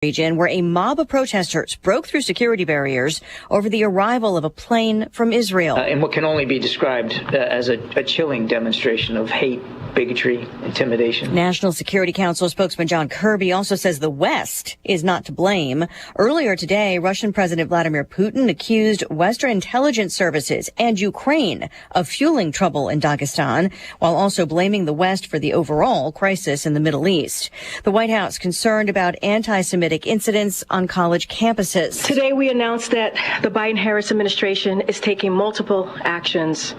region where a mob of protesters broke through security barriers over the arrival of a plane from Israel. In what can only be described as a chilling demonstration of hate, bigotry, intimidation. National Security Council spokesman John Kirby also says the West is not to blame. Earlier today, Russian President Vladimir Putin accused Western intelligence services and Ukraine of fueling trouble in Dagestan, while also blaming the West for the overall crisis in the Middle East. The White House concerned about anti-Semitic incidents on college campuses. Today, we announced that the Biden-Harris administration is taking multiple actions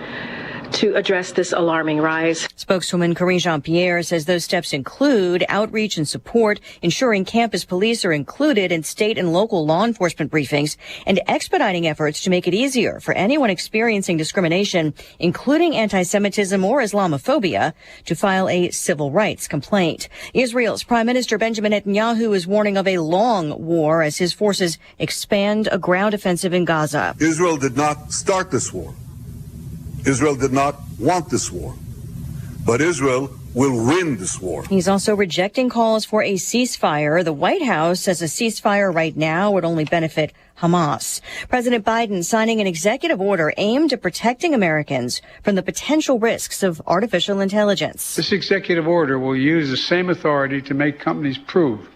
to address this alarming rise. Spokeswoman Karine Jean-Pierre says those steps include outreach and support, ensuring campus police are included in state and local law enforcement briefings, and expediting efforts to make it easier for anyone experiencing discrimination, including anti-Semitism or Islamophobia, to file a civil rights complaint. Israel's Prime Minister Benjamin Netanyahu is warning of a long war as his forces expand a ground offensive in Gaza. Israel did not start this war. Israel did not want this war, but Israel will win this war. He's also rejecting calls for a ceasefire. The White House says a ceasefire right now would only benefit Hamas. President Biden signing an executive order aimed at protecting Americans from the potential risks of artificial intelligence. This executive order will use the same authority to make companies prove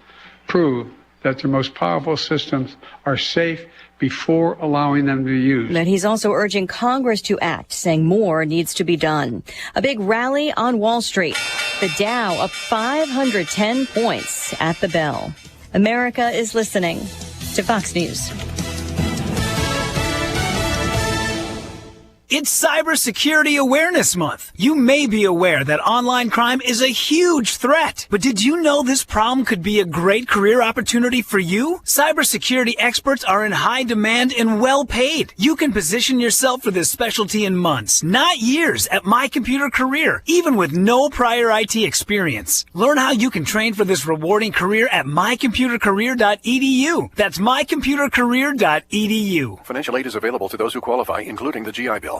that their most powerful systems are safe before allowing them to be used. But he's also urging Congress to act, saying more needs to be done. A big rally on Wall Street. The Dow up 510 points at the bell. America is listening to Fox News. It's Cybersecurity Awareness Month. You may be aware that online crime is a huge threat, but did you know this problem could be a great career opportunity for you? Cybersecurity experts are in high demand and well paid. You can position yourself for this specialty in months, not years, at My Computer Career, even with no prior IT experience. Learn how you can train for this rewarding career at mycomputercareer.edu. That's mycomputercareer.edu. Financial aid is available to those who qualify, including the GI Bill.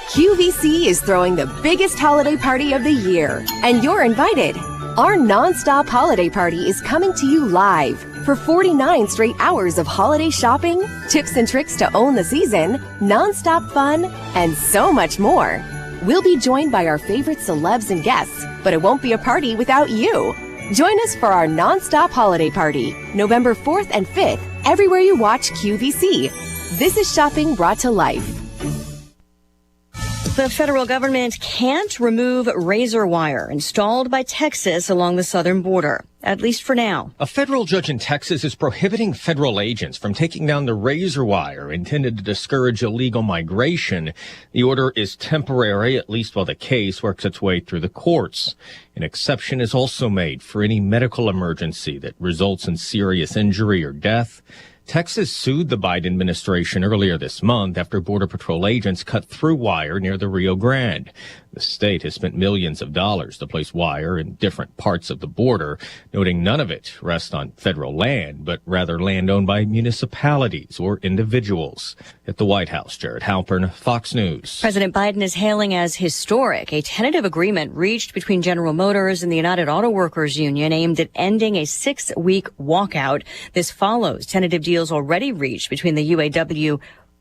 QVC is throwing the biggest holiday party of the year, and you're invited. Our non-stop holiday party is coming to you live for 49 straight hours of holiday shopping, tips and tricks to own the season, non-stop fun, and so much more. We'll be joined by our favorite celebs and guests, but it won't be a party without you. Join us for our non-stop holiday party, November 4th and 5th, everywhere you watch QVC. This is shopping brought to life. The federal government can't remove razor wire installed by Texas along the southern border, at least for now. A federal judge in Texas is prohibiting federal agents from taking down the razor wire intended to discourage illegal migration. The order is temporary, at least while the case works its way through the courts. An exception is also made for any medical emergency that results in serious injury or death. Texas sued the Biden administration earlier this month after Border Patrol agents cut through wire near the Rio Grande. The state has spent millions of dollars to place wire in different parts of the border, noting none of it rests on federal land, but rather land owned by municipalities or individuals. At the White House, Jared Halpern, Fox News. President Biden is hailing as historic a tentative agreement reached between General Motors and the United Auto Workers Union aimed at ending a 6-week walkout. This follows tentative deals already reached between the UAW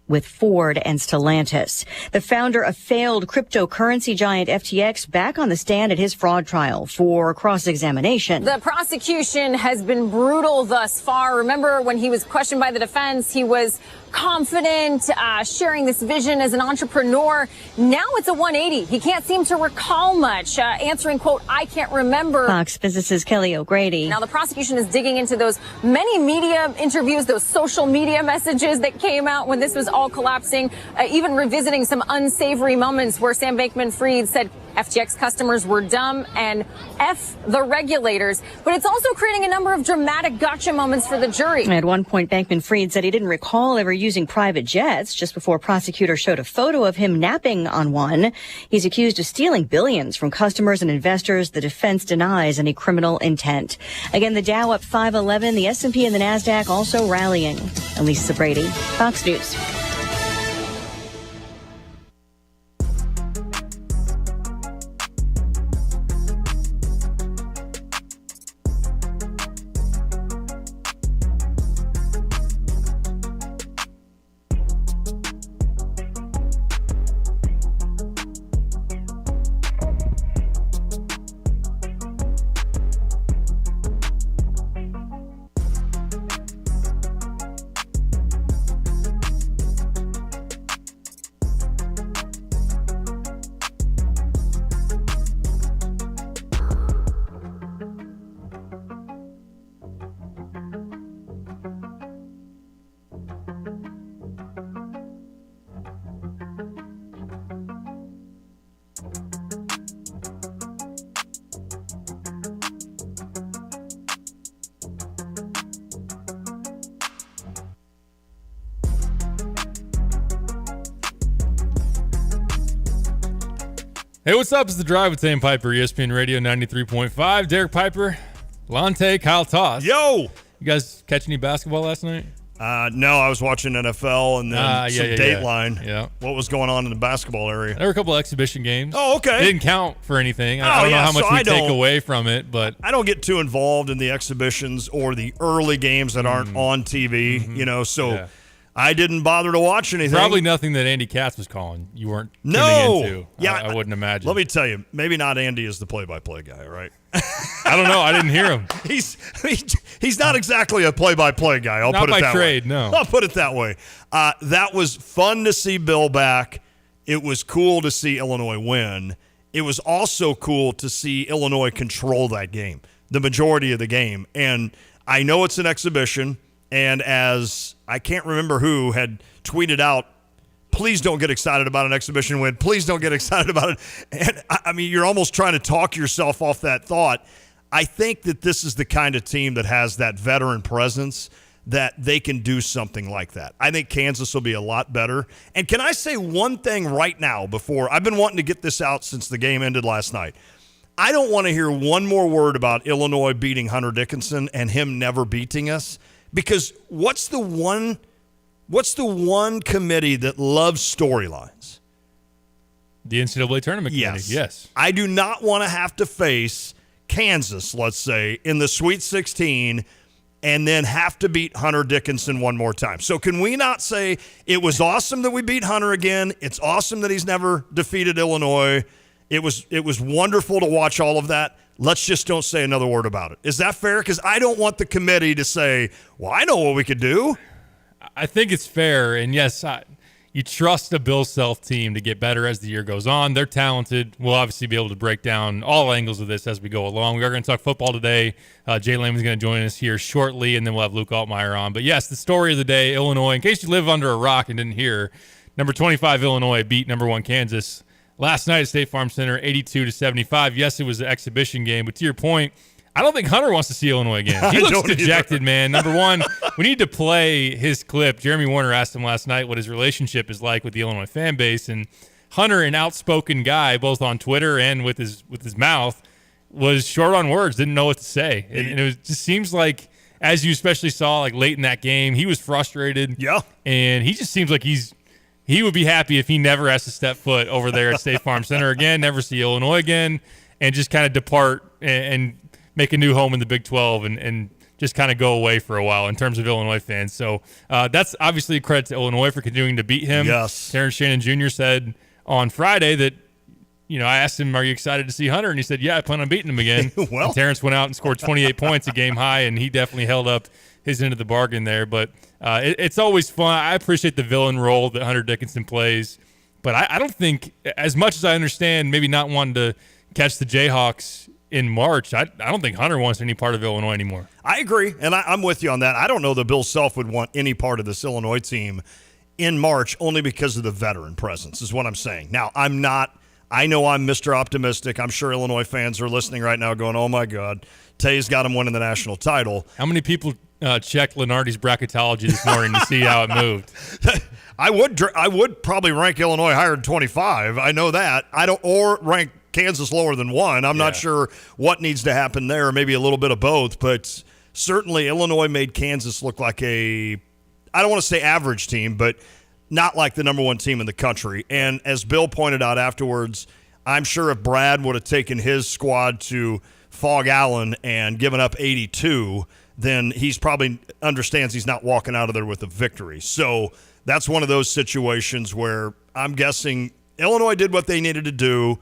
with Ford and Stellantis. The founder of failed cryptocurrency giant FTX back on the stand at his fraud trial for cross-examination. The prosecution has been brutal thus far. Remember when he was questioned by the defense, he was confident, sharing this vision as an entrepreneur. Now it's a 180. He can't seem to recall much, answering, quote, I can't remember. Fox Business's Kelly O'Grady. Now the prosecution is digging into those many media interviews, those social media messages that came out when this was all collapsing, even revisiting some unsavory moments where Sam Bankman-Fried said FTX customers were dumb and F the regulators. But it's also creating a number of dramatic gotcha moments for the jury. At one point, Bankman-Fried said he didn't recall ever using private jets just before prosecutors showed a photo of him napping on one. He's accused of stealing billions from customers and investors. The defense denies any criminal intent. Again, the Dow up 511, the S&P and the NASDAQ also rallying. Elisa Brady, Fox News. Hey, what's up? It's The Drive with Sam Piper, ESPN Radio 93.5. Derek Piper, Lante, Kyle Toss. Yo! You guys catch any basketball last night? No, I was watching NFL and then some Dateline. Yeah. What was going on in the basketball area? There were a couple of exhibition games. Oh, okay. They didn't count for anything. I don't know how much we take away from it, but I don't get too involved in the exhibitions or the early games that aren't on TV, so I didn't bother to watch anything. Probably nothing that Andy Katz was calling. You weren't tuning into. Yeah, I wouldn't imagine. Let me tell you, maybe not Andy is the play-by-play guy, right? I don't know. I didn't hear him. He's not exactly a play-by-play guy. I'll put it that way. Not by trade, no. I'll put it that way. That was fun to see Bill back. It was cool to see Illinois win. It was also cool to see Illinois control that game, the majority of the game. And I know it's an exhibition, and as I can't remember who had tweeted out, please don't get excited about an exhibition win. Please don't get excited about it. And I mean, you're almost trying to talk yourself off that thought. I think that this is the kind of team that has that veteran presence that they can do something like that. I think Kansas will be a lot better. And can I say one thing right now before? I've been wanting to get this out since the game ended last night. I don't want to hear one more word about Illinois beating Hunter Dickinson and him never beating us, because what's the one committee that loves storylines? The NCAA tournament committee, yes. I do not want to have to face Kansas, let's say, in the Sweet 16 and then have to beat Hunter Dickinson one more time. So can we not say it was awesome that we beat Hunter again? It's awesome that he's never defeated Illinois. It was wonderful to watch all of that. Let's just don't say another word about it. Is that fair? Because I don't want the committee to say, well, I know what we could do. I think it's fair, and yes, you trust the Bill Self team to get better as the year goes on. They're talented. We'll obviously be able to break down all angles of this as we go along. We are going to talk football today. Jay Lehman's going to join us here shortly, and then we'll have Luke Altmaier on. But yes, the story of the day, Illinois, in case you live under a rock and didn't hear, number 25 Illinois beat number 1 Kansas last night at State Farm Center, 82-75. Yes, it was an exhibition game, but to your point, I don't think Hunter wants to see Illinois again. He looks dejected, man. Number one, we need to play his clip. Jeremy Warner asked him last night what his relationship is like with the Illinois fan base, and Hunter, an outspoken guy, both on Twitter and with his mouth, was short on words, didn't know what to say. And it just seems like, as you especially saw like late in that game, he was frustrated. Yeah. And he just seems like he would be happy if he never has to step foot over there at State Farm Center again, never see Illinois again, and just kind of depart and make a new home in the Big 12 and just kind of go away for a while in terms of Illinois fans. So that's obviously a credit to Illinois for continuing to beat him. Yes. Terrence Shannon Jr. said on Friday that, I asked him, are you excited to see Hunter? And he said, yeah, I plan on beating him again. Well, and Terrence went out and scored 28 points, a game high, and he definitely held up his end of the bargain there. But it's always fun. I appreciate the villain role that Hunter Dickinson plays. But I don't think, as much as I understand maybe not wanting to catch the Jayhawks in March, I don't think Hunter wants any part of Illinois anymore. I agree, and I'm with you on that. I don't know that Bill Self would want any part of this Illinois team in March only because of the veteran presence is what I'm saying. Now, I know I'm Mr. Optimistic. I'm sure Illinois fans are listening right now going, oh, my God, Tay's got him winning the national title. How many people checked Lenardi's bracketology this morning to see how it moved? I would probably rank Illinois higher than 25. I know that. Or rank Kansas lower than 1. I'm not sure what needs to happen there, maybe a little bit of both, but certainly Illinois made Kansas look like I don't want to say average team, but not like the number 1 team in the country. And as Bill pointed out afterwards, I'm sure if Brad would have taken his squad to Fog Allen and given up 82, then he's probably understands he's not walking out of there with a victory. So that's one of those situations where I'm guessing Illinois did what they needed to do.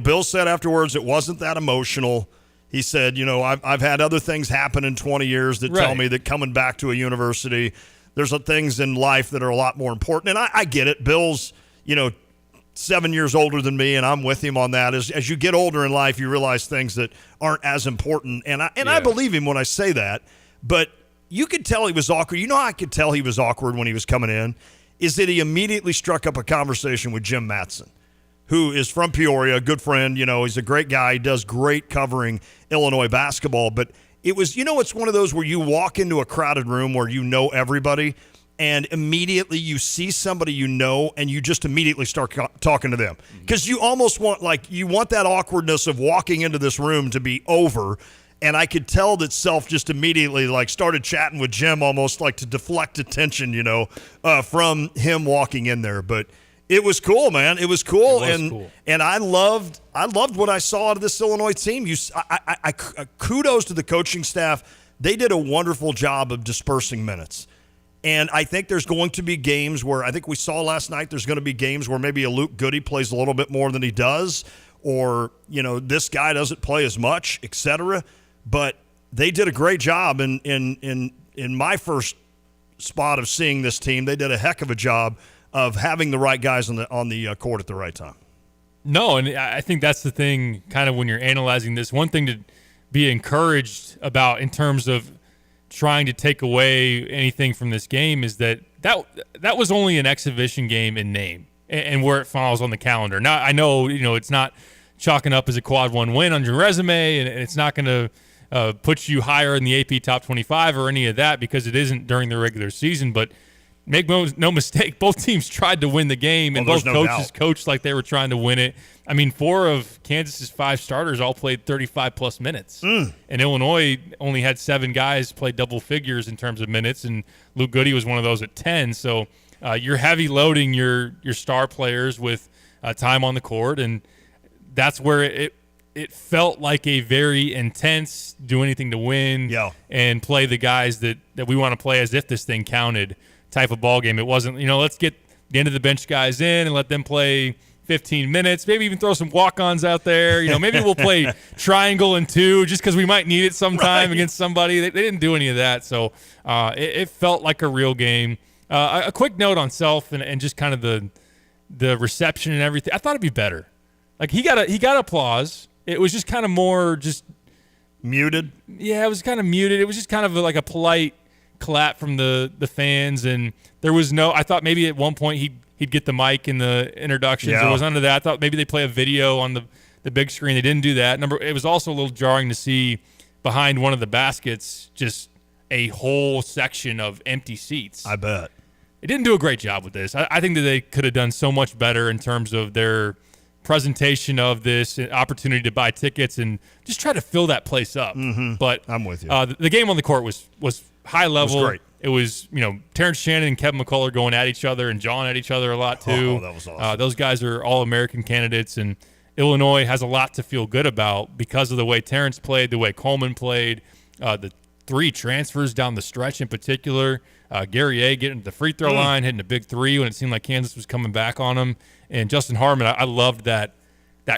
Bill said afterwards it wasn't that emotional. He said, I've had other things happen in 20 years that tell me that coming back to a university, there's things in life that are a lot more important. And I get it. Bill's, 7 years older than me, and I'm with him on that. As you get older in life, you realize things that aren't as important. And I believe him when I say that. But you could tell he was awkward. You know how I could tell he was awkward when he was coming in? Is that he immediately struck up a conversation with Jim Matson, who is from Peoria, a good friend. He's a great guy. He does great covering Illinois basketball. But it was, it's one of those where you walk into a crowded room where you know everybody, and immediately you see somebody you know, and you just immediately start talking to them. Because you almost want that awkwardness of walking into this room to be over. And I could tell that Self just immediately started chatting with Jim, almost like to deflect attention, from him walking in there. But it was cool, man. It was cool, and I loved what I saw out of this Illinois team. I kudos to the coaching staff. They did a wonderful job of dispersing minutes. And I think there's going to be games where, I think we saw last night, there's going to be games where maybe a Luke Goody plays a little bit more than he does, or this guy doesn't play as much, etc. But they did a great job in my first spot of seeing this team. They did a heck of a job of having the right guys on the court at the right time. No, and I think that's the thing, kind of when you're analyzing this. One thing to be encouraged about in terms of trying to take away anything from this game is that was only an exhibition game in name and where it falls on the calendar. Now, I know it's not chalking up as a quad 1 win on your resume, and it's not going to put you higher in the AP top 25 or any of that, because it isn't during the regular season. But make no mistake, both teams tried to win the game, and both coaches coached like they were trying to win it. I mean, 4 of Kansas's 5 starters all played 35-plus minutes. And Illinois only had 7 guys play double figures in terms of minutes, and Luke Goody was one of those at 10. So you're heavy loading your star players with time on the court, and that's where it felt like a very intense, do anything to win and play the guys that we want to play as if this thing counted type of ball game. It wasn't, let's get the end of the bench guys in and let them play 15 minutes, maybe even throw some walk-ons out there. Maybe we'll play triangle and 2 just because we might need it sometime against somebody. They didn't do any of that. So it felt like a real game. A quick note on Self and just kind of the reception and everything. I thought it'd be better. Like he got applause. It was just kind of more just muted. Yeah, it was kind of muted. It was just kind of like a polite clap from the fans, and there was no. I thought maybe at one point he'd get the mic in the introductions. It was under that. I thought maybe they play a video on the big screen. They didn't do that. It was also a little jarring to see behind one of the baskets just a whole section of empty seats. I bet. It didn't do a great job with this. I think that they could have done so much better in terms of their presentation of this opportunity to buy tickets and just try to fill that place up. But I'm with you. The game on the court was high level. It was great. It was, Terrence Shannon and Kevin McCullough going at each other and jawing at each other a lot too. Oh, that was awesome. Those guys are All-American candidates, and Illinois has a lot to feel good about because of the way Terrence played, the way Coleman played, the 3 transfers down the stretch in particular. Gary A. getting to the free throw line, hitting a big 3 when it seemed like Kansas was coming back on him. And Justin Harmon, I loved that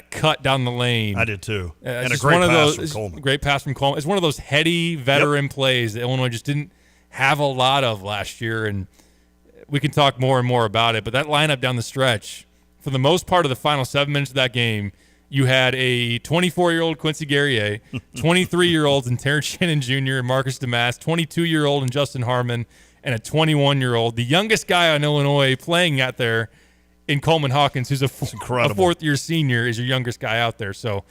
cut down the lane. I did too. And a great pass from Coleman. Great pass from Coleman. It's one of those heady veteran plays that Illinois just didn't have a lot of last year, and we can talk more and more about it. But that lineup down the stretch, for the most part of the final 7 minutes of that game, you had a 24-year-old Quincy Guerrier, 23-year-olds in Terrence Shannon Jr. and Marcus Damas, 22-year-old in Justin Harmon, and a 21-year-old, the youngest guy on Illinois playing out there in Coleman Hawkins, who's a fourth-year senior, is your youngest guy out there. So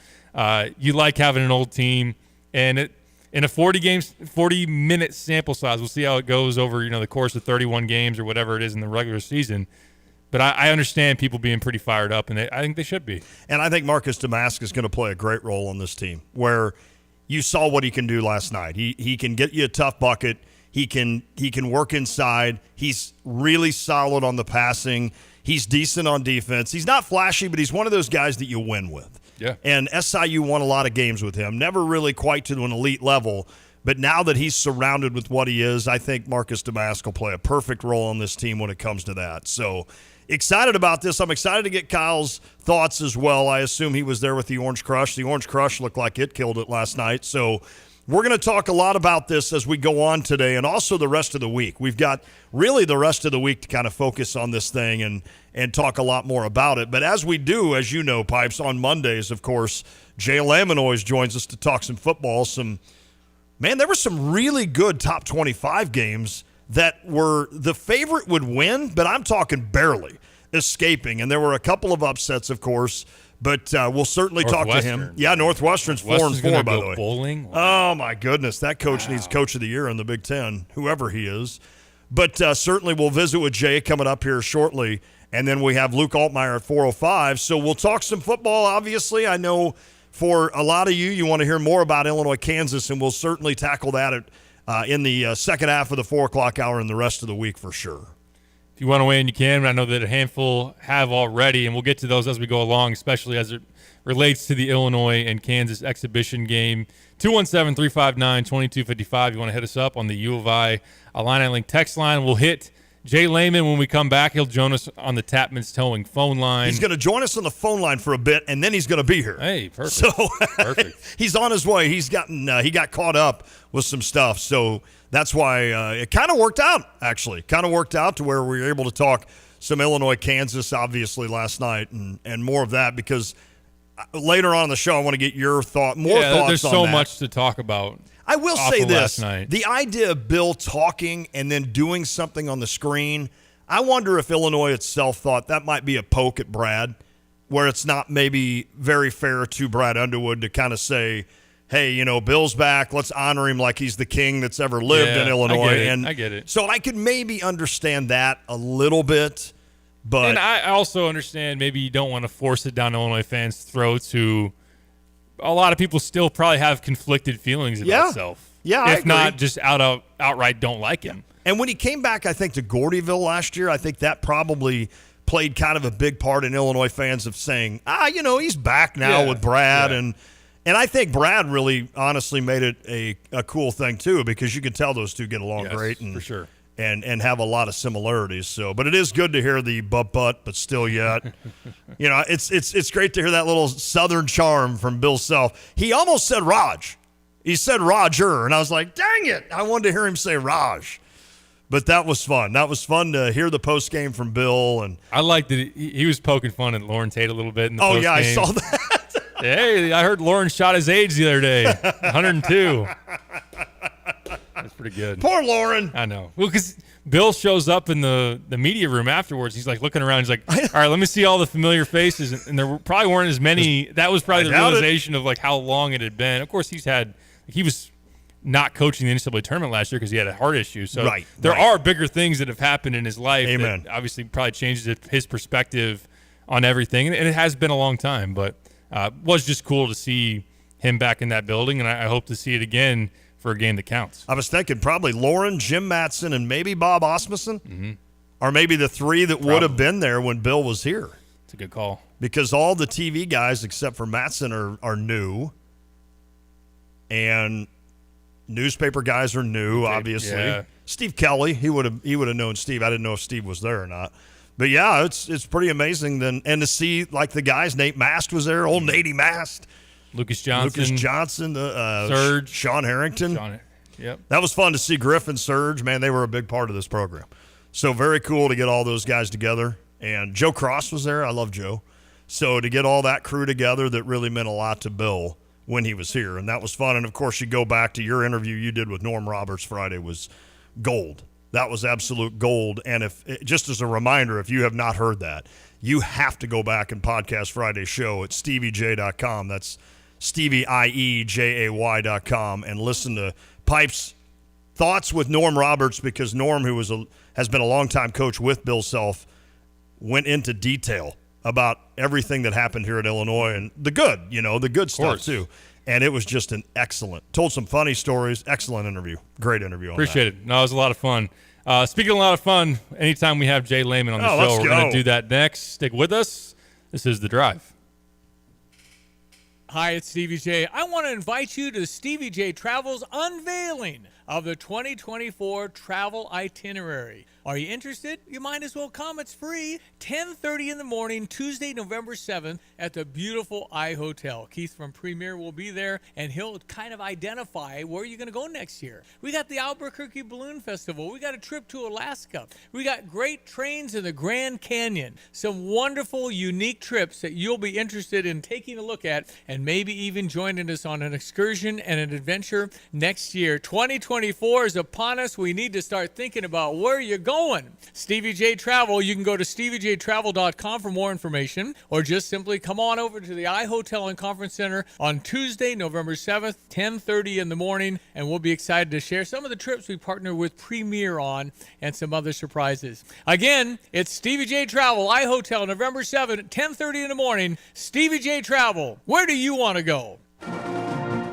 you like having an old team. And in a 40-minute sample size, we'll see how it goes over the course of 31 games or whatever it is in the regular season. But I understand people being pretty fired up, and I think they should be. And I think Marcus Damas is going to play a great role on this team, where you saw what he can do last night. He can get you a tough bucket. He can work inside. He's really solid on the passing. He's decent on defense. He's not flashy, but he's one of those guys that you win with. Yeah. And SIU won a lot of games with him. Never really quite to an elite level. But now that he's surrounded with what he is, I think Marcus Damas will play a perfect role on this team when it comes to that. So excited about this. I'm excited to get Kyle's thoughts as well. I assume he was there with the Orange Crush. The Orange Crush looked like it killed it last night. So we're going to talk a lot about this as we go on today and also the rest of the week. We've got really the rest of the week to kind of focus on this thing and talk a lot more about it. But as we do, as you know, Pipes, on Mondays, of course, Jay Lamon always joins us to talk some football. Man, there were some really good top 25 games that were the favorite would win, but I'm talking barely escaping. And there were a couple of upsets, of course. But we'll certainly talk to him. Yeah, Northwestern's 4-4, by the way. Bowling? Wow. Oh, my goodness. That coach needs Coach of the Year in the Big Ten, whoever he is. But certainly we'll visit with Jay coming up here shortly. And then we have Luke Altmaier at 4:05. So we'll talk some football, obviously. I know for a lot of you want to hear more about Illinois, Kansas, and we'll certainly tackle that in the second half of the 4 o'clock hour and the rest of the week for sure. If you want to weigh in, you can. I know that a handful have already, and we'll get to those as we go along, especially as it relates to the Illinois and Kansas exhibition game. 217-359-2255. You want to hit us up on the U of I Illini Link text line. We'll hit Jay Lehman when we come back. He'll join us on the Tapman's Towing phone line. He's going to join us on the phone line for a bit, and then he's going to be here. Hey, perfect. So perfect. He's on his way. He got caught up with some stuff, so that's why it kind of worked out, actually. Kind of worked out to where we were able to talk some Illinois, Kansas, obviously, last night, and more of that, because later on in the show, I want to get your thoughts on that. There's so much to talk about. I will say this, last night. The idea of Bill talking and then doing something on the screen, I wonder if Illinois itself thought that might be a poke at Brad, where it's not maybe very fair to Brad Underwood to kind of say, hey, Bill's back, let's honor him like he's the king that's ever lived in Illinois. I get it. So I could maybe understand that a little bit. But and I also understand maybe you don't want to force it down Illinois fans' throats who a lot of people still probably have conflicted feelings about Self. Yeah, I if agree. not just outright don't like him. And when he came back, I think, to Gordyville last year, I think that probably played kind of a big part in Illinois fans of saying, he's back now with Brad. Yeah. And I think Brad really honestly made it a cool thing, too, because you can tell those two get along great. And, for sure. And have a lot of similarities. So, but it is good to hear the but still yet. It's great to hear that little Southern charm from Bill Self. He almost said Raj. He said Roger, and I was like, dang it! I wanted to hear him say Raj. But that was fun. That was fun to hear the post game from Bill. And I liked that he was poking fun at Lauren Tate a little bit in the post game. I saw that. Hey, I heard Lauren shot his age the other day, 102. That's pretty good. Poor Lauren. I know. Well, because Bill shows up in the media room afterwards. He's like looking around. He's like, all right, let me see all the familiar faces. And there probably weren't as many. That was probably the realization of like how long it had been. Of course, he was not coaching the NCAA tournament last year because he had a heart issue. So there are bigger things that have happened in his life. Amen. That obviously probably changes his perspective on everything. And it has been a long time, but was just cool to see him back in that building. And I hope to see it again for a game that counts. I was thinking probably Lauren, Jim Matson, and maybe Bob Osmussen, or maybe the three that would have been there when Bill was here. It's a good call. Because all the TV guys except for Matson are new, and newspaper guys are new, obviously. Yeah. Steve Kelly, he would have known Steve. I didn't know if Steve was there or not. But yeah, it's pretty amazing then, and to see like the guys, Nate Mast was there, old Natey Mast. Lucas Johnson, Serge, Sean Harrington. Yep. That was fun to see. Griffin, Serge, man, they were a big part of this program. So very cool to get all those guys together. And Joe Cross was there. I love Joe. So to get all that crew together, that really meant a lot to Bill when he was here. And that was fun. And, of course, you go back to your interview you did with Norm Roberts Friday was gold. That was absolute gold. And just as a reminder, if you have not heard that, you have to go back and podcast Friday's show at StevieJ.com. That's StevieIEJAY.com, and listen to Pipe's thoughts with Norm Roberts, because Norm, who has been a longtime coach with Bill Self, went into detail about everything that happened here at Illinois and the good stuff too. And it was just told some funny stories, excellent interview, great interview. Appreciate it. No, it was a lot of fun. Speaking of a lot of fun, anytime we have Jay Lehman on the show, we're going to do that next. Stick with us. This is The Drive. Hi, it's Stevie J. I want to invite you to Stevie J Travel's unveiling of the 2024 travel itinerary. Are you interested? You might as well come. It's free. 10:30 in the morning, Tuesday, November 7th at the beautiful iHotel. Keith from Premier will be there, and he'll kind of identify where you're going to go next year. We got the Albuquerque Balloon Festival. We got a trip to Alaska. We got great trains in the Grand Canyon. Some wonderful, unique trips that you'll be interested in taking a look at, and maybe even joining us on an excursion and an adventure next year. 2024 2024 is upon us. We need to start thinking about where you're going. Stevie J Travel, you can go to steviejtravel.com for more information, or just simply come on over to the iHotel and Conference Center on Tuesday, November 7th, 10:30 in the morning, and we'll be excited to share some of the trips we partner with Premier on and some other surprises. Again, it's Stevie J Travel, iHotel, November 7th, 10:30 in the morning. Stevie J Travel, where do you want to go?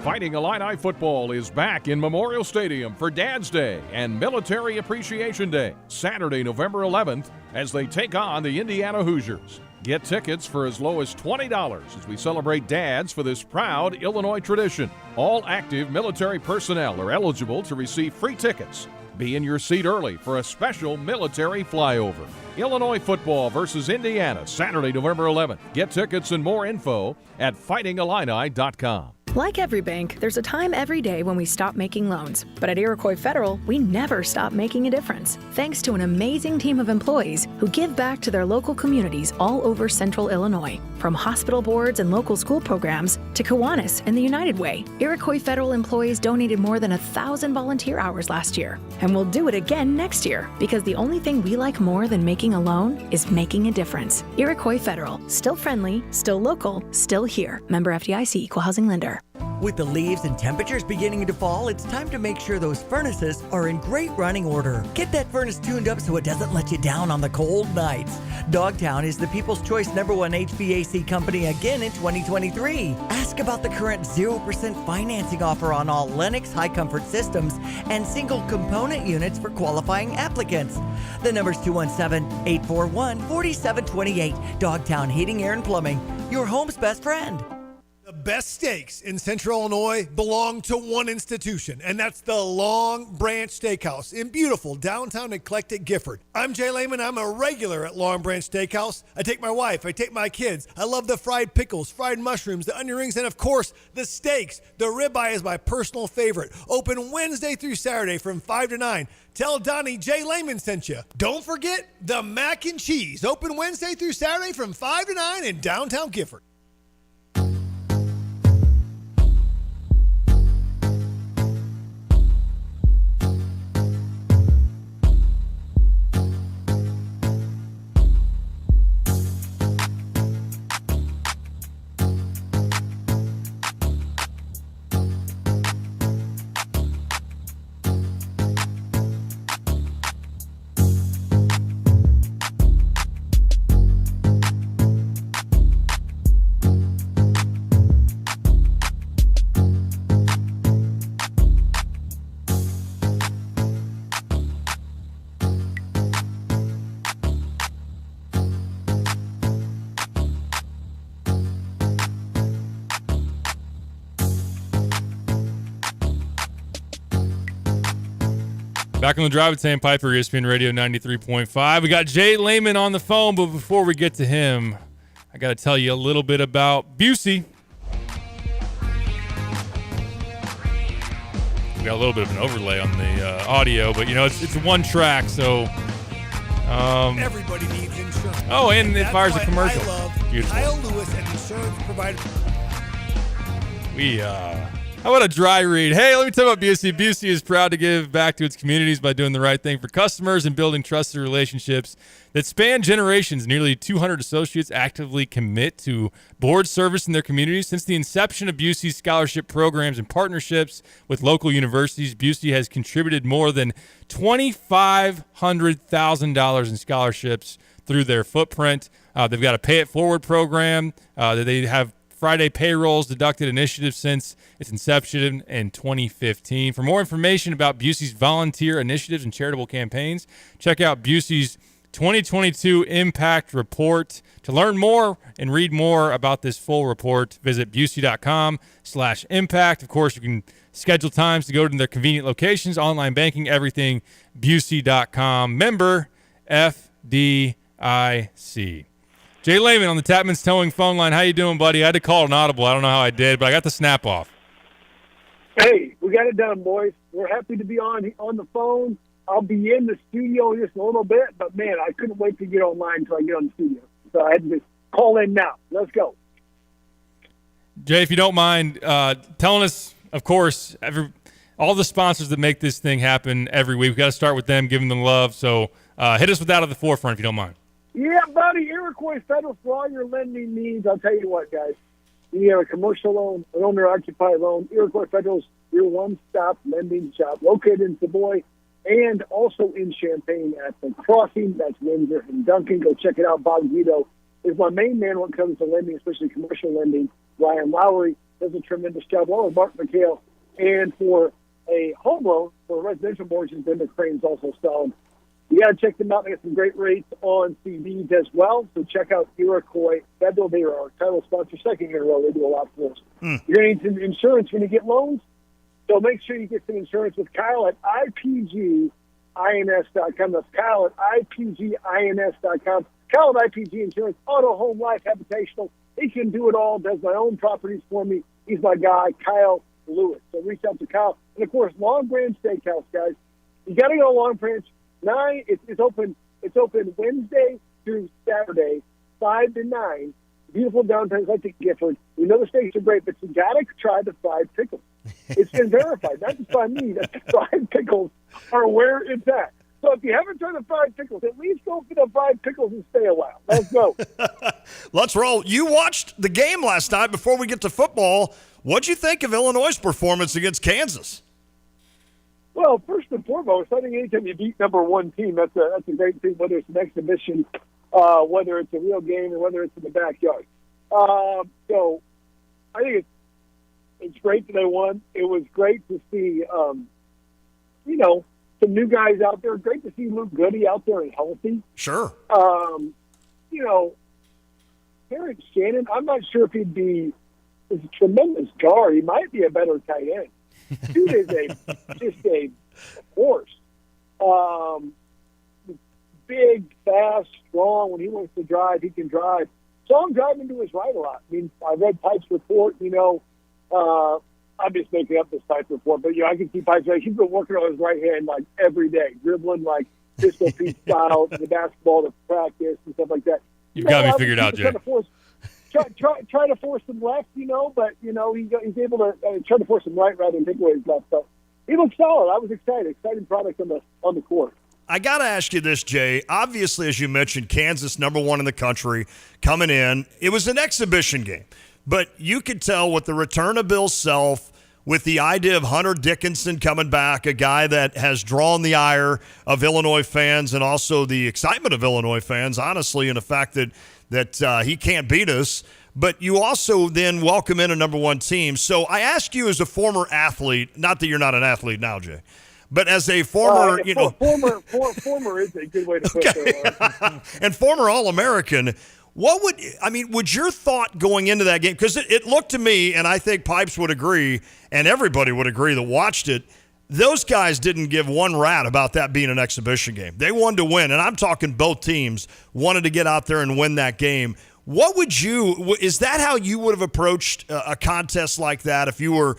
Fighting Illini football is back in Memorial Stadium for Dad's Day and Military Appreciation Day, Saturday, November 11th, as they take on the Indiana Hoosiers. Get tickets for as low as $20 as we celebrate dads for this proud Illinois tradition. All active military personnel are eligible to receive free tickets. Be in your seat early for a special military flyover. Illinois football versus Indiana, Saturday, November 11th. Get tickets and more info at fightingillini.com. Like every bank, there's a time every day when we stop making loans. But at Iroquois Federal, we never stop making a difference. Thanks to an amazing team of employees who give back to their local communities all over Central Illinois. From hospital boards and local school programs to Kiwanis and the United Way, Iroquois Federal employees donated more than 1,000 volunteer hours last year. And we'll do it again next year, because the only thing we like more than making a loan is making a difference. Iroquois Federal, still friendly, still local, still here. Member FDIC, Equal Housing Lender. With the leaves and temperatures beginning to fall, it's time to make sure those furnaces are in great running order. Get that furnace tuned up so it doesn't let you down on the cold nights. Dogtown is the People's Choice #1 HVAC company again in 2023. Ask about the current 0% financing offer on all Lennox high comfort systems and single component units for qualifying applicants. The number's 217-841-4728. Dogtown Heating, Air, and Plumbing, your home's best friend. The best steaks in Central Illinois belong to one institution, and that's the Long Branch Steakhouse in beautiful downtown eclectic Gifford. I'm Jay Lehman. I'm a regular at Long Branch Steakhouse. I take my wife. I take my kids. I love the fried pickles, fried mushrooms, the onion rings, and, of course, the steaks. The ribeye is my personal favorite. Open Wednesday through Saturday from 5 to 9. Tell Donnie Jay Lehman sent you. Don't forget the mac and cheese. Open Wednesday through Saturday from 5 to 9 in downtown Gifford. Back on the drive with Sam Piper, ESPN Radio 93.5. We got Jay Lehman on the phone, but before we get to him, I got to tell you a little bit about Busey. We got a little bit of an overlay on the audio, but, you know, it's one track, so... Everybody needs insurance. Oh, and it fires a commercial. I love Beautiful. Kyle Lewis and insurance provider. How about a dry read? Hey, let me tell you about Busey. Busey is proud to give back to its communities by doing the right thing for customers and building trusted relationships that span generations. Nearly 200 associates actively commit to board service in their communities. Since the inception of Busey's scholarship programs and partnerships with local universities, Busey has contributed more than $2,500,000 in scholarships through their footprint. They've got a Pay It Forward program that they have Friday payrolls deducted initiative since its inception in 2015. For more information about Busey's volunteer initiatives and charitable campaigns, check out Busey's 2022 Impact Report. To learn more and read more about this full report, visit busey.com/impact. Of course, you can schedule times to go to their convenient locations, online banking, everything, busey.com. Member FDIC. Jay Lehman on the Tapman's Towing phone line. How you doing, buddy? I had to call an audible. I don't know how I did, but I got the snap off. Hey, we got it done, boys. We're happy to be on the phone. I'll be in the studio in just a little bit, but, man, I couldn't wait to get online until I get on the studio. So I had to call in now. Let's go. Jay, if you don't mind telling us, of course, all the sponsors that make this thing happen every week. We've got to start with them, giving them love. So hit us with that at the forefront if you don't mind. Yeah, buddy, Iroquois Federal for all your lending needs. I'll tell you what, guys. You have a commercial loan, an owner-occupied loan. Iroquois Federal's your one-stop lending shop located in Savoy and also in Champaign at the Crossing. That's Windsor and Duncan. Go check it out. Bob Guido is my main man when it comes to lending, especially commercial lending. Ryan Lowry does a tremendous job, along with Mark McHale. And for a home loan, for a residential mortgage, then the Crane's also solid. You got to check them out. They got some great rates on CDs as well. So check out Iroquois Federal. They are our title sponsor, second year in a row. They do a lot for us. You're going to need some insurance when you get loans. So make sure you get some insurance with Kyle at IPGINS.com. That's Kyle at IPGINS.com. Kyle at IPG Insurance, auto, home, life, habitational. He can do it all, does my own properties for me. He's my guy, Kyle Lewis. So reach out to Kyle. And, of course, Long Branch Steakhouse, guys. You got to go to Long Branch. It's open Wednesday through Saturday, 5 to 9. Beautiful downtown Eclectic Gifford. We know the steaks are great, but you got to try the fried pickles. It's been verified, not just by me, that the fried pickles are where it's at. So if you haven't tried the fried pickles, at least go for the fried pickles and stay a while. Let's go. Let's roll. You watched the game last night. Before we get to football, what'd you think of Illinois' performance against Kansas? Well, first and foremost, I think anytime you beat number one team, that's a great thing, whether it's an exhibition, whether it's a real game, or whether it's in the backyard. So I think it's great that they won. It was great to see, some new guys out there. Great to see Luke Goody out there and healthy. Sure. Terrence Shannon, I'm not sure if he's a tremendous guard. He might be a better tight end. Dude is just a force. Big, fast, strong. When he wants to drive, he can drive. So I'm driving to his right a lot. I mean, I read Pipe's report, I'm just making up this Pipe report, but, I can see Pipe's right. He's been working on his right hand, like, every day, dribbling, like, Pistol Pete style, the basketball to practice and stuff like that. You've got me figured out, Jay. Try to force him left, but, he's able to try to force him right rather than take away his left. So he looks solid. I was excited. Exciting product on the court. I got to ask you this, Jay. Obviously, as you mentioned, Kansas, number one in the country, coming in. It was an exhibition game. But you could tell with the return of Bill Self, with the idea of Hunter Dickinson coming back, a guy that has drawn the ire of Illinois fans and also the excitement of Illinois fans, honestly, and the fact that he can't beat us. But you also then welcome in a number one team. So I ask you as a former athlete, not that you're not an athlete now, Jay, but as a former, former is a good way to put it. And former All-American, would your thought going into that game, because it looked to me, and I think Pipes would agree, and everybody would agree that watched it, those guys didn't give one rat about that being an exhibition game. They wanted to win, and I'm talking both teams wanted to get out there and win that game. Is that how you would have approached a contest like that if you were,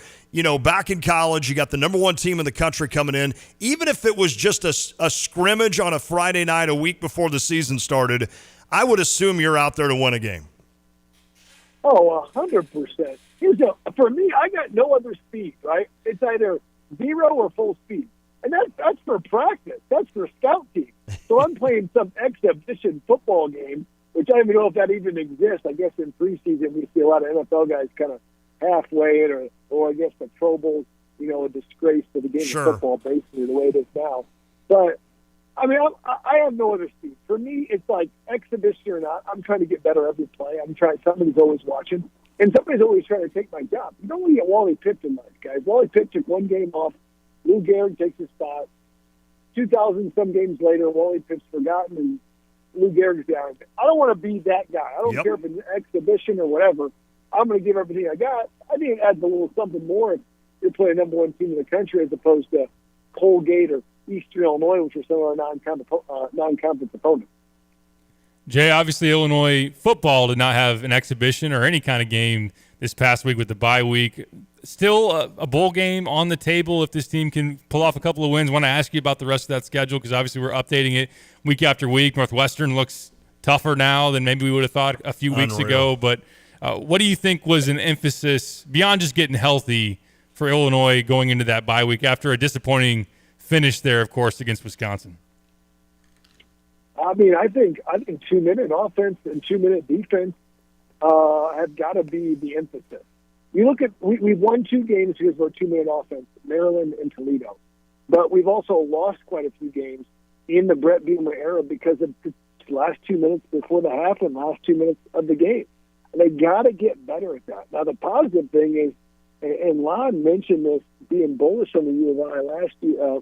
back in college, you got the number one team in the country coming in, even if it was just a scrimmage on a Friday night a week before the season started, I would assume you're out there to win a game. Oh, 100%. For me, I got no other speed, right? It's either 0 or full speed. And that's for practice. That's for scout team. So I'm playing some exhibition football game, which I don't even know if that even exists. I guess in preseason we see a lot of NFL guys kind of halfway it, or I guess the Pro Bowl, a disgrace to the game of football, basically the way it is now. But I have no other speed. For me, it's like exhibition or not. I'm trying to get better every play. Somebody's always watching, and somebody's always trying to take my job. You don't want to get Wally Pipp like guys. Wally Pipp took one game off. Lou Gehrig takes his spot. 2,000 some games later, Wally Pipp's forgotten, and Lou Gehrig's down. I don't want to be that guy. I don't care if it's an exhibition or whatever. I'm going to give everything I got. I think it adds a little something more if you're playing number one team in the country as opposed to Colgate or Eastern Illinois, which are some of our non-conference opponents. Jay, obviously Illinois football did not have an exhibition or any kind of game this past week with the bye week. Still a bowl game on the table if this team can pull off a couple of wins. I want to ask you about the rest of that schedule because obviously we're updating it week after week. Northwestern looks tougher now than maybe we would have thought a few weeks ago. But what do you think was an emphasis, beyond just getting healthy, for Illinois going into that bye week after a disappointing finish there, of course, against Wisconsin? I mean, I think 2-minute offense and 2-minute defense have got to be the emphasis. You look at we've won 2 games because of our 2-minute offense, Maryland and Toledo, but we've also lost quite a few games in the Brett Bielema era because of the last 2 minutes before the half and last 2 minutes of the game. And they got to get better at that. Now, the positive thing is, and Lon mentioned this, being bullish on the U of I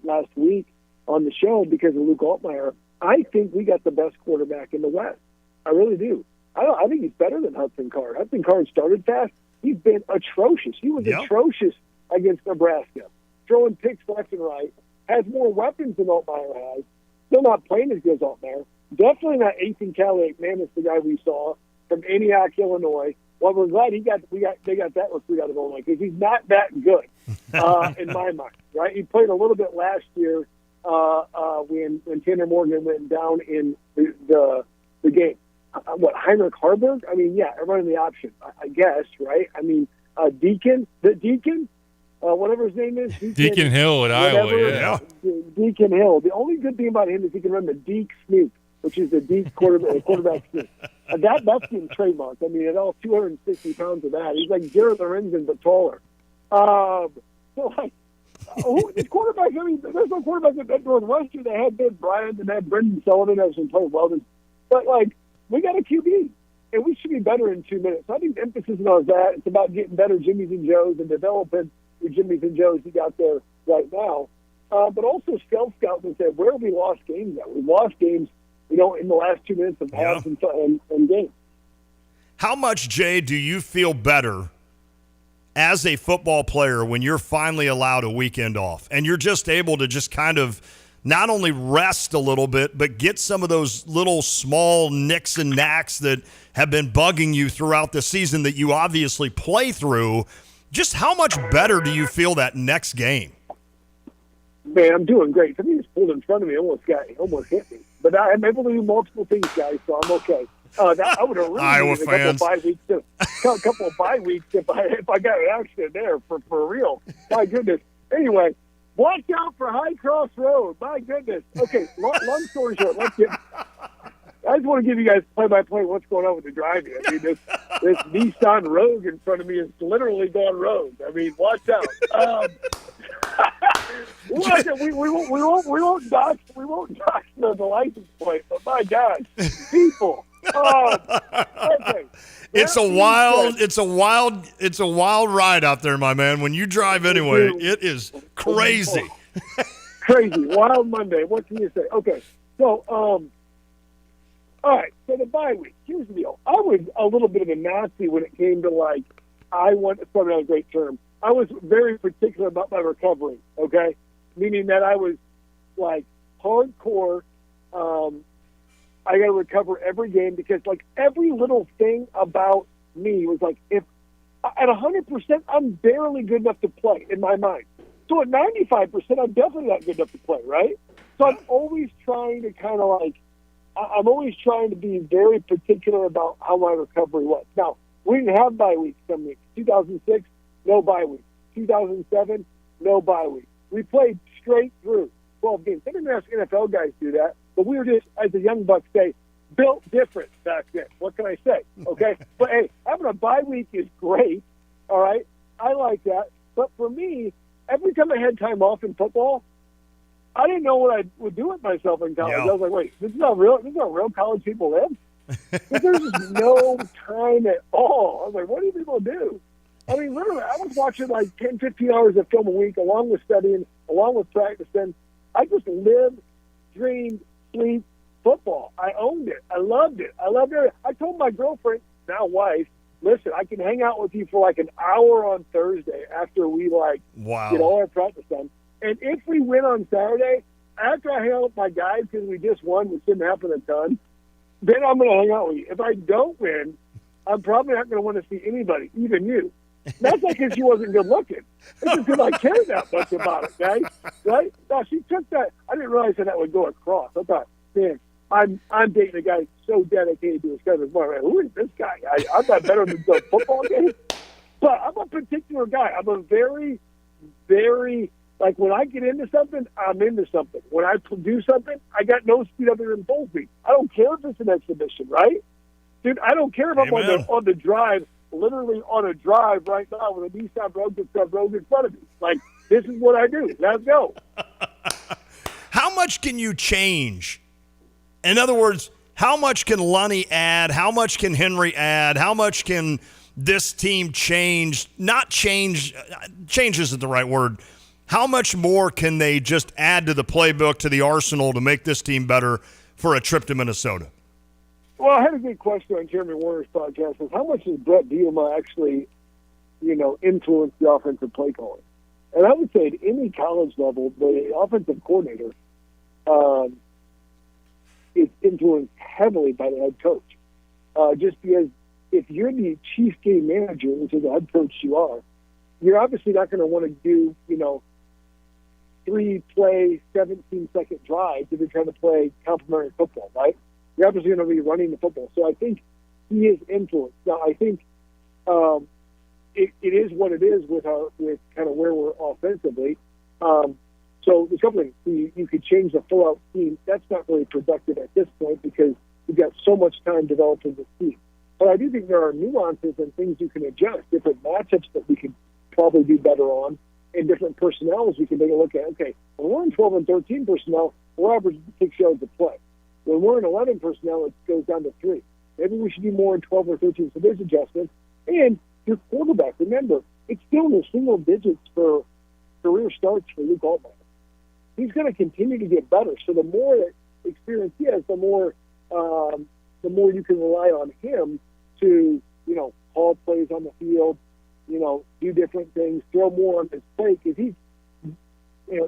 last week on the show because of Luke Altmaier. I think we got the best quarterback in the West. I really do. I think he's better than Hudson Card. Hudson Card started fast. He's been atrocious. He was atrocious against Nebraska, throwing picks left and right, has more weapons than Altmaier has, still not playing as good as Altmaier. Definitely not Ethan Callaway-McManus, the guy we saw from Antioch, Illinois. Well, we're glad they got that recruit out of Illinois because he's not that good in my mind, right? He played a little bit last year when Tanner Morgan went down in the game. Heinrich Harburg? I mean, yeah, running the option, I guess, right? I mean, Deacon, whatever his name is. Deacon Hill at Iowa, yeah. Deacon Hill. The only good thing about him is he can run the Deke sneak, which is the Deke quarterback sneak. That's getting trademarked. I mean, at all 260 pounds of that. He's like Jared Lorenzen, but taller. This quarterback, I mean, there's no quarterback at Northwestern. They had Ben Bryant and they had Brendan Sullivan as some players. But, we got a QB, and we should be better in 2 minutes. So I think the emphasis on that. It's about getting better Jimmys and Joes and developing the Jimmys and Joes you got there right now. But also self-scout and say, where have we lost games at? We've lost games, in the last 2 minutes of halves and games. How much, Jay, do you feel better as a football player when you're finally allowed a weekend off and you're just able to just kind of not only rest a little bit, but get some of those little small nicks and knacks that have been bugging you throughout the season that you obviously play through? Just how much better do you feel that next game? Man, I'm doing great. Somebody just pulled in front of me, almost hit me. But I'm able to do multiple things, guys, so I'm okay. I would have really needed a couple of bye weeks if I got an accident there for real. My goodness. Anyway, watch out for High Cross Road. My goodness. Okay, long story short, I just want to give you guys play-by-play what's going on with the driving. I mean, this Nissan Rogue in front of me is literally gone rogue. I mean, watch out. We won't dox the license plate, but my gosh, people. Okay. It's a wild ride out there, my man. When you drive anyway, it is crazy. Crazy. Wild Monday. What can you say? Okay. So, all right. So the bye week. Here's the deal. I was a little bit of a Nazi when it came to it's probably not a great term. I was very particular about my recovery. Okay. Meaning that I was hardcore, I got to recover every game because every little thing about me was if at 100%, I'm barely good enough to play in my mind. So at 95%, I'm definitely not good enough to play, right? So I'm always trying to I'm always trying to be very particular about how my recovery was. Now, we didn't have bye weeks some weeks. 2006, no bye week. 2007, no bye week. We played straight through 12 games. I didn't ask NFL guys do that. But we were just, as the young bucks say, built different back then. What can I say? Okay? But, hey, having a bye week is great, all right? I like that. But for me, every time I had time off in football, I didn't know what I would do with myself in college. I was like, wait, this is not real college people live? There's just no time at all. I was like, what do people do? I mean, literally, I was watching 10, 15 hours of film a week along with studying, along with practicing. I just lived, dreamed, sleep football. I owned it. I loved it. I told my girlfriend, now wife, listen, I can hang out with you for an hour on Thursday after we get all our practice done. And if we win on Saturday, after I hang out with my guys because we just won, which didn't happen a ton, then I'm going to hang out with you. If I don't win, I'm probably not going to want to see anybody, even you. That's not because she wasn't good looking. It's just because I cared that much about it, guys. Right? Now, she took that. I didn't realize that would go across. I thought, man, I'm dating a guy so dedicated to his cousin's mom. Who is this guy? I'm not better than the football game. But I'm a particular guy. I'm a very very, like when I get into something, I'm into something. When I do something, I got no speed other than full speed. I don't care if it's an exhibition, right? Dude, I don't care if I'm on the drive, literally on a drive right now with a Nissan Rogue in front of me. Like, this is what I do. Let's go. How much can you change? In other words, how much can Lonnie add? How much can Henry add? How much can this team change? Not change. Change isn't the right word. How much more can they just add to the playbook, to the arsenal, to make this team better for a trip to Minnesota? Well, I had a good question on Jeremy Warner's podcast. Was how much does Brett Bielema actually, influence the offensive play calling? And I would say at any college level, the offensive coordinator is influenced heavily by the head coach. Just because if you're the chief game manager, which is the head coach you are, you're obviously not going to want to do, 3-play, 17-second drives if you're trying to play complementary football, right? You're obviously going to be running the football. So I think he is influenced. Now, I think it is what it is with kind of where we're offensively. So there's a couple of things. You could change the full-out team. That's not really productive at this point because you've got so much time developing this team. But I do think there are nuances and things you can adjust, different matchups that we could probably do better on, and different personnels we can take a look at. Okay, when we're in 12 and 13 personnel, we're averaging 6 yards a play. When we're in 11 personnel, it goes down to 3. Maybe we should do more in 12 or 13. So there's adjustments. And your quarterback, remember, it's still in the single digits for career starts for Luke Altmaier. He's going to continue to get better. So the more experience he has, the more you can rely on him to, call plays on the field, do different things, throw more on his plate. Because he's,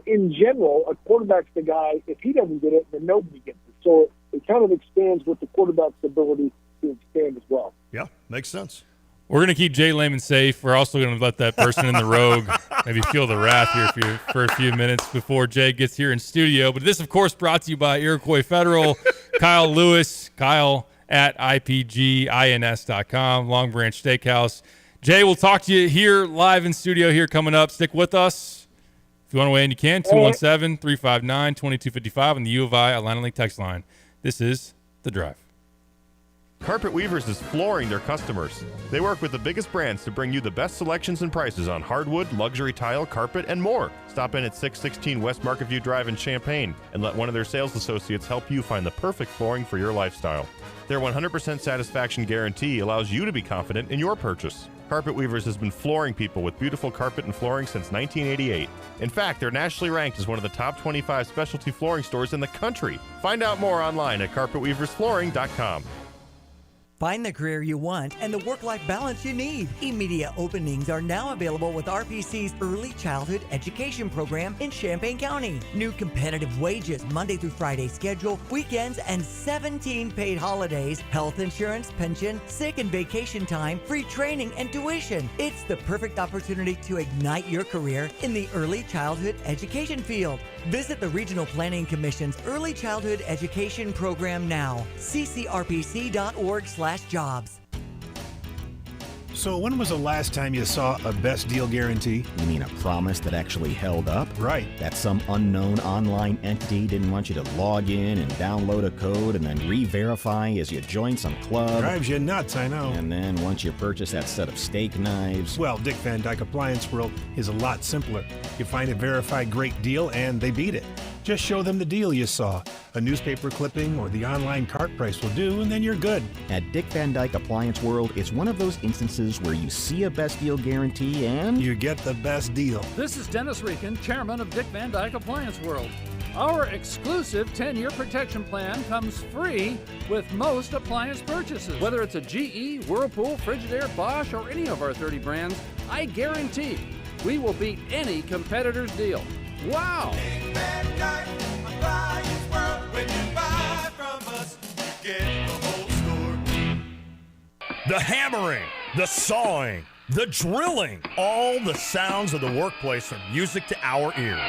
in general, a quarterback's the guy, if he doesn't get it, then nobody gets it. So it kind of expands with the quarterback's ability to expand as well. Yeah, makes sense. We're going to keep Jay Lehman safe. We're also going to let that person in the rogue maybe feel the wrath here for a few minutes before Jay gets here in studio. But this, of course, brought to you by Iroquois Federal. Kyle Lewis, Kyle at IPGINS.com, Long Branch Steakhouse. Jay, we'll talk to you here live in studio here coming up. Stick with us. If you want to weigh in, you can. 217-359-2255 on the U of I Atlanta Link text line. This is The Drive. Carpet Weavers is flooring their customers. They work with the biggest brands to bring you the best selections and prices on hardwood, luxury tile, carpet, and more. Stop in at 616 West Market View Drive in Champaign and let one of their sales associates help you find the perfect flooring for your lifestyle. Their 100% satisfaction guarantee allows you to be confident in your purchase. Carpet Weavers has been flooring people with beautiful carpet and flooring since 1988. In fact, they're nationally ranked as one of the top 25 specialty flooring stores in the country. Find out more online at carpetweaversflooring.com. Find the career you want and the work-life balance you need. Immediate openings are now available with RPC's Early Childhood Education Program in Champaign County. New competitive wages, Monday through Friday schedule, weekends, and 17 paid holidays, health insurance, pension, sick and vacation time, free training, and tuition. It's the perfect opportunity to ignite your career in the early childhood education field. Visit the Regional Planning Commission's Early Childhood Education Program now. ccrpc.org/jobs. So when was the last time you saw a best deal guarantee? You mean a promise that actually held up? Right. That some unknown online entity didn't want you to log in and download a code and then re-verify as you join some club. Drives you nuts, I know. And then once you purchase that set of steak knives... Well, Dick Van Dyke Appliance World is a lot simpler. You find a verified great deal and they beat it. Just show them the deal you saw. A newspaper clipping or the online cart price will do, and then you're good. At Dick Van Dyke Appliance World, it's one of those instances where you see a best deal guarantee and... you get the best deal. This is Dennis Rieken, chairman of Dick Van Dyke Appliance World. Our exclusive 10-year protection plan comes free with most appliance purchases. Whether it's a GE, Whirlpool, Frigidaire, Bosch, or any of our 30 brands, I guarantee we will beat any competitor's deal. Wow! Dick Van Dyke Appliance World. When you buy from us, you get the whole store. The hammering, the sawing, the drilling, all the sounds of the workplace are music to our ears.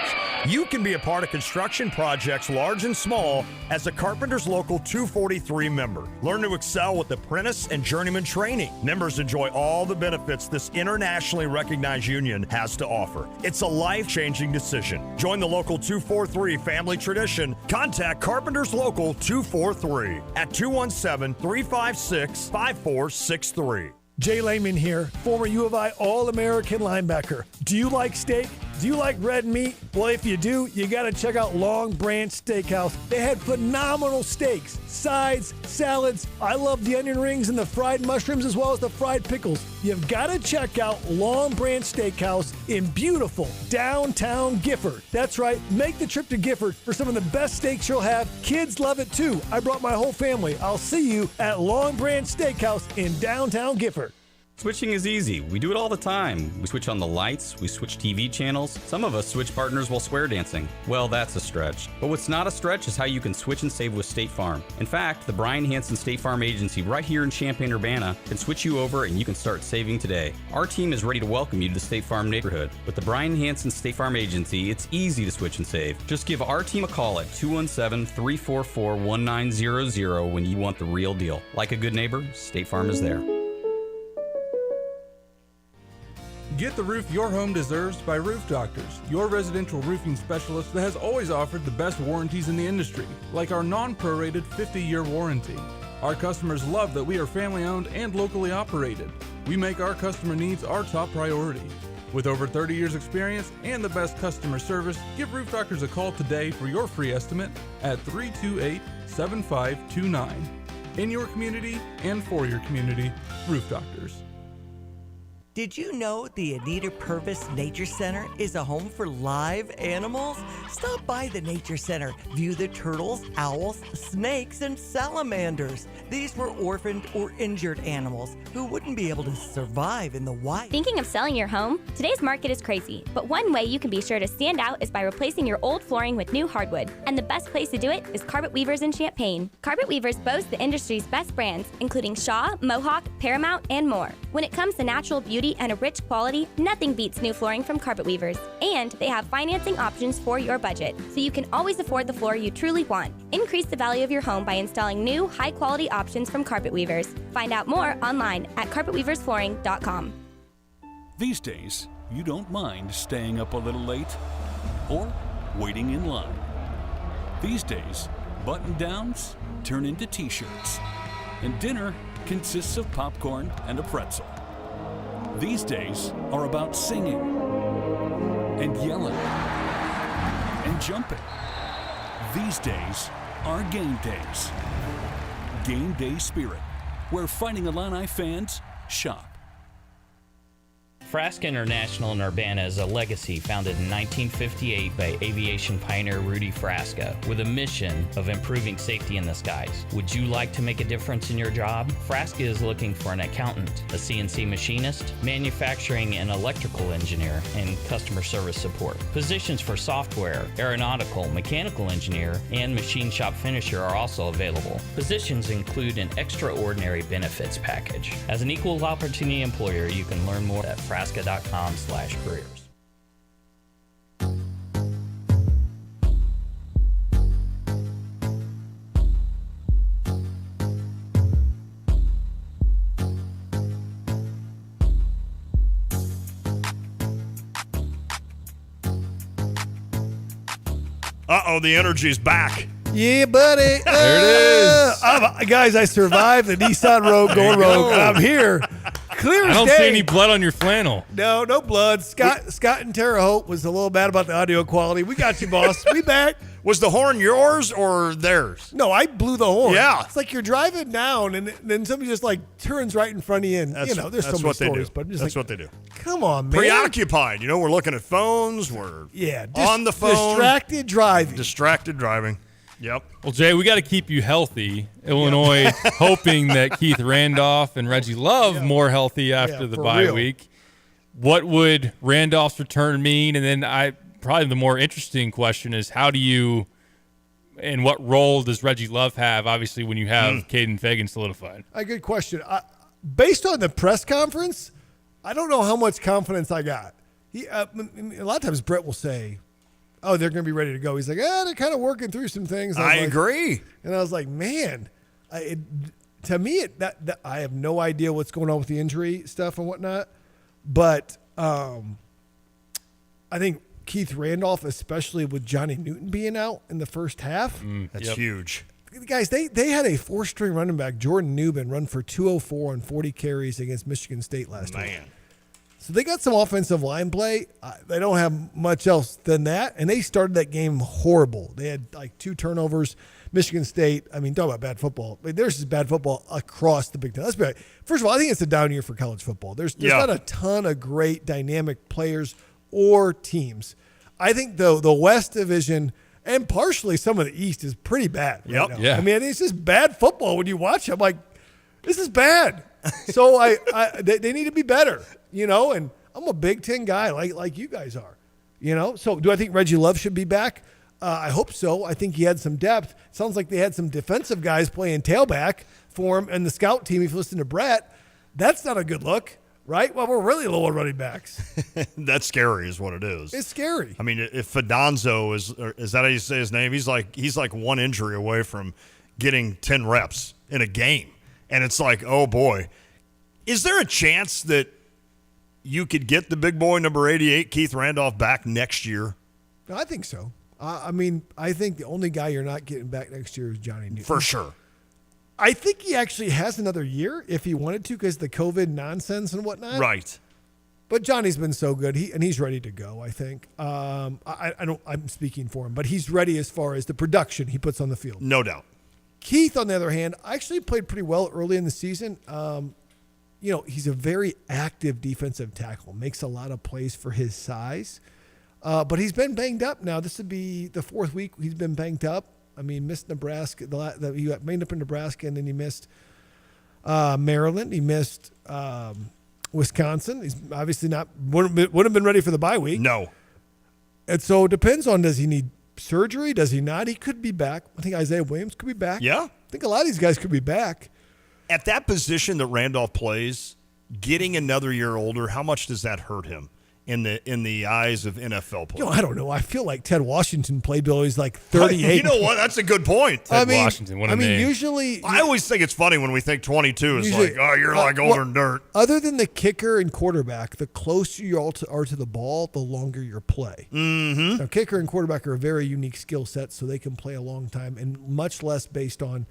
You can be a part of construction projects large and small as a Carpenters Local 243 member. Learn to excel with apprentice and journeyman training. Members enjoy all the benefits this internationally recognized union has to offer. It's a life-changing decision. Join the Local 243 family tradition. Contact Carpenters Local 243 at 217-356-5463. Jay Lehman here, former U of I All-American linebacker. Do you like steak? Do you like red meat? Well, if you do, you got to check out Long Branch Steakhouse. They had phenomenal steaks, sides, salads. I love the onion rings and the fried mushrooms as well as the fried pickles. You've got to check out Long Branch Steakhouse in beautiful downtown Gifford. That's right, make the trip to Gifford for some of the best steaks you'll have. Kids love it too. I brought my whole family. I'll see you at Long Branch Steakhouse in downtown Gifford. Switching is easy. We do it all the time. We switch on the lights, we switch TV channels. Some of us switch partners while square dancing. Well, that's a stretch. But what's not a stretch is how you can switch and save with State Farm. In fact, the Brian Hansen State Farm Agency right here in Champaign-Urbana can switch you over and you can start saving today. Our team is ready to welcome you to the State Farm neighborhood. With the Brian Hansen State Farm Agency, it's easy to switch and save. Just give our team a call at 217-344-1900 when you want the real deal. Like a good neighbor, State Farm is there. Get the roof your home deserves by Roof Doctors, your residential roofing specialist that has always offered the best warranties in the industry, like our non-prorated 50-year warranty. Our customers love that we are family-owned and locally operated. We make our customer needs our top priority. With over 30 years experience and the best customer service, give Roof Doctors a call today for your free estimate at 328-7529. In your community and for your community, Roof Doctors. Did you know the Anita Purvis Nature Center is a home for live animals? Stop by the Nature Center. View the turtles, owls, snakes, and salamanders. These were orphaned or injured animals who wouldn't be able to survive in the wild. Thinking of selling your home? Today's market is crazy, but one way you can be sure to stand out is by replacing your old flooring with new hardwood. And the best place to do it is Carpet Weavers in Champaign. Carpet Weavers boast the industry's best brands, including Shaw, Mohawk, Paramount, and more. When it comes to natural beauty and a rich quality, nothing beats new flooring from Carpet Weavers. And they have financing options for your budget, so you can always afford the floor you truly want. Increase the value of your home by installing new, high-quality options from Carpet Weavers. Find out more online at carpetweaversflooring.com. These days, you don't mind staying up a little late or waiting in line. These days, button-downs turn into T-shirts, and dinner consists of popcorn and a pretzel. These days are about singing and yelling and jumping. These days are game days. Game Day Spirit, where Fighting Illini fans shop. Frasca International in Urbana is a legacy founded in 1958 by aviation pioneer Rudy Frasca with a mission of improving safety in the skies. Would you like to make a difference in your job? Frasca is looking for an accountant, a CNC machinist, manufacturing and electrical engineer, and customer service support. Positions for software, aeronautical, mechanical engineer, and machine shop finisher are also available. Positions include an extraordinary benefits package. As an equal opportunity employer, you can learn more at frasca.com/careers. Uh-oh, the energy's back. Yeah, buddy. There it is. Guys, I survived the Nissan Rogue going rogue. I'm here. Clear as I don't day. see any blood on your flannel. No blood. Scott and Terre Haute was a little bad about the audio quality. We got you, boss. We back. Was the horn yours or theirs? No, I blew the horn. Yeah. It's like you're driving down and then somebody just like turns right in front of you. And, there's so many stories. But I'm just That's like, what they do. Come on, man. Preoccupied. We're looking at phones. We're on the phone. Distracted driving. Distracted driving. Yep. Well, Jay, we got to keep you healthy. Illinois hoping that Keith Randolph and Reggie Love more healthy after the bye week. What would Randolph's return mean? And then probably the more interesting question is how do you and what role does Reggie Love have, obviously, when you have Caden Fagan solidified? A good question. Based on the press conference, I don't know how much confidence I got. A lot of times Brett will say, oh, they're going to be ready to go. He's like, they're kind of working through some things. I agree. And I was like, man, to me, that I have no idea what's going on with the injury stuff and whatnot. But I think Keith Randolph, especially with Johnny Newton being out in the first half. That's huge. Guys, they had a 4-string running back, Jordan Newman, run for 204 on 40 carries against Michigan State last week. So they got some offensive line play. They don't have much else than that, and they started that game horrible. They had like 2 turnovers. Michigan State, I mean, talk about bad football. I mean, there's just bad football across the Big Ten. Let's be right. First of all, I think it's a down year for college football. There's not a ton of great dynamic players or teams. I think, though, the West Division and partially some of the East is pretty bad right now. Yeah. I mean, it's just bad football when you watch it. I'm like, this is bad. So they need to be better, and I'm a Big Ten guy like you guys are, So do I think Reggie Love should be back? I hope so. I think he had some depth. Sounds like they had some defensive guys playing tailback for him, and the scout team, if you listen to Brett, that's not a good look, right? Well, we're really low on running backs. That's scary is what it is. It's scary. I mean, if Fidonzo is that how you say his name? He's like one injury away from getting 10 reps in a game. And it's like, oh, boy. Is there a chance that you could get the big boy, number 88, Keith Randolph, back next year? I think so. I think the only guy you're not getting back next year is Johnny Newton. For sure. I think he actually has another year if he wanted to because the COVID nonsense and whatnot. Right. But Johnny's been so good, he's ready to go, I think. I'm speaking for him, but he's ready as far as the production he puts on the field. No doubt. Keith, on the other hand, actually played pretty well early in the season. He's a very active defensive tackle, makes a lot of plays for his size. But he's been banged up now. This would be the 4th week he's been banged up. I mean, missed Nebraska. He got banged up in Nebraska, and then he missed Maryland. He missed Wisconsin. He's obviously wouldn't have been ready for the bye week. No. And so it depends on, does he need surgery? Does he not? He could be back. I think Isaiah Williams could be back. Yeah. I think a lot of these guys could be back. At that position that Randolph plays, getting another year older, how much does that hurt him in the eyes of NFL players? I don't know. I feel like Ted Washington played till he's like 38. You know what? That's a good point. Ted Washington, what a name. Usually I always think it's funny when we think 22 is like, oh, you're like older than dirt. Other than the kicker and quarterback, the closer you are to the ball, the longer your play. Mm-hmm. Now, kicker and quarterback are a very unique skill set, so they can play a long time and much less based on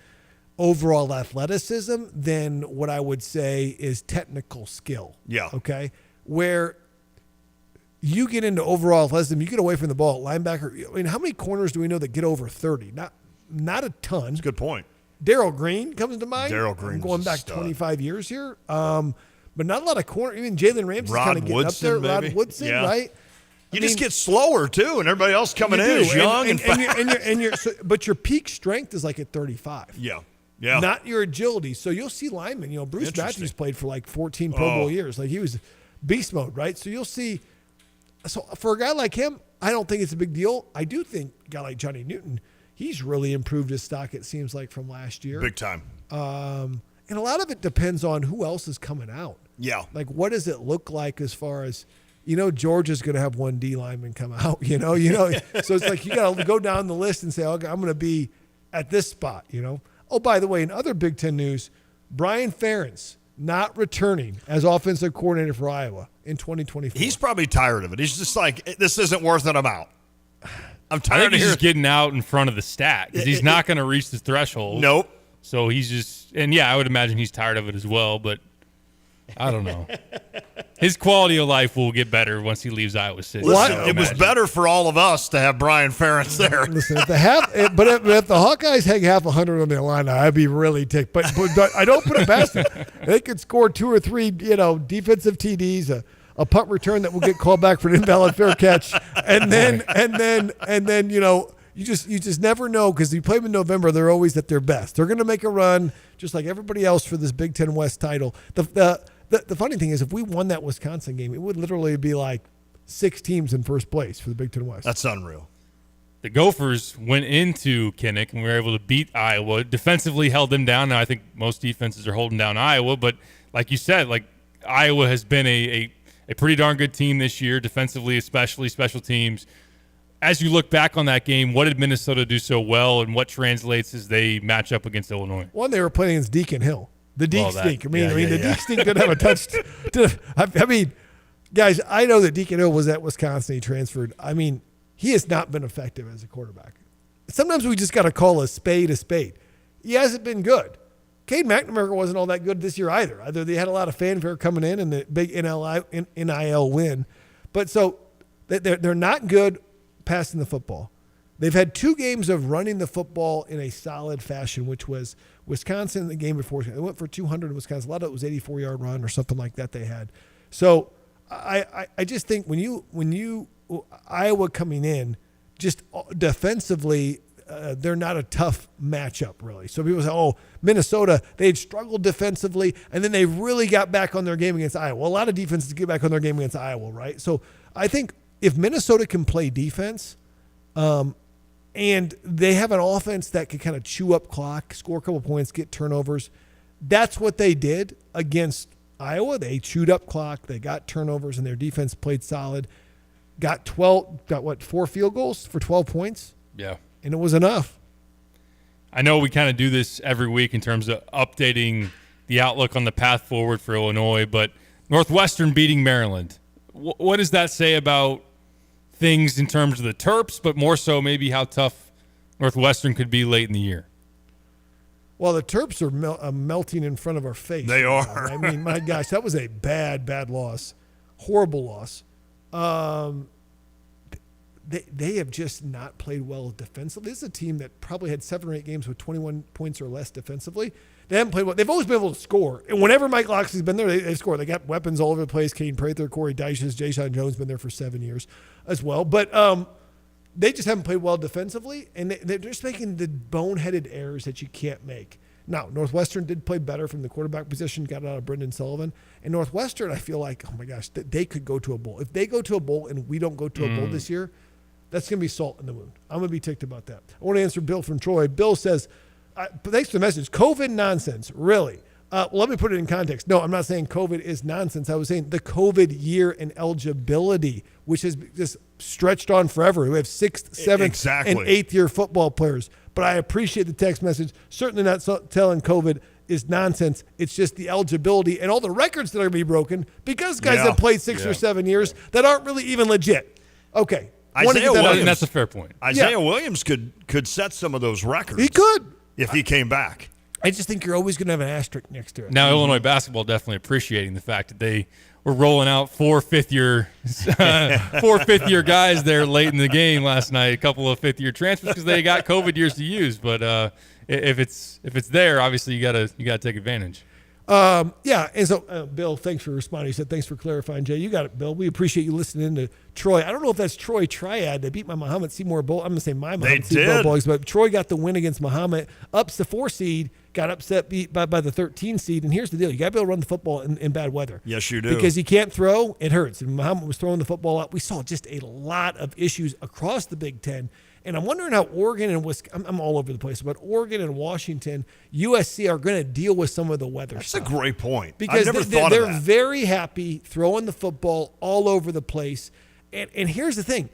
overall athleticism than what I would say is technical skill. Yeah. Okay? Where you get into overall athleticism, you get away from the ball. Linebacker, I mean, how many corners do we know that get over 30? Not a ton. That's a good point. Darrell Green comes to mind. Darrell Green. I'm going back 25 years here. But not a lot of corner. Even Jalen Ramsey's kind of getting up there. Maybe. Rod Woodson, right? You just get slower too, and everybody else coming in is young and fast. But your peak strength is like at 35. Yeah. Not your agility. So you'll see linemen. Bruce Matthews played for like 14 Pro Bowl years. Like he was beast mode, right? So you'll see. So for a guy like him, I don't think it's a big deal. I do think a guy like Johnny Newton, he's really improved his stock, it seems like, from last year. Big time. And a lot of it depends on who else is coming out. Yeah. Like, what does it look like as far as, Georgia's going to have one D lineman come out, So it's like you got to go down the list and say, okay, I'm going to be at this spot, Oh, by the way, in other Big Ten news, Brian Ferentz not returning as offensive coordinator for Iowa in 2024. He's probably tired of it. He's just like, this isn't worth it. I'm out. I'm tired I think of he's just getting out in front of the stat because he's not going to reach the threshold. Nope. So he's just, and I would imagine he's tired of it as well, but I don't know. His quality of life will get better once he leaves Iowa City. Listen, it was better for all of us to have Brian Ferentz there. Listen, if the Hawkeyes had half 100 on their line, I'd be really ticked. But I don't put it past them. They could score 2 or 3, defensive TDs, a punt return that will get called back for an invalid fair catch, and then you just never know because you play them in November. They're always at their best. They're going to make a run just like everybody else for this Big Ten West title. The funny thing is, if we won that Wisconsin game, it would literally be like 6 teams in first place for the Big Ten West. That's unreal. The Gophers went into Kinnick and were able to beat Iowa. Defensively held them down. Now I think most defenses are holding down Iowa, but like you said, Iowa has been a pretty darn good team this year, defensively especially, special teams. as you look back on that game, what did Minnesota do so well, and what translates as they match up against Illinois? One, they were playing against Deacon Hill. The Deke Well, stink. the Deke stink didn't have a touch. Guys, I know that Deacon Hill was at Wisconsin. He transferred. He has not been effective as a quarterback. Sometimes we just got to call a spade a spade. He hasn't been good. Cade McNamara wasn't all that good this year either. Either they had a lot of fanfare coming in and the big NIL win. But so they're not good passing the football. They've had 2 games of running the football in a solid fashion, which was Wisconsin the game before. They went for 200 in Wisconsin. A lot of it was 84-yard run or something like that they had. So I just think when you Iowa coming in, just defensively, they're not a tough matchup, really. So people say, Minnesota, they had struggled defensively, and then they really got back on their game against Iowa. Well, a lot of defenses get back on their game against Iowa, right? So I think if Minnesota can play defense, and they have an offense that can kind of chew up clock, score a couple points, get turnovers, that's what they did against Iowa. They chewed up clock, they got turnovers, and their defense played solid. Got 4 field goals for 12 points? Yeah. And it was enough. I know we kind of do this every week in terms of updating the outlook on the path forward for Illinois, but Northwestern beating Maryland, what does that say about things in terms of the Terps, but more so maybe how tough Northwestern could be late in the year? Well, the Terps are melting in front of our face. They are. My gosh, that was a bad loss. Horrible loss. They have just not played well defensively. This is a team that probably had 7 or 8 games with 21 points or less defensively. They haven't played well. They've always been able to score. And whenever Mike Loxley's been there, they score. They got weapons all over the place. Caden Prather, Corey Dyches, Jayshon Jones been there for 7 years as well. But they just haven't played well defensively, and they're just making the boneheaded errors that you can't make. Now, Northwestern did play better from the quarterback position, got it out of Brendan Sullivan. And Northwestern, I feel like, oh my gosh, they could go to a bowl. If they go to a bowl and we don't go to a bowl this year, that's going to be salt in the wound. I'm going to be ticked about that. I want to answer Bill from Troy. Bill says, thanks for the message. COVID nonsense, really? Let me put it in context. No, I'm not saying COVID is nonsense. I was saying the COVID year and eligibility, which has just stretched on forever. We have 6th, 7th, and 8th year football players. But I appreciate the text message. Certainly not telling COVID is nonsense. It's just the eligibility and all the records that are going to be broken because guys have played 6 or 7 years that aren't really even legit. Okay. Isaiah Williams, that's a fair point. Isaiah Williams could set some of those records. He could. If he came back. I just think you're always going to have an asterisk next to it. Now, Illinois basketball definitely appreciating the fact that they were rolling out 4 fifth-year guys there late in the game last night, a couple of 5th-year transfers because they got COVID years to use. But if it's there, obviously you gotta take advantage. And so Bill, thanks for responding. He said, thanks for clarifying, Jay. You got it, Bill. We appreciate you listening to Troy. I don't know if that's Troy Triad. They beat my Muhammad Seymour Bowl. I'm going to say my Muhammad Seymour Boys, but Troy got the win against Muhammad, ups the 4 seed, got upset beat by the 13 seed. And here's the deal. You got to be able to run the football in bad weather. Yes, you do. Because you can't throw, it hurts. And Muhammad was throwing the football out. We saw just a lot of issues across the Big Ten. And I'm wondering how Oregon and Wisconsin, I'm all over the place, but Oregon and Washington, USC are going to deal with some of the weather That's stuff. a great point. Because I've never thought of that. They're very happy throwing the football all over the place. And here's the thing.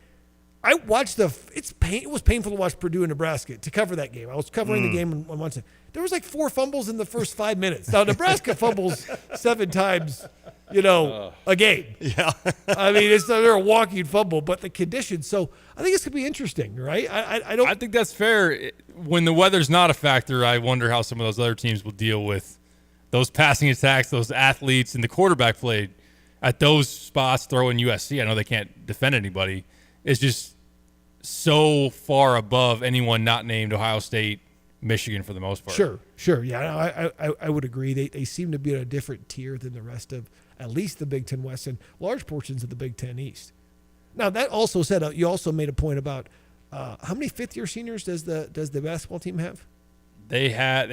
I watched it was painful to watch Purdue and Nebraska to cover that game. I was covering the game and watching. There was like 4 fumbles in the first 5 minutes. Now, Nebraska fumbles 7 times, a game. Yeah. I mean, they're a walking fumble, but the conditions. So I think it's going to be interesting, right? I think that's fair. When the weather's not a factor, I wonder how some of those other teams will deal with those passing attacks, those athletes, and the quarterback play at those spots throwing USC. I know they can't defend anybody. It's just so far above anyone not named Ohio State, Michigan for the most part. Sure. Yeah, I would agree. They seem to be at a different tier than the rest of at least the Big Ten West and large portions of the Big Ten East. Now, that also said, you also made a point about how many 5th-year seniors does the basketball team have? They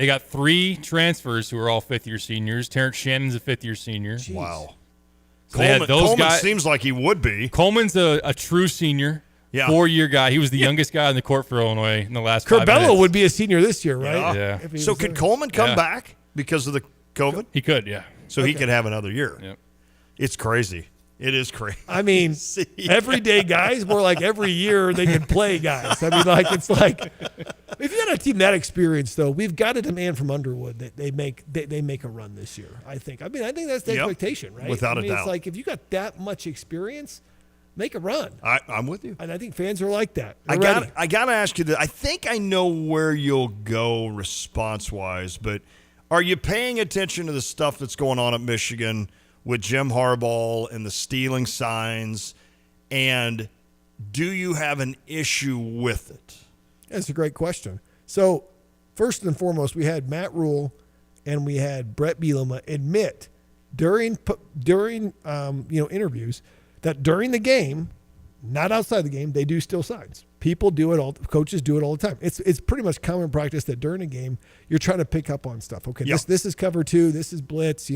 got 3 transfers who are all 5th-year seniors. Terrence Shannon's a 5th-year senior. Jeez. Wow. So Coleman guys, seems like he would be. Coleman's a true senior. Yeah. 4-year guy. He was the youngest guy on the court for Illinois in the last 5 minutes. Curbelo would be a senior this year, right? Yeah. So could Coleman come back because of the COVID? He could, yeah. So he could have another year. Yep. It's crazy. It is crazy. I mean, everyday guys, more like every year they can play guys. I mean, like it's like if you got a team that experienced, though, we've got to demand from Underwood that they make a run this year. I think that's the expectation, right? Without a doubt. It's like if you got that much experience, make a run. I'm with you, and I think fans are like that. I got to ask you this. I think I know where you'll go response wise, but are you paying attention to the stuff that's going on at Michigan with Jim Harbaugh and the stealing signs, and do you have an issue with it? That's a great question. So, first and foremost, we had Matt Rule and we had Brett Bielema admit during interviews that during the game, not outside the game, they do steal signs. People do it all. Coaches do it all the time. It's pretty much common practice that during a game you're trying to pick up on stuff. Okay, this is cover 2. This is blitz.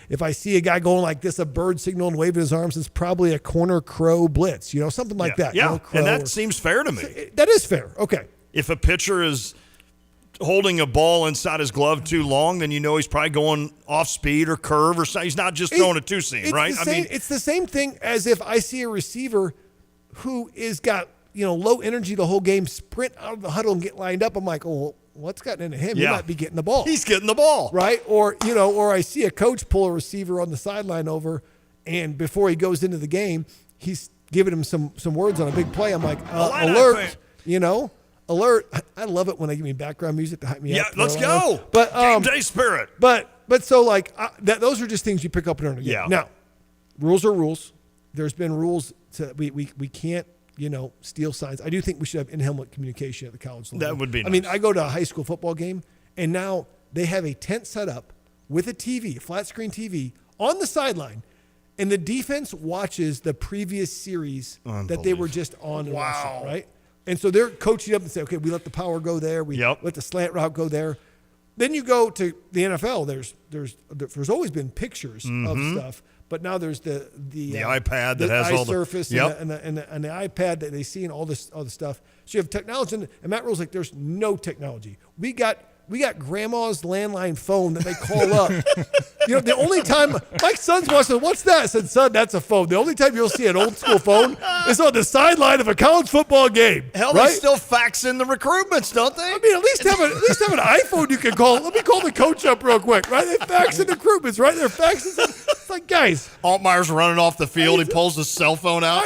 If I see a guy going like this, a bird signal and waving his arms, it's probably a corner crow blitz. Something like that. Yeah, and that seems fair to me. That is fair. Okay. If a pitcher is holding a ball inside his glove too long, then he's probably going off speed or curve or something. He's not just throwing a two-seam, right? It's the same thing as if I see a receiver who is got low energy the whole game, sprint out of the huddle and get lined up. I'm like, oh, what's gotten into him? He might be getting the ball. He's getting the ball. Right? Or I see a coach pull a receiver on the sideline over, and before he goes into the game, he's giving him some words on a big play. I'm like, alert, alert. I love it when they give me background music to hype me up. Yeah, let's go. But game day spirit. But so those are just things you pick up during the game. Yeah. Now, rules are rules. There's been rules we can't steal signs. I do think we should have in-helmet communication at the college level. That would be nice. I mean, I go to a high school football game, and now they have a tent set up with a TV, flat screen TV, on the sideline, and the defense watches the previous series that they were just on. Wow. Right? And so they're coaching up and say, okay, we let the power go there. We let the slant route go there. Then you go to the NFL. There's always been pictures of stuff. But now there's the iPad that has all the Surface and the iPad that they see and all the stuff. So you have technology, and Matt Rule's like, there's no technology. We got grandma's landline phone that they call up. The only time my son's watching, what's that? I said, son, that's a phone. The only time you'll see an old school phone is on the sideline of a college football game. Hell, right? They still fax in the recruitments, don't they? I mean, at least have an iPhone you can call. Let me call the coach up real quick, right? They fax in the recruitments, right? They're faxing. It's like, guys. Altmaier's running off the field. He pulls his cell phone out.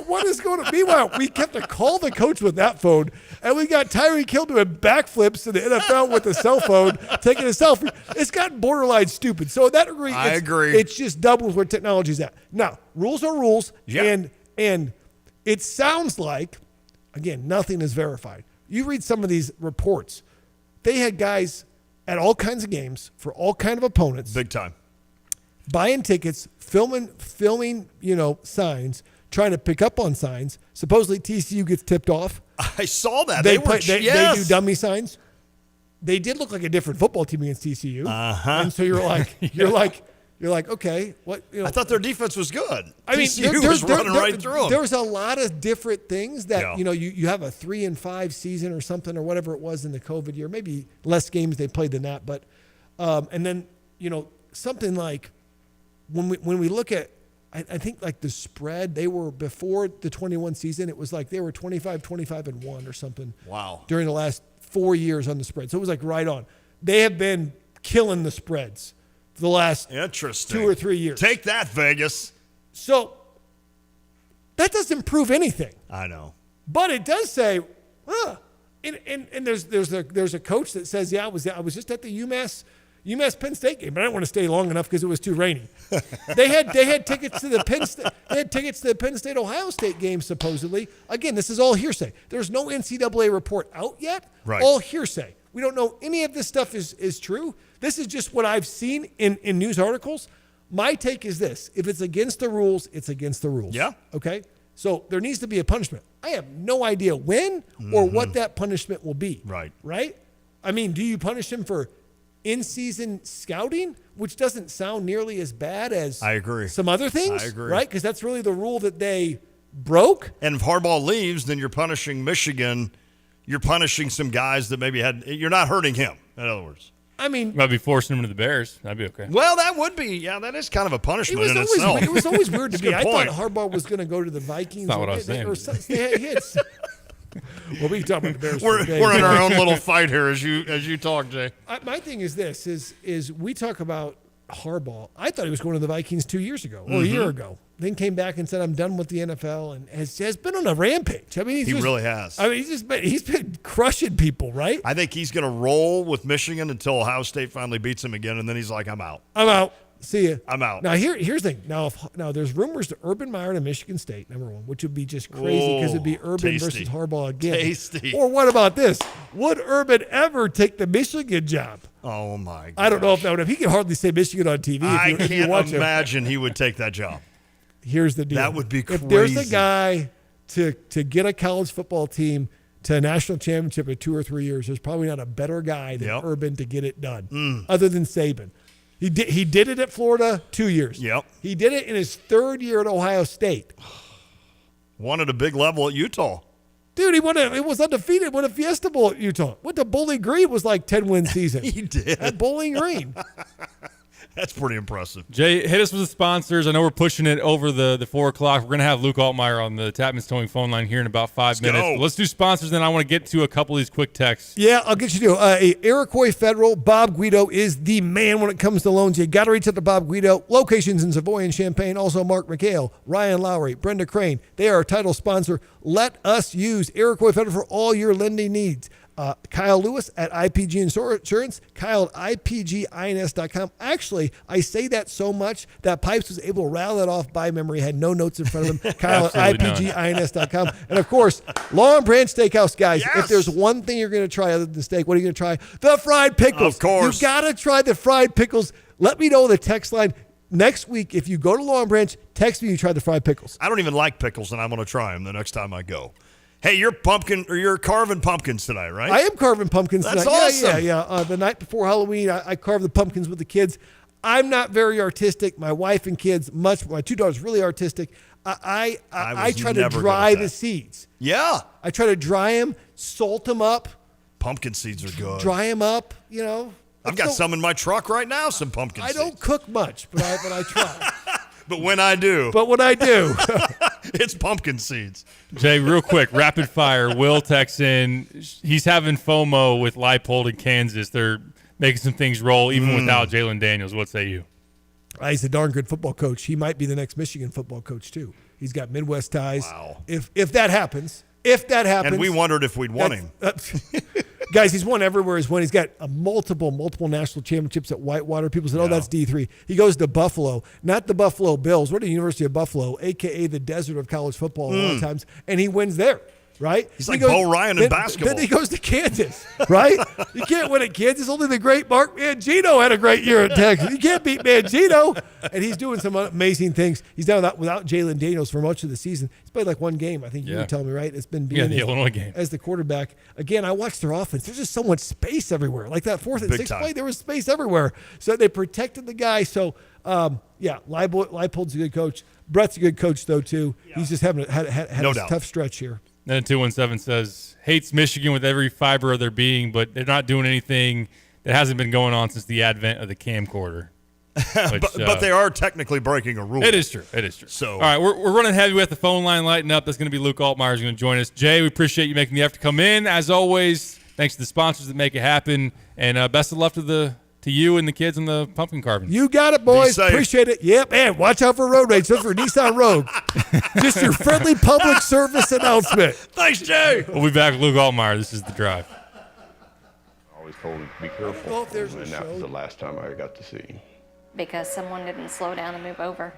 What is going on? Meanwhile, we kept to call the coach with that phone, and we got Tyreek Hill doing backflips in the NFL with a cell phone, taking a selfie. It's gotten borderline stupid. So that I agree. It's just doubles where technology's at. Now, rules are rules, and it sounds like, again, nothing is verified. You read some of these reports. They had guys at all kinds of games for all kind of opponents. Big time. Buying tickets, filming, signs, trying to pick up on signs. Supposedly TCU gets tipped off. I saw that. They do dummy signs. They did look like a different football team against TCU. And so you're like, okay, what? I thought their defense was good. I mean, TCU was running right through them. There's a lot of different things that you have a 3-5 season or something or whatever it was in the COVID year. Maybe less games they played than that, but and then something like when we look at. I think like the spread, they were before the 21 season, it was like they were 25-1 or something. Wow. During the last 4 years on the spread. So it was like right on. They have been killing the spreads for the last 2 or 3 years. Take that, Vegas. So that doesn't prove anything. I know. But it does say, and there's a coach that says, I was just at the UMass Penn State game, but I didn't want to stay long enough because it was too rainy. They had tickets to the Penn State Ohio State game supposedly. Again, this is all hearsay. There's no NCAA report out yet. Right. All hearsay. We don't know any of this stuff is true. This is just what I've seen in news articles. My take is this: if it's against the rules, it's against the rules. Yeah. Okay. So there needs to be a punishment. I have no idea when or what that punishment will be. Right. Right. I mean, do you punish him for in-season scouting, which doesn't sound nearly as bad as I agree. Some other things? I agree. Right? Because that's really the rule that they broke. And if Harbaugh leaves, then you're punishing Michigan. You're punishing some guys that maybe you're not hurting him, in other words. I mean, might be forcing him to the Bears. That'd be okay. Well, that would be. Yeah, that is kind of a punishment in always, itself. it was always weird to That's a me. good I point. thought Harbaugh was going to go to the Vikings. That's not what I was saying. Well, we can talk about the Bears. We're in our own little fight here as you talk, Jay. My thing is this: is we talk about Harbaugh. I thought he was going to the Vikings 2 years ago or a year ago. Then came back and said, "I'm done with the NFL," and has been on a rampage. I mean, He really has. I mean, he's been crushing people, right? I think he's going to roll with Michigan until Ohio State finally beats him again, and then he's like, "I'm out. I'm out. See ya. I'm out." Now here's the thing. Now there's rumors to Urban Meyer to Michigan State, number one, which would be just crazy because it'd be Urban tasty. versus Harbaugh again. Tasty. Or what about this? Would Urban ever take the Michigan job? Oh my God. I don't know if that would. If he can hardly say Michigan on TV. If you watch can't imagine he would take that job. Here's the deal. That would be crazy. If there's a guy to get a college football team to a national championship in 2 or 3 years, there's probably not a better guy than Urban to get it done, other than Saban. He did it at Florida 2 years. Yep. He did it in his 3rd year at Ohio State. Won at a big level at Utah. Dude, it was undefeated. Won a Fiesta Bowl at Utah. Went to Bowling Green, was like 10-win season. He did. At Bowling Green. That's pretty impressive. Jay, hit us with the sponsors. I know we're pushing it over the 4 o'clock. We're going to have Luke Altmaier on the Tapman's Towing phone line here in about 5 minutes. go. But let's do sponsors, then I want to get to a couple of these quick texts. Yeah, I'll get you to Iroquois Federal. Bob Guido is the man when it comes to loans. You got to reach out to Bob Guido. Locations in Savoy and Champaign. Also, Mark McHale, Ryan Lowry, Brenda Crane. They are our title sponsor. Let us use Iroquois Federal for all your lending needs. Kyle Lewis at IPG Insurance, Kyle at IPGINS.com. Actually, I say that so much that Pipes was able to rattle that off by memory, had no notes in front of him. Kyle at IPGINS.com. And of course, Long Branch Steakhouse, guys. Yes. If there's one thing you're going to try other than steak, what are you going to try? The fried pickles. Of course. You got to try the fried pickles. Let me know the text line. Next week, if you go to Long Branch, text me you tried the fried pickles. I don't even like pickles, and I'm going to try them the next time I go. Hey, you're carving pumpkins today, right? I am carving pumpkins That's tonight. awesome. Yeah. The night before Halloween, I carved the pumpkins with the kids. I'm not very artistic. My wife and kids, my 2 daughters, really artistic. I try to dry the seeds. Yeah. I try to dry them, salt them up. Pumpkin seeds are good. Dry them up, you know. I've got some in my truck right now, some pumpkin seeds. I don't cook much, but I try. But when I do. It's pumpkin seeds. Jay, real quick, rapid fire. Will texts in. He's having FOMO with Leipold in Kansas. They're making some things roll even without Jalen Daniels. What say you? He's a darn good football coach. He might be the next Michigan football coach, too. He's got Midwest ties. Wow. If that happens. And we wondered if we'd won him. Guys, he's won everywhere he's won. He's got multiple national championships at Whitewater. People said, that's D3. He goes to Buffalo, not the Buffalo Bills. We're at the University of Buffalo, a.k.a. the desert of college football a lot of times, and he wins there. Right? He's like Bo Ryan in basketball. Then he goes to Kansas, right? You can't win at Kansas. Only the great Mark Mangino had a great year at Texas. You can't beat Mangino. And he's doing some amazing things. He's done without Jalen Daniels for much of the season. He's played like one game. I think you were telling me, right? It's been being the Illinois game. As the quarterback. Again, I watched their offense. There's just so much space everywhere. Like that 4th and 6th play, there was space everywhere. So they protected the guy. So, Leipold's a good coach. Brett's a good coach, though, too. Yeah. He's just having had a tough stretch here. Then 217 says, hates Michigan with every fiber of their being, but they're not doing anything that hasn't been going on since the advent of the camcorder. Which, but they are technically breaking a rule. It is true. So, all right, we're running heavy. We have the phone line lighting up. That's going to be Luke Altmaier is going to join us. Jay, we appreciate you making the effort to come in. As always, thanks to the sponsors that make it happen. And best of luck to you and the kids in the pumpkin carving. You got it, boys. Appreciate it. Yep, and watch out for road rage. Look for Nissan Rogue. Just your friendly public service announcement. Thanks, Jay. We'll be back with Luke Altmaier. This is The Drive. Always told him to be careful, and that was the last time I got to see him. Because someone didn't slow down and move over.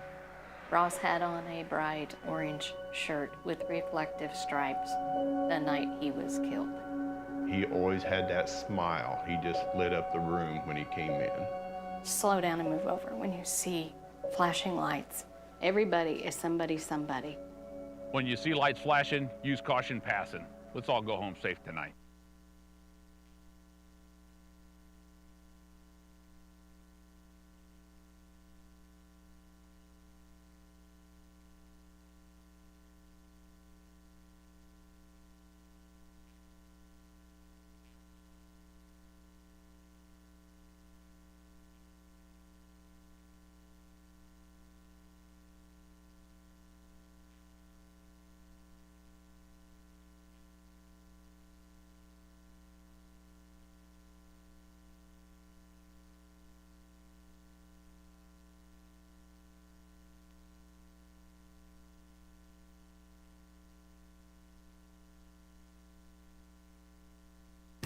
Ross had on a bright orange shirt with reflective stripes the night he was killed. He always had that smile. He just lit up the room when he came in. Slow down and move over when you see flashing lights. Everybody is somebody. When you see lights flashing, use caution passing. Let's all go home safe tonight.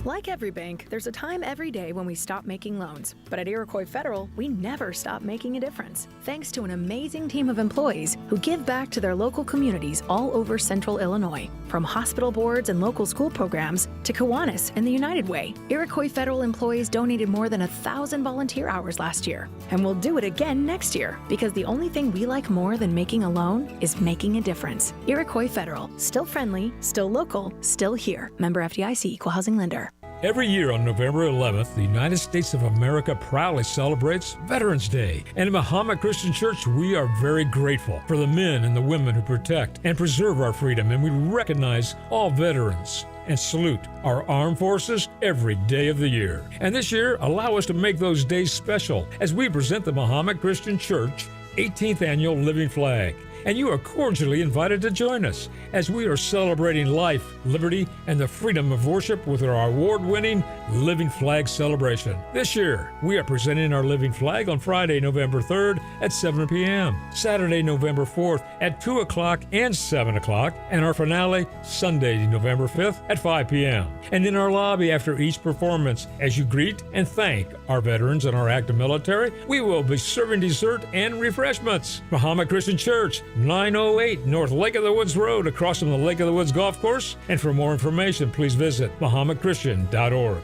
Like every bank, there's a time every day when we stop making loans. But at Iroquois Federal, we never stop making a difference. Thanks to an amazing team of employees who give back to their local communities all over central Illinois. From hospital boards and local school programs to Kiwanis and the United Way, Iroquois Federal employees donated more than 1,000 volunteer hours last year. And we'll do it again next year, because the only thing we like more than making a loan is making a difference. Iroquois Federal, still friendly, still local, still here. Member FDIC, Equal Housing Lender. Every year on November 11th, the United States of America proudly celebrates Veterans Day. And at Muhammad Christian Church, we are very grateful for the men and the women who protect and preserve our freedom, and we recognize all veterans and salute our armed forces every day of the year. And this year, allow us to make those days special as we present the Muhammad Christian Church 18th Annual Living Flag. And you are cordially invited to join us as we are celebrating life, liberty, and the freedom of worship with our award-winning Living Flag celebration. This year, we are presenting our Living Flag on Friday, November 3rd at 7 p.m., Saturday, November 4th at 2 o'clock and 7 o'clock, and our finale, Sunday, November 5th at 5 p.m. And in our lobby after each performance, as you greet and thank our veterans and our active military, we will be serving dessert and refreshments. Muhammad Christian Church, 908 North Lake of the Woods Road, across from the Lake of the Woods Golf Course. And for more information, please visit muhammadchristian.org.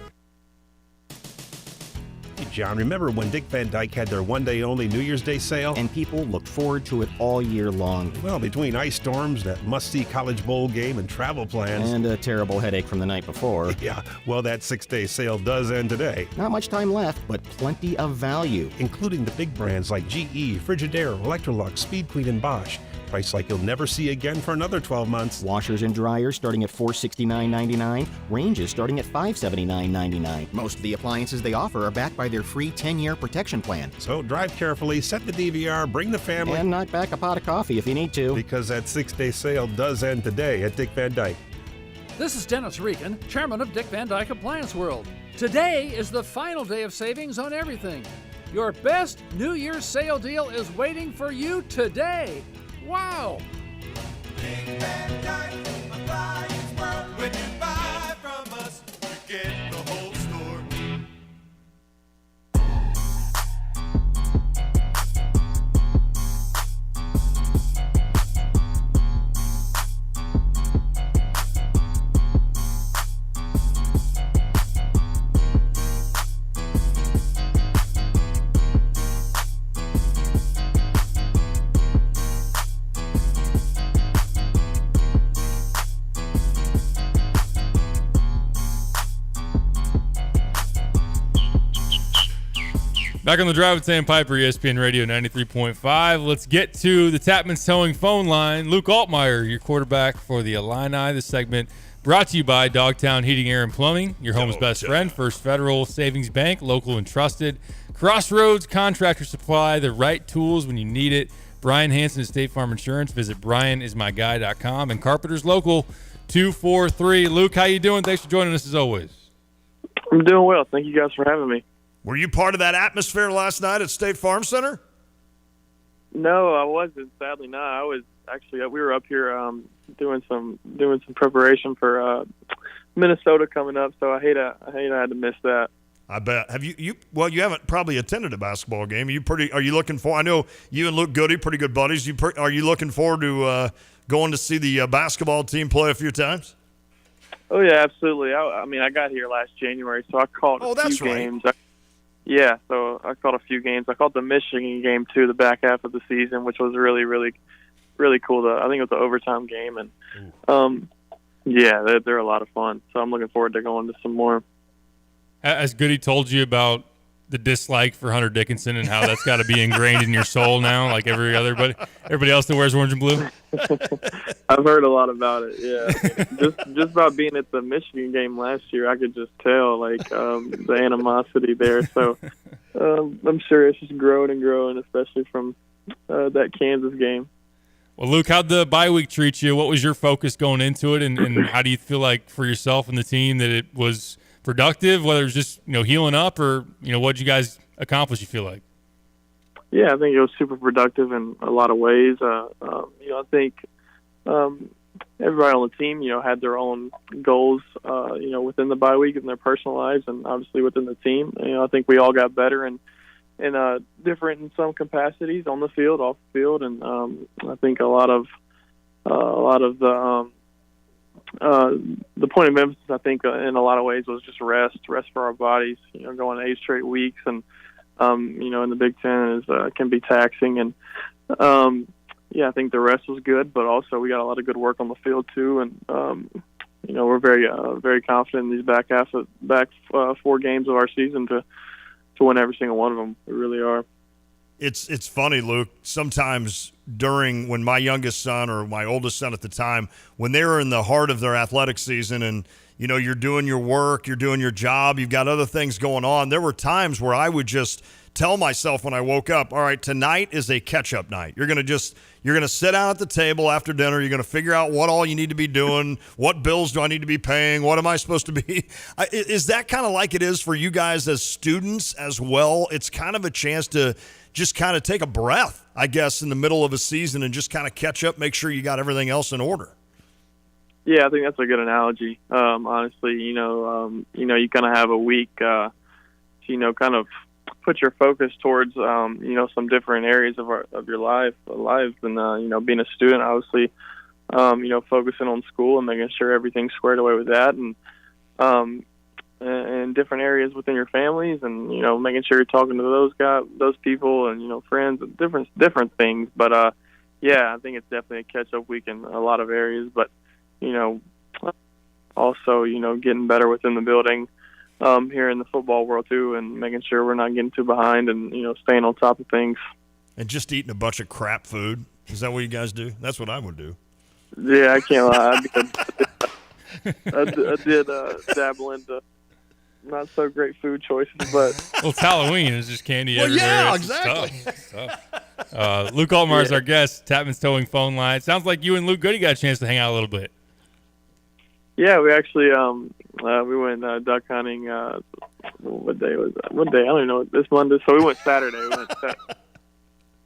Hey, John, remember when Dick Van Dyke had their one-day-only New Year's Day sale? And people looked forward to it all year long. Well, between ice storms, that must-see College Bowl game, and travel plans. And a terrible headache from the night before. Yeah, well, that 6-day sale does end today. Not much time left, but plenty of value. Including the big brands like GE, Frigidaire, Electrolux, Speed Queen, and Bosch. Price like you'll never see again for another 12 months. Washers and dryers starting at $469.99. Ranges starting at $579.99. Most of the appliances they offer are backed by their free 10-year protection plan. So drive carefully, set the DVR, bring the family. And knock back a pot of coffee if you need to. Because that 6-day sale does end today at Dick Van Dyke. This is Dennis Regan, chairman of Dick Van Dyke Appliance World. Today is the final day of savings on everything. Your best New Year's sale deal is waiting for you today. Wow! Dick Van Dyke Appliance World. When you buy from us, you get the whole store. Back on the Drive with Sam Piper, ESPN Radio 93.5. Let's get to the Tapman's Towing phone line. Luke Altmaier, your quarterback for the Illini. This segment brought to you by Dogtown Heating, Air, and Plumbing, your home's best friend. First Federal Savings Bank, local and trusted. Crossroads Contractor Supply, the right tools when you need it. Brian Hansen of State Farm Insurance. Visit brianismyguy.com. And Carpenter's Local 243. Luke, how you doing? Thanks for joining us as always. I'm doing well. Thank you guys for having me. Were you part of that atmosphere last night at State Farm Center? No, I wasn't. Sadly, not. I was actually. We were up here doing some preparation for Minnesota coming up. So I hate I had to miss that. I bet. Have you? Well, you haven't probably attended a basketball game. Are you looking for? I know you and Luke Goody, pretty good buddies. Are you looking forward to going to see the basketball team play a few times? Oh yeah, absolutely. I mean, I got here last January, so I caught a few games. Yeah, so I caught a few games. I caught the Michigan game too, the back half of the season, which was really, really, really cool. I think it was an overtime game, and yeah, they're a lot of fun. So I'm looking forward to going to some more. Has Goody told you about the dislike for Hunter Dickinson and how that's got to be ingrained in your soul now, like everybody else that wears orange and blue? I've heard a lot about it. Yeah, just about being at the Michigan game last year, I could just tell the animosity there. So I'm sure it's just growing and growing, especially from that Kansas game. Well, Luke, how'd the bye week treat you? What was your focus going into it, and how do you feel like for yourself and the team that it was productive, whether it was just healing up or what you guys accomplished? You feel like? Yeah, I think it was super productive in a lot of ways. I think everybody on the team, had their own goals, within the bye week and their personal lives, and obviously within the team. I think we all got better and different in some capacities on the field, off the field, and I think a lot of the point of emphasis, I think, in a lot of ways was just rest for our bodies. Going 8 straight weeks, and in the Big Ten can be taxing, and I think the rest was good, but also we got a lot of good work on the field too, and we're very confident in these back 4 games of our season to win every single one of them. We really are. It's funny, Luke. Sometimes when my youngest son or my oldest son at the time, when they were in the heart of their athletic season and, you're doing your work, you're doing your job, you've got other things going on, there were times where I would just tell myself when I woke up, all right, tonight is a catch-up night. You're going to sit down at the table after dinner. You're going to figure out what all you need to be doing. What bills do I need to be paying? What am I supposed to be? Is that kind of like it is for you guys as students as well? It's kind of a chance to just kind of take a breath, I guess, in the middle of a season and just kind of catch up, make sure you got everything else in order. Yeah, I think that's a good analogy. Honestly, you kind of have a week to, kind of put your focus towards, some different areas of your lives, and being a student, obviously, focusing on school and making sure everything's squared away with that, and different areas within your families, and making sure you're talking to those people, and friends, and different things. But I think it's definitely a catch-up week in a lot of areas. But also getting better within the building. Here in the football world too, and making sure we're not getting too behind, and staying on top of things. And just eating a bunch of crap food. Is that what you guys do? That's what I would do. Yeah, I can't lie. I did dabble into not so great food choices, but well, it's Halloween. It's just candy everywhere. Yeah, it's exactly. Tough. Luke Altmaier is our guest. Tapman's Towing phone line. Sounds like you and Luke Goody got a chance to hang out a little bit. Yeah, we actually we went duck hunting. What day was that? What day? I don't even know. This Monday. So we went Saturday.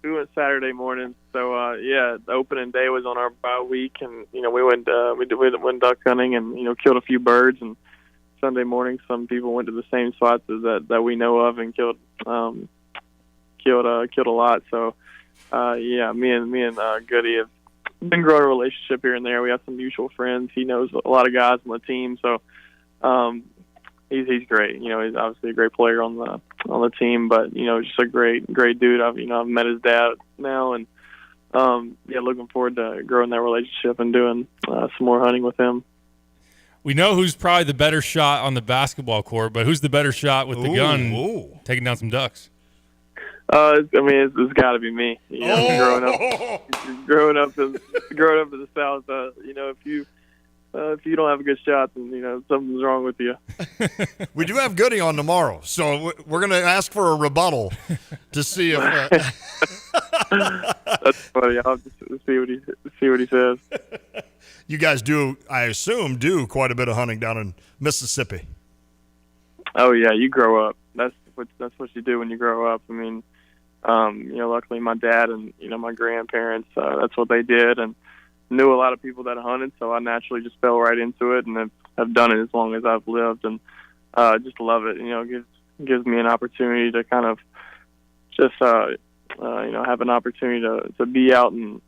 We went Saturday morning. So the opening day was on our bye week, and we went duck hunting and killed a few birds. And Sunday morning, some people went to the same spots that we know of and killed a lot. So me and Goody have been growing a relationship here and there. We have some mutual friends. He knows a lot of guys on the team, so he's great. He's obviously a great player on the team, but just a great dude. I've met his dad now, and looking forward to growing that relationship and doing some more hunting with him. We know who's probably the better shot on the basketball court, but who's the better shot with the gun, taking down some ducks? It's got to be me. Growing up in the South, if you don't have a good shot, then something's wrong with you. We do have Goody on tomorrow, so we're going to ask for a rebuttal to see if. That's funny. I'll just see what he says. You guys I assume, do quite a bit of hunting down in Mississippi. Oh yeah, you grow up. That's what you do when you grow up. Luckily my dad and my grandparents, that's what they did, and knew a lot of people that hunted, so I naturally just fell right into it, and have done it as long as I've lived, and just love it. Gives me an opportunity to kind of just have an opportunity to be out in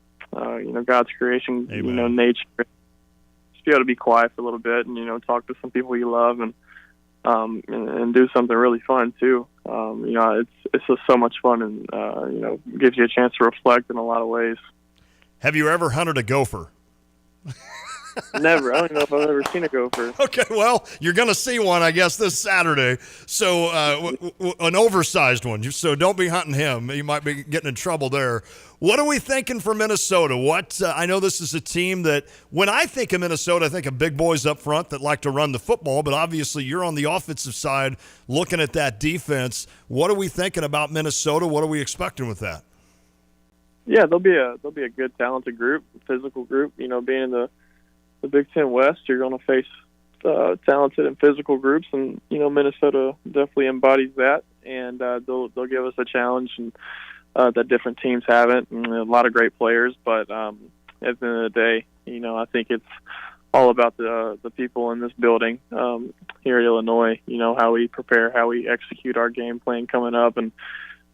God's creation, nature, just be able to be quiet for a little bit, and talk to some people you love, and do something really fun too. It's just so much fun, and gives you a chance to reflect in a lot of ways. Have you ever hunted a gopher? Never. I don't know if I've ever seen a gopher. Okay, well, you're going to see one, I guess, this Saturday. So an oversized one. So don't be hunting him. You might be getting in trouble there. What are we thinking for Minnesota? I know this is a team that, when I think of Minnesota, I think of big boys up front that like to run the football, but obviously you're on the offensive side looking at that defense. What are we thinking about Minnesota? What are we expecting with that? Yeah, they'll be a good, talented group, physical group. Being in the Big Ten West, you're going to face talented and physical groups, and Minnesota definitely embodies that, and they'll give us a challenge and that different teams haven't, and a lot of great players. But at the end of the day, I think it's all about the people in this building here at Illinois. How we prepare, how we execute our game plan coming up, and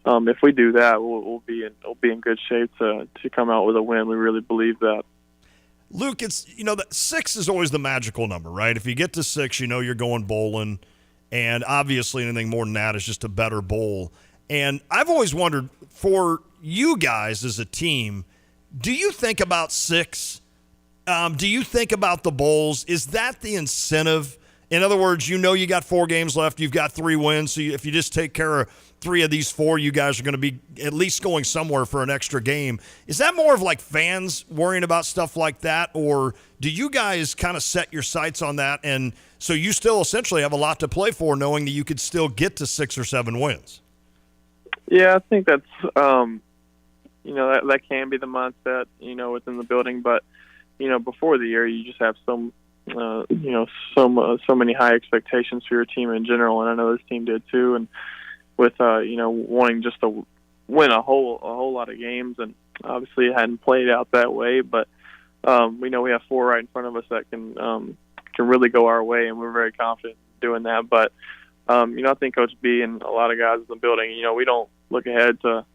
if we do that, we'll be in good shape to come out with a win. We really believe that. Luke, it's that 6 is always the magical number, right? If you get to 6, you're going bowling, and obviously anything more than that is just a better bowl. And I've always wondered, for you guys as a team, do you think about 6? Do you think about the bowls? Is that the incentive? In other words, you got 4 games left. You've got 3 wins. So if you just take care of 3 of these 4, you guys are going to be at least going somewhere for an extra game. Is that more of like fans worrying about stuff like that? Or do you guys kind of set your sights on that? And so you still essentially have a lot to play for, knowing that you could still get to 6 or 7 wins. Yeah, I think that's, that can be the mindset, within the building. But, before the year, you just have so many high expectations for your team in general, and I know this team did too. And with wanting just to win a whole lot of games, and obviously it hadn't played out that way. But we know we have 4 right in front of us that can really go our way, and we're very confident in doing that. But I think Coach B and a lot of guys in the building, we don't look ahead to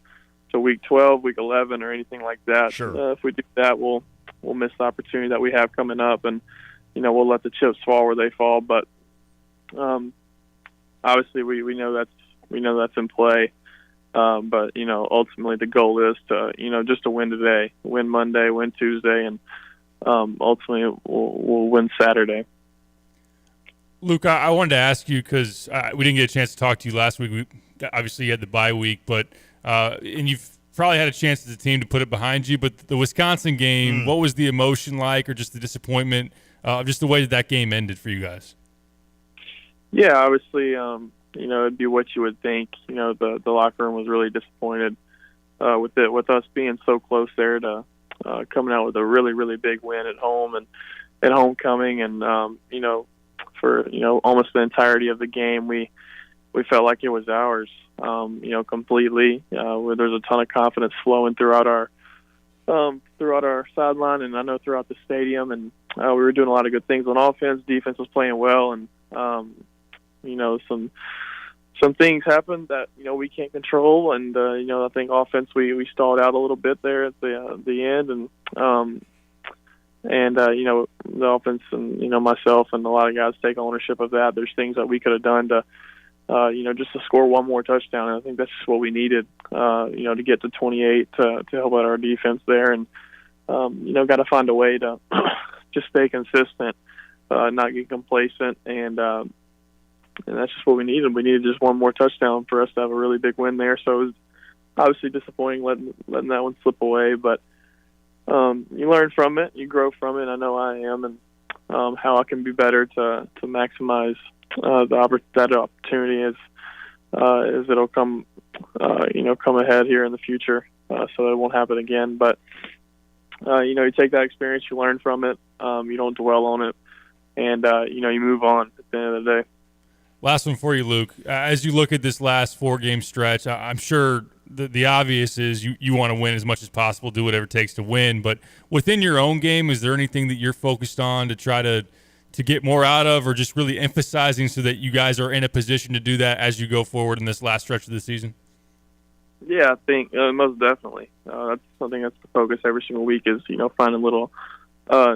week 12, week 11, or anything like that. Sure. If we do that, we'll miss the opportunity that we have coming up, and we'll let the chips fall where they fall. But obviously, we know that's in play. But ultimately, the goal is to just to win today, win Monday, win Tuesday, and ultimately we'll win Saturday. Luke, I wanted to ask you because we didn't get a chance to talk to you last week. Obviously, you had the bye week, but and you've probably had a chance as a team to put it behind you. But the Wisconsin game, what was the emotion like, or just the disappointment of just the way that game ended for you guys? Yeah, obviously, it'd be what you would think. The locker room was really disappointed with us being so close there to coming out with a really, really big win at home and at homecoming, and for almost the entirety of the game, we felt like it was ours. Completely. Where there's a ton of confidence flowing throughout our sideline, and I know throughout the stadium. And we were doing a lot of good things on offense. Defense was playing well, and some things happened that we can't control. And I think offense we stalled out a little bit there at the end, and the offense and myself and a lot of guys take ownership of that. There's things that we could have done to just to score one more touchdown. And I think that's just what we needed, to get to 28 to help out our defense there. And, got to find a way to just stay consistent, not get complacent. And that's just what we needed. We needed just one more touchdown for us to have a really big win there. So it was obviously disappointing letting that one slip away. But you learn from it, you grow from it. I know I am, and how I can be better to maximize that opportunity as it'll come ahead here in the future, so it won't happen again. But you take that experience, you learn from it, you don't dwell on it, and you move on at the end of the day. Last one for you, Luke. As you look at this last 4-game stretch, I'm sure the obvious is you want to win as much as possible, do whatever it takes to win. But within your own game, is there anything that you're focused on to try to get more out of, or just really emphasizing so that you guys are in a position to do that as you go forward in this last stretch of the season? Yeah, I think most definitely. That's something that's the focus every single week is, finding little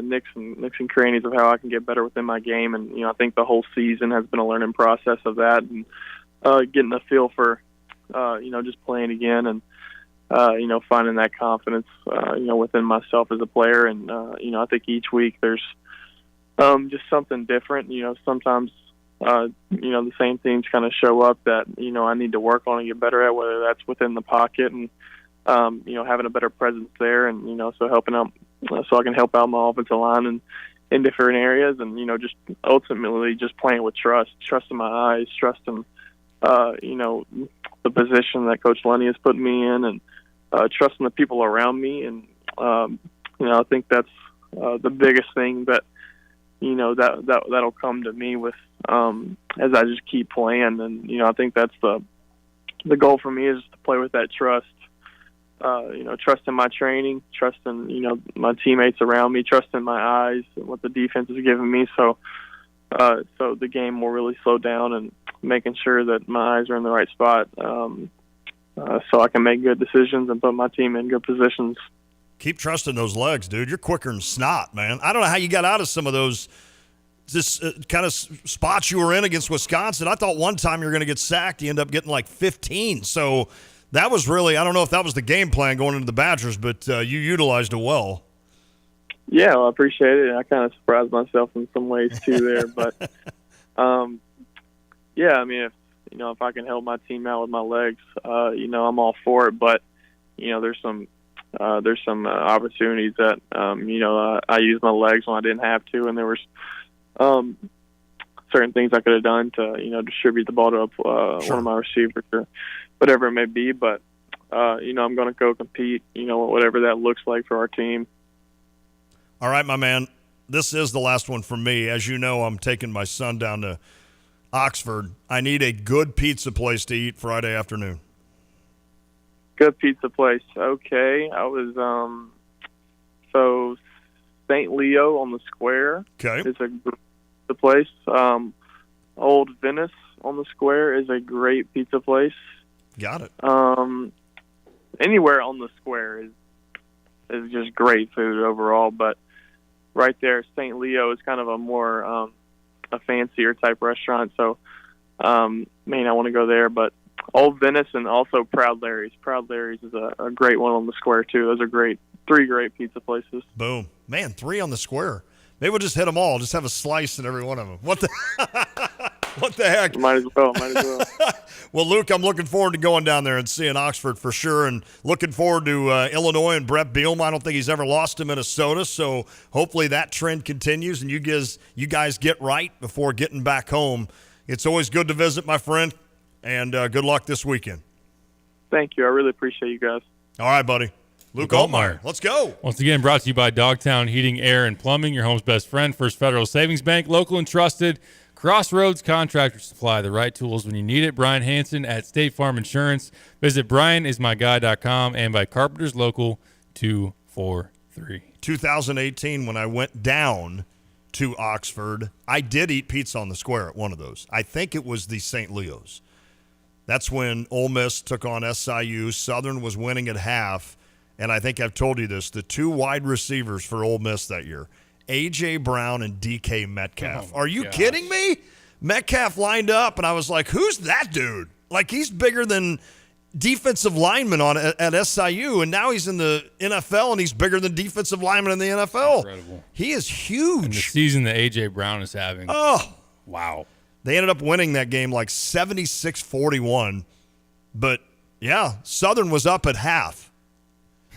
nicks and crannies of how I can get better within my game. And, I think the whole season has been a learning process of that, and getting a feel for, just playing again and, finding that confidence, within myself as a player. And, I think each week there's just something different. Sometimes, the same things kind of show up that, I need to work on and get better at, whether that's within the pocket and, having a better presence there, and, so helping out, so I can help out my offensive line and in different areas, and, just ultimately just playing with trust in my eyes, trusting, the position that Coach Lunny has put me in, and trusting the people around me. And, I think that's the biggest thing that, that'll come to me with as I just keep playing. And I think that's the goal for me, is to play with that trust trusting my training, trusting, my teammates around me, trusting my eyes and what the defense is giving me. So the game will really slow down and making sure that my eyes are in the right spot so I can make good decisions and put my team in good positions. Keep trusting those legs, dude. You're quicker than snot, man. I don't know how you got out of some of those kind of spots you were in against Wisconsin. I thought one time you were going to get sacked. You end up getting like 15. So that was really, I don't know if that was the game plan going into the Badgers, but you utilized it well. Yeah, well, I appreciate it. I kind of surprised myself in some ways too there, but yeah, I mean, if I can help my team out with my legs, I'm all for it. But there's some opportunities that I used my legs when I didn't have to, and there was certain things I could have done to distribute the ball to one of my receivers or whatever it may be. But I'm going to go compete, whatever that looks like for our team. All right, my man. This is the last one for me. As you know, I'm taking my son down to Oxford. I need a good pizza place to eat Friday afternoon. Good pizza place. Okay. I was so St. Leo on the Square. Okay. Is the place. Old Venice on the Square is a great pizza place. Got it. Anywhere on the Square is just great food overall, but right there, St. Leo is kind of a more a fancier type restaurant. So, I want to go there. But Old Venice and also Proud Larry's. Proud Larry's is a great one on the Square too. Those are great. 3 great pizza places. Boom, man! 3 on the Square. Maybe we'll just hit them all. Just have a slice in every one of them. What the heck? Might as well. Well, Luke, I'm looking forward to going down there and seeing Oxford for sure, and looking forward to Illinois and Brett Bielema. I don't think he's ever lost to Minnesota, so hopefully that trend continues and you guys get right before getting back home. It's always good to visit, my friend, and good luck this weekend. Thank you. I really appreciate you guys. All right, buddy. Luke Altmaier. Let's go. Once again, brought to you by Dogtown Heating, Air, and Plumbing, your home's best friend. First Federal Savings Bank, local and trusted. Crossroads Contractor Supply, the right tools when you need it. Brian Hansen at State Farm Insurance. Visit brianismyguy.com and by Carpenters Local 243. 2018, when I went down to Oxford, I did eat pizza on the Square at one of those. I think it was the St. Leo's. That's when Ole Miss took on SIU. Southern was winning at half. And I think I've told you this, the 2 wide receivers for Ole Miss that year, A.J. Brown and D.K. Metcalf. Are you kidding me? Metcalf lined up, and I was like, who's that dude? Like, he's bigger than defensive lineman at SIU, and now he's in the NFL, and he's bigger than defensive lineman in the NFL. Incredible. He is huge. And the season that A.J. Brown is having. Oh. Wow. They ended up winning that game like 76-41. But, yeah, Southern was up at half.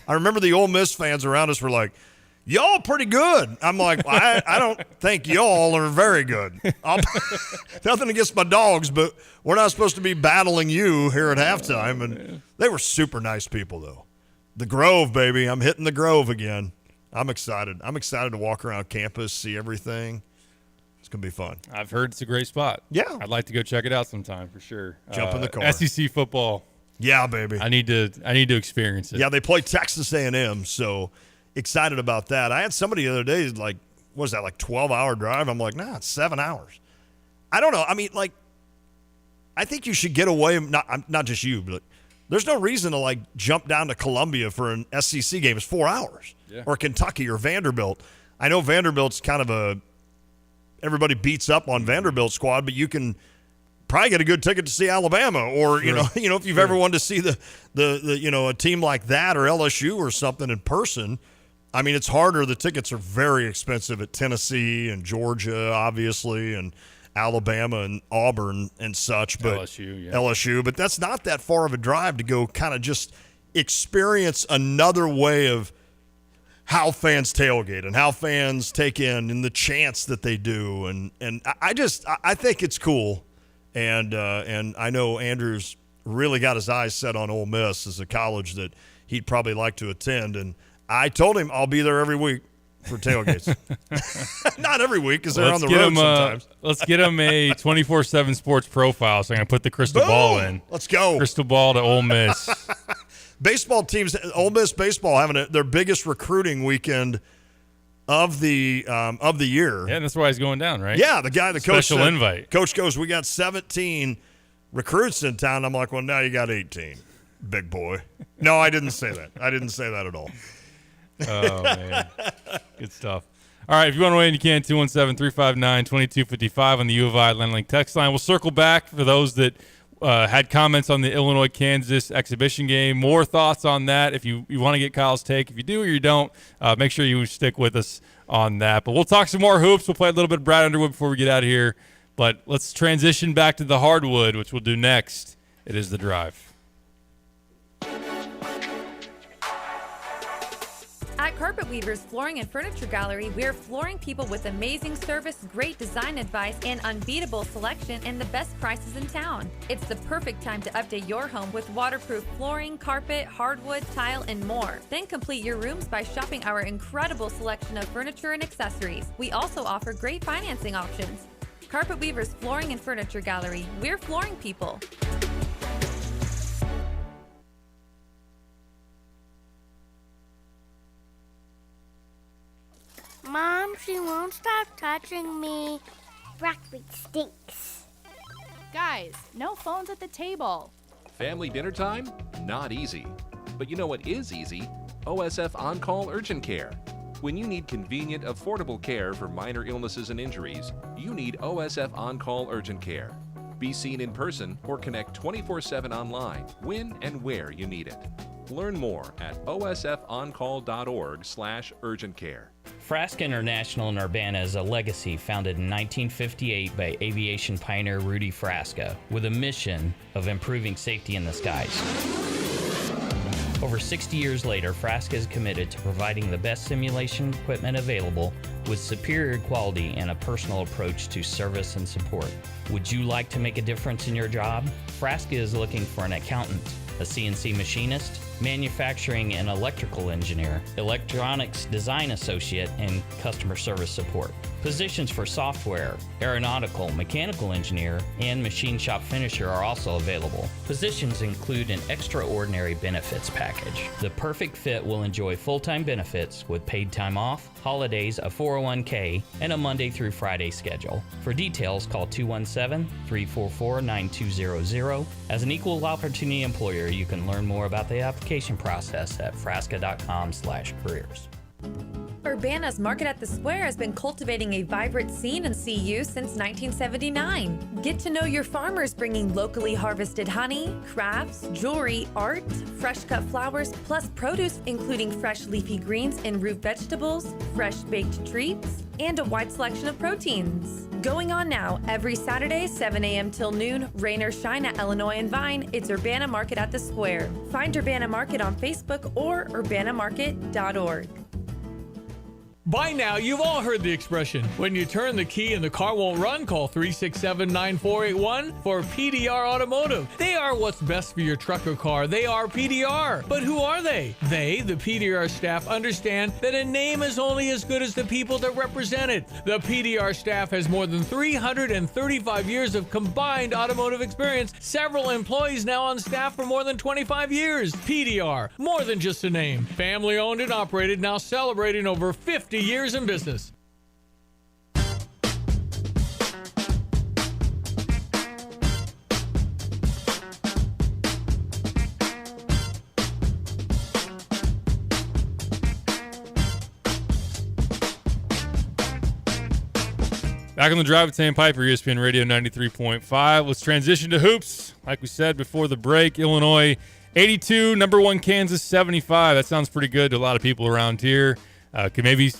I remember the Ole Miss fans around us were like, y'all pretty good. I'm like, I don't think y'all are very good. Nothing against my dogs, but we're not supposed to be battling you here at halftime. And they were super nice people, though. The Grove, baby. I'm hitting the Grove again. I'm excited. I'm excited to walk around campus, see everything. It's going to be fun. I've heard it's a great spot. Yeah. I'd like to go check it out sometime for sure. Jump in the car. SEC football. Yeah, baby. I need to experience it. Yeah, they play Texas A&M, so excited about that. I had somebody the other day, like, what was that, like 12-hour drive? I'm like, nah, it's 7 hours. I don't know. I mean, like, I think you should get away, not just you, but there's no reason to, like, jump down to Columbia for an SEC game. It's 4 hours. Yeah. Or Kentucky or Vanderbilt. I know Vanderbilt's kind of everybody beats up on Vanderbilt squad, but you can probably get a good ticket to see Alabama, or you know if you've ever wanted to see the a team like that or LSU or something in person. I mean, it's harder. The tickets are very expensive at Tennessee and Georgia, obviously, and Alabama and Auburn and such. But LSU, but that's not that far of a drive to go kind of just experience another way of how fans tailgate and how fans take in and the chants that they do. And I think it's cool. And I know Andrew's really got his eyes set on Ole Miss as a college that he'd probably like to attend. And I told him I'll be there every week for tailgates. Not every week because they're on the road sometimes. Let's get him a 24/7 sports profile so I can put the crystal ball in. Let's go. Crystal ball to Ole Miss. baseball teams, Ole Miss baseball having their biggest recruiting weekend of the year. Yeah, and that's why he's going down, right? Yeah, the coach Special said, invite. Coach goes, we got 17 recruits in town. I'm like, well, now you got 18, big boy. No, I didn't say that. I didn't say that at all. Oh, man. Good stuff. All right, if you want to weigh in, you can, 217-359-2255 on the U of I Land Link text line. We'll circle back for those that had comments on the Illinois-Kansas exhibition game. More thoughts on that if you want to get Kyle's take. If you do or you don't, make sure you stick with us on that. But we'll talk some more hoops. We'll play a little bit of Brad Underwood before we get out of here. But let's transition back to the hardwood, which we'll do next. It is The Drive. At Carpet Weavers Flooring and Furniture Gallery, we're flooring people with amazing service, great design advice, and unbeatable selection and the best prices in town. It's the perfect time to update your home with waterproof flooring, carpet, hardwood, tile, and more. Then complete your rooms by shopping our incredible selection of furniture and accessories. We also offer great financing options. Carpet Weavers Flooring and Furniture Gallery, we're flooring people. Mom, she won't stop touching me. Broccoli stinks. Guys, no phones at the table. Family dinner time? Not easy. But you know what is easy? OSF On-Call Urgent Care. When you need convenient, affordable care for minor illnesses and injuries, you need OSF On-Call Urgent Care. Be seen in person or connect 24/7 online when and where you need it. Learn more at osfoncall.org/urgentcare. Frasca International in Urbana is a legacy founded in 1958 by aviation pioneer Rudy Frasca with a mission of improving safety in the skies. Over 60 years later, Frasca is committed to providing the best simulation equipment available with superior quality and a personal approach to service and support. Would you like to make a difference in your job? Frasca is looking for an accountant, a CNC machinist, manufacturing and electrical engineer, electronics design associate, and customer service support. Positions for software, aeronautical, mechanical engineer, and machine shop finisher are also available. Positions include an extraordinary benefits package. The perfect fit will enjoy full-time benefits with paid time off, holidays, a 401k, and a Monday through Friday schedule. For details, call 217-344-9200. As an equal opportunity employer, you can learn more about the application process at frasca.com/careers. Urbana's Market at the Square has been cultivating a vibrant scene in CU since 1979. Get to know your farmers bringing locally harvested honey, crafts, jewelry, art, fresh cut flowers, plus produce including fresh leafy greens and root vegetables, fresh baked treats, and a wide selection of proteins. Going on now, every Saturday, 7 a.m. till noon, rain or shine at Illinois and Vine, it's Urbana Market at the Square. Find Urbana Market on Facebook or urbanamarket.org. By now, you've all heard the expression, when you turn the key and the car won't run, call 367-9481 for PDR Automotive. They are what's best for your truck or car. They are PDR. But who are they? They, the PDR staff, understand that a name is only as good as the people that represent it. The PDR staff has more than 335 years of combined automotive experience, several employees now on staff for more than 25 years. PDR, more than just a name. Family owned and operated, now celebrating over 50 years in business. Back on the drive with Sam Piper, ESPN Radio 93.5. Let's transition to hoops. Like we said before the break, Illinois 82, number one Kansas 75. That sounds pretty good to a lot of people around here. Could maybe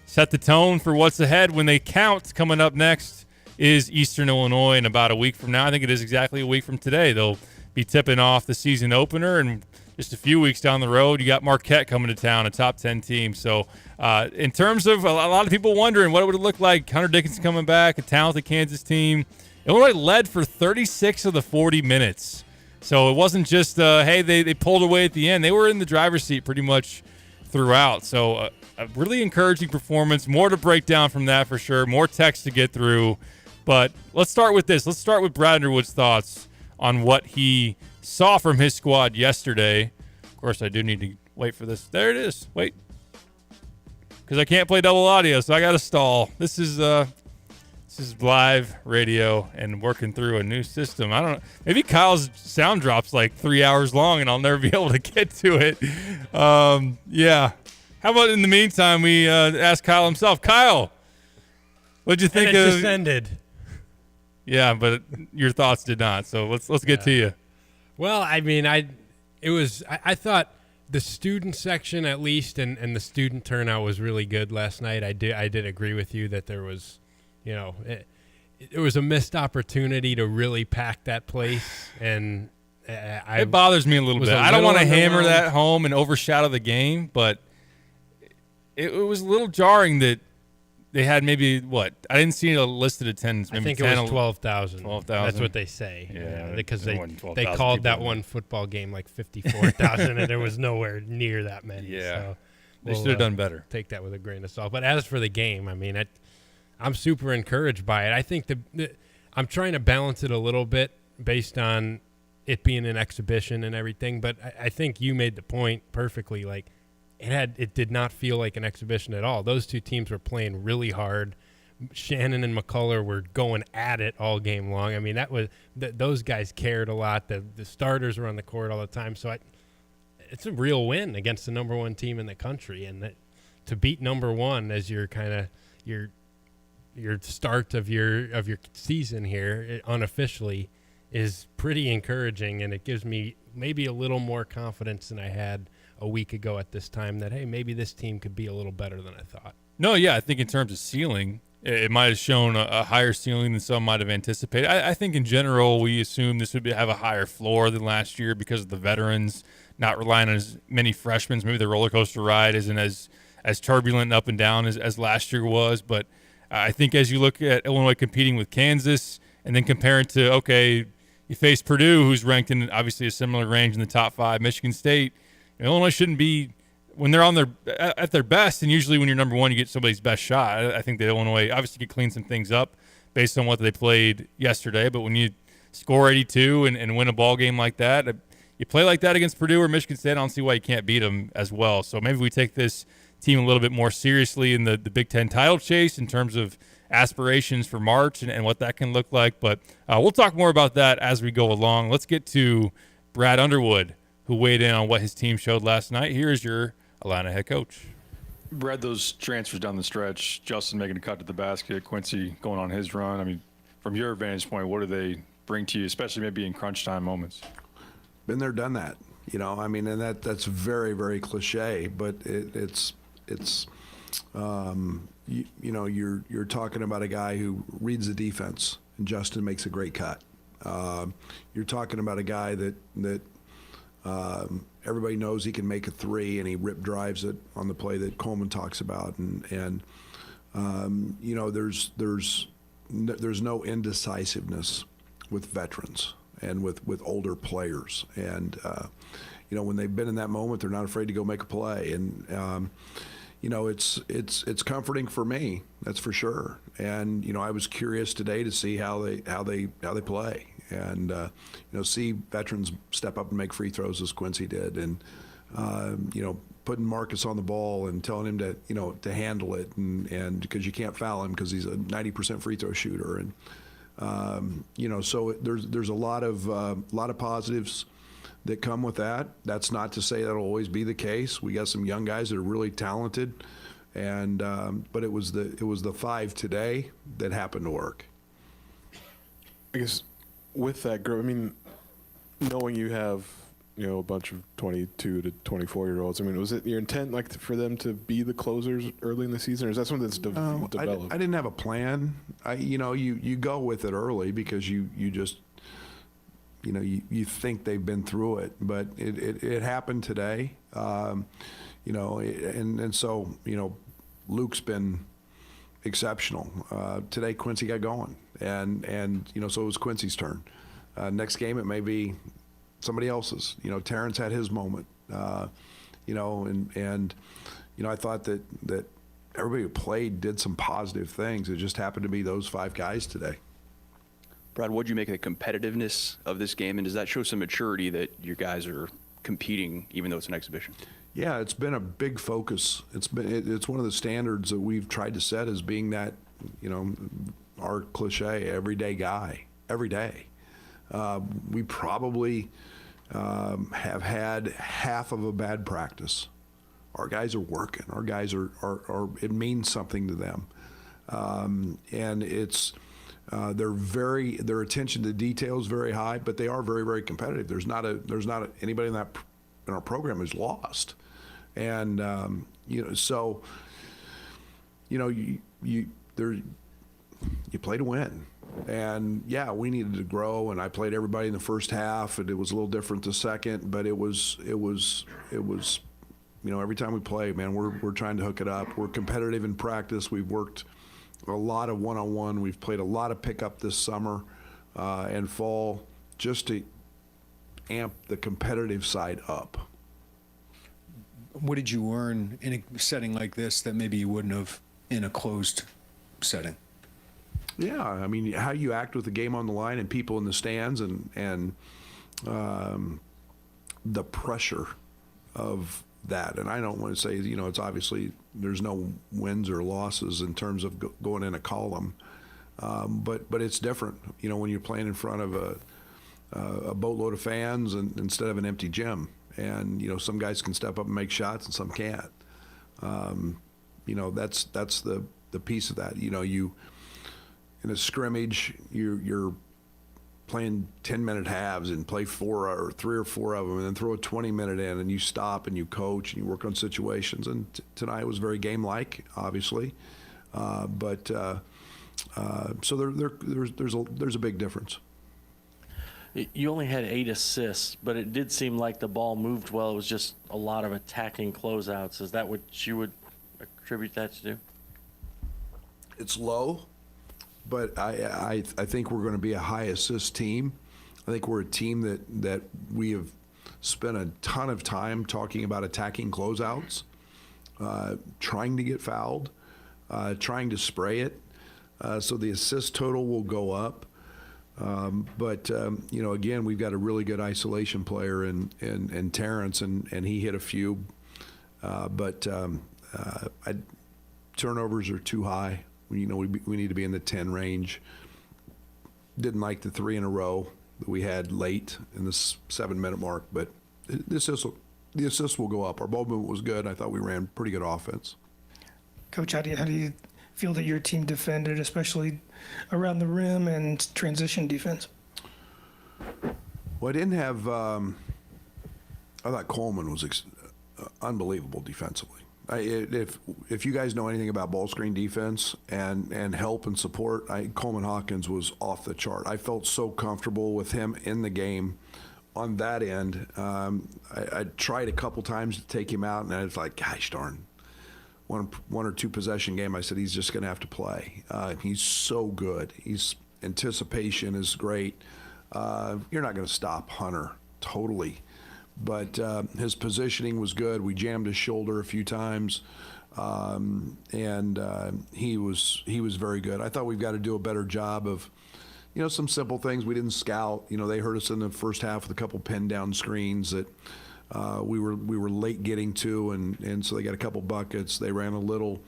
set the tone for what's ahead when they count. Coming up next is Eastern Illinois in about a week from now. I think it is exactly a week from today. They'll be tipping off the season opener, and just a few weeks down the road, you got Marquette coming to town, a top 10 team. So in terms of a lot of people wondering what it would look like, Hunter Dickinson coming back, a talented Kansas team. Illinois led for 36 of the 40 minutes. So it wasn't just, hey, they pulled away at the end. They were in the driver's seat pretty much throughout. So a really encouraging performance. More to break down from that for sure. More text to get through. But let's start with this. Let's start with Brad Underwood's thoughts on what he saw from his squad yesterday Of course, I do need to wait for this. There it is. Wait. Because I can't play double audio, so I got to stall. This is live radio and working through a new system. I don't know. Maybe Kyle's sound drop's like 3 hours long, and I'll never be able to get to it. Yeah. How about in the meantime, we ask Kyle himself. Kyle, what'd you think and it of? Just ended. Yeah, but your thoughts did not. So let's get to you. Well, I mean, I thought the student section at least and the student turnout was really good last night. I did agree with you that there was, it was a missed opportunity to really pack that place, and it bothers me a little bit. I don't want to hammer that home and overshadow the game, but it was a little jarring that they had maybe what? I didn't see a listed attendance. Maybe I think 10, it was 12,000. 12,000. That's what they say. Yeah, because there they wasn't 12,000 called that people. one football game like 54,000, and there was nowhere near that many. Yeah. So They should have done better. Take that with a grain of salt. But as for the game, I mean, I'm super encouraged by it. I think I'm trying to balance it a little bit based on it being an exhibition and everything. But I think you made the point perfectly. Like, it did not feel like an exhibition at all. Those two teams were playing really hard. Shannon and McCullough were going at it all game long. I mean, those guys cared a lot. The starters were on the court all the time. So it's a real win against the number one team in the country, and to beat number one as your kind of your start of your season here unofficially is pretty encouraging, and it gives me maybe a little more confidence than I had a week ago at this time that, hey, maybe this team could be a little better than I thought. No, yeah, I think in terms of ceiling, it might have shown a higher ceiling than some might have anticipated. I think in general, we assume this would have a higher floor than last year because of the veterans not relying on as many freshmen. Maybe the roller coaster ride isn't as turbulent up and down as last year was. But I think as you look at Illinois competing with Kansas and then comparing to, okay, you face Purdue, who's ranked in obviously a similar range in the top 5, Michigan State, Illinois shouldn't be, when they're at their best, and usually when you're number one, you get somebody's best shot. I think that Illinois obviously could clean some things up based on what they played yesterday. But when you score 82 and win a ball game like that, you play like that against Purdue or Michigan State, I don't see why you can't beat them as well. So maybe we take this team a little bit more seriously in the Big Ten title chase in terms of aspirations for March and what that can look like. But we'll talk more about that as we go along. Let's get to Brad Underwood, who weighed in on what his team showed last night. Here's your Illini head coach. Brad, those transfers down the stretch, Justin making a cut to the basket, Quincy going on his run. I mean, from your vantage point, what do they bring to you, especially maybe in crunch time moments? Been there, done that. I mean, and that's very, very cliche, but it's you're talking about a guy who reads the defense, and Justin makes a great cut. You're talking about a guy that everybody knows he can make a three, and he rip drives it on the play that Coleman talks about, and there's no indecisiveness with veterans and with older players, and when they've been in that moment, they're not afraid to go make a play, and it's comforting for me, that's for sure. And I was curious today to see how they play, and see veterans step up and make free throws as Quincy did, and putting Marcus on the ball and telling him to handle it, and because you can't foul him because he's a 90% free throw shooter, and so there's a lot of positives that come with that. That's not to say that'll always be the case. We got some young guys that are really talented, and but it was the 5 today that happened to work. I guess with that group, I mean, knowing you have a bunch of 22 to 24-year-olds, I mean, was it your intent for them to be the closers early in the season, or is that something that's developed? I didn't have a plan. You go with it early because you just you think they've been through it, but it happened today, and so Luke's been exceptional. Today Quincy got going, and so it was Quincy's turn. Next game it may be somebody else's. Terrence had his moment, and I thought that everybody who played did some positive things. It just happened to be those 5 guys today. Brad, what do you make of the competitiveness of this game, and does that show some maturity that your guys are competing, even though it's an exhibition? Yeah, it's been a big focus. It's one of the standards that we've tried to set as being that, our cliche, everyday guy, every day. We probably have had half of a bad practice. Our guys are working. Our guys are it means something to them. And it's, their attention to detail is very high, but they are very, very competitive. There's not anybody in our program who's lost. And, you play to win. And yeah, we needed to grow, and I played everybody in the first half, and it was a little different the second, but it was every time we play, man, we're trying to hook it up. We're competitive in practice. We've worked a lot of one-on-one. We've played a lot of pickup this summer and fall just to amp the competitive side up. What did you learn in a setting like this that maybe you wouldn't have in a closed setting? Yeah, I mean, how you act with the game on the line and people in the stands, and the pressure of that. And I don't want to say, it's obviously there's no wins or losses in terms of going in a column, but it's different. When you're playing in front of a boatload of fans and instead of an empty gym, and some guys can step up and make shots and some can't. That's the piece of that. You in a scrimmage, you're playing 10-minute halves and play 4 or 3 or 4 of them, and then throw a 20-minute in, and you stop and you coach and you work on situations. And tonight was very game-like, obviously, so there's a big difference. You only had 8 assists, but it did seem like the ball moved well. It was just a lot of attacking closeouts. Is that what you would attribute that to? It's low, but I think we're going to be a high assist team. I think we're a team that we have spent a ton of time talking about attacking closeouts, trying to get fouled, trying to spray it, so the assist total will go up. But again, we've got a really good isolation player in Terrence, and he hit a few, but turnovers are too high. We need to be in the 10 range. Didn't like the 3 in a row that we had late in the 7-minute mark, but the assists will go up. Our ball movement was good. I thought we ran pretty good offense. Coach, how do you feel that your team defended, especially around the rim and transition defense? Well, I didn't have. I thought Coleman was unbelievable defensively. If you guys know anything about ball screen defense and help and support, Coleman Hawkins was off the chart. I felt so comfortable with him in the game on that end. I tried a couple times to take him out, and I was like, gosh darn. One or two possession game, I said he's just going to have to play. He's so good. Anticipation is great. You're not going to stop Hunter totally, but his positioning was good. We jammed his shoulder a few times, and he was very good. I thought we've got to do a better job of, some simple things. We didn't scout. They hurt us in the first half with a couple pinned down screens that. We were late getting to, and so they got a couple buckets. They ran a little,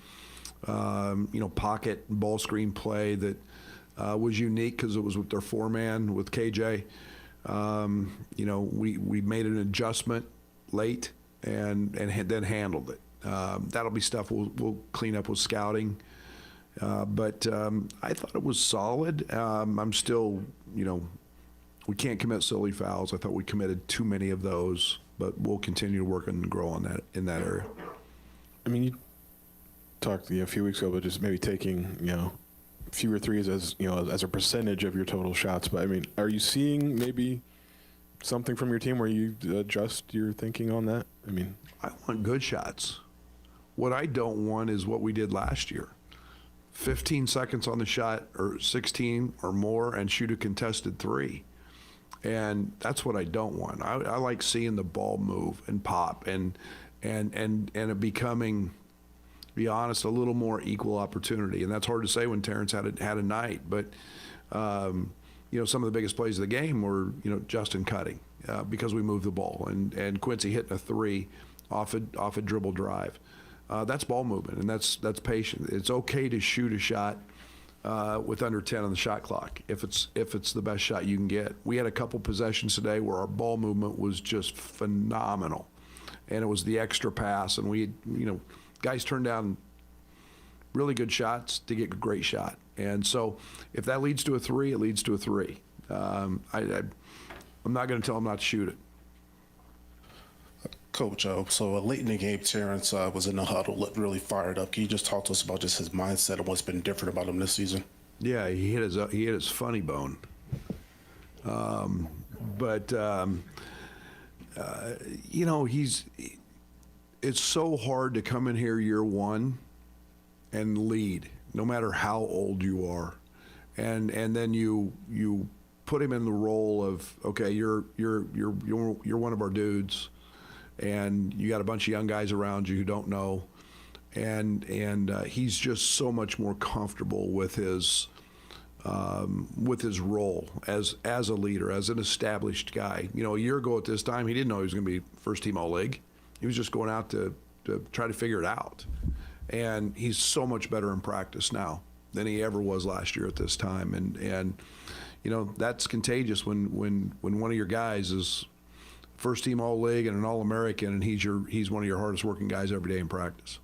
pocket ball screen play that was unique because it was with their 4-man with KJ. We made an adjustment late and then handled it. That'll be stuff we'll clean up with scouting. But I thought it was solid. I'm still, we can't commit silly fouls. I thought we committed too many of those. But we'll continue to work and grow on that in that area. I mean, you talked a few weeks ago about just maybe taking fewer threes as as a percentage of your total shots. But I mean, are you seeing maybe something from your team where you adjust your thinking on that? I mean, I want good shots. What I don't want is what we did last year. 15 seconds on the shot or 16 or more and shoot a contested 3. And that's what I don't want. I like seeing the ball move and pop and it becoming, to be honest, a little more equal opportunity. And that's hard to say when Terrence had a night. But some of the biggest plays of the game were Justin cutting. because we moved the ball, and Quincy hitting a 3 off a dribble drive. That's ball movement, and that's patient. It's okay to shoot a shot with under 10 on the shot clock if it's the best shot you can get. We had a couple possessions today where our ball movement was just phenomenal, and it was the extra pass, and we, guys turned down really good shots to get a great shot. And so if that leads to a 3, it leads to a 3. I'm not going to tell them not to shoot it. Coach, so late in the game, Terrence was in the huddle, looked really fired up. Can you just talk to us about just his mindset and what's been different about him this season? Yeah, he hit his funny bone. It's so hard to come in here year one and lead, no matter how old you are, and then you put him in the role of, okay, you're one of our dudes, and you got a bunch of young guys around you who don't know, and he's just so much more comfortable with his role as a leader, as an established guy. A year ago at this time, he didn't know he was going to be first team All-League. He was just going out to try to figure it out, and he's so much better in practice now than he ever was last year at this time, and that's contagious when one of your guys is first team All-League and an All-American, and he's one of your hardest working guys every day in practice.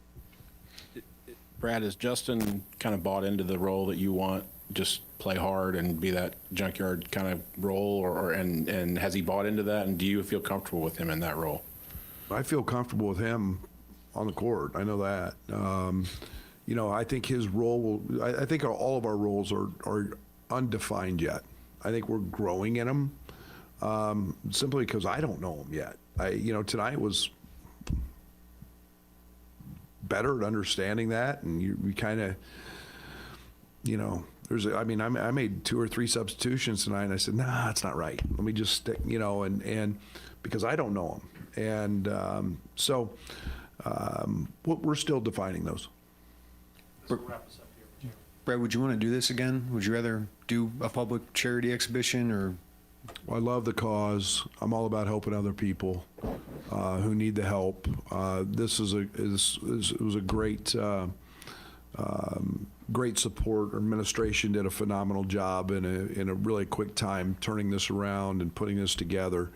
Brad, has Justin kind of bought into the role that you want, just play hard and be that junkyard kind of role, and has he bought into that, and do you feel comfortable with him in that role? I feel comfortable with him on the court. I know that. I think his role I think all of our roles are undefined yet. I think we're growing in them, simply because I don't know him yet. Tonight was better at understanding that, and we kind of, I made 2 or 3 substitutions tonight, and I said, nah, that's not right. Let me just stick, and because I don't know him. And we're still defining those. Brad, would you want to do this again? Would you rather do a public charity exhibition or? Well, I love the cause. I'm all about helping other people who need the help. This was a great support. Our administration did a phenomenal job in a really quick time turning this around and putting this together.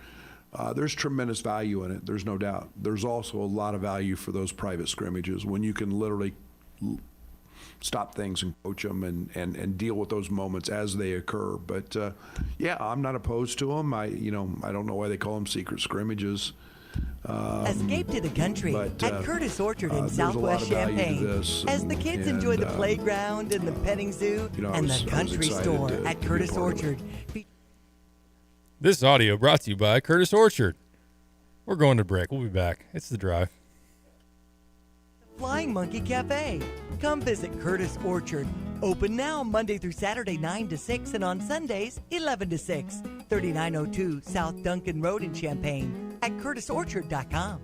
There's tremendous value in it. There's no doubt. There's also a lot of value for those private scrimmages when you can literally stop things and coach them and deal with those moments as they occur. But I'm not opposed to them. I don't know why they call them secret scrimmages. Escape to the country at Curtis Orchard in Southwest Champaign as the kids enjoy the playground and the petting zoo and the country store at Curtis Orchard. This audio brought to you by Curtis Orchard. We're going to break. We'll be back. It's The Drive. Flying Monkey Cafe. Come visit Curtis Orchard. Open now Monday through Saturday 9 to 6 and on Sundays 11 to 6. 3902 South Duncan Road in Champaign at curtisorchard.com.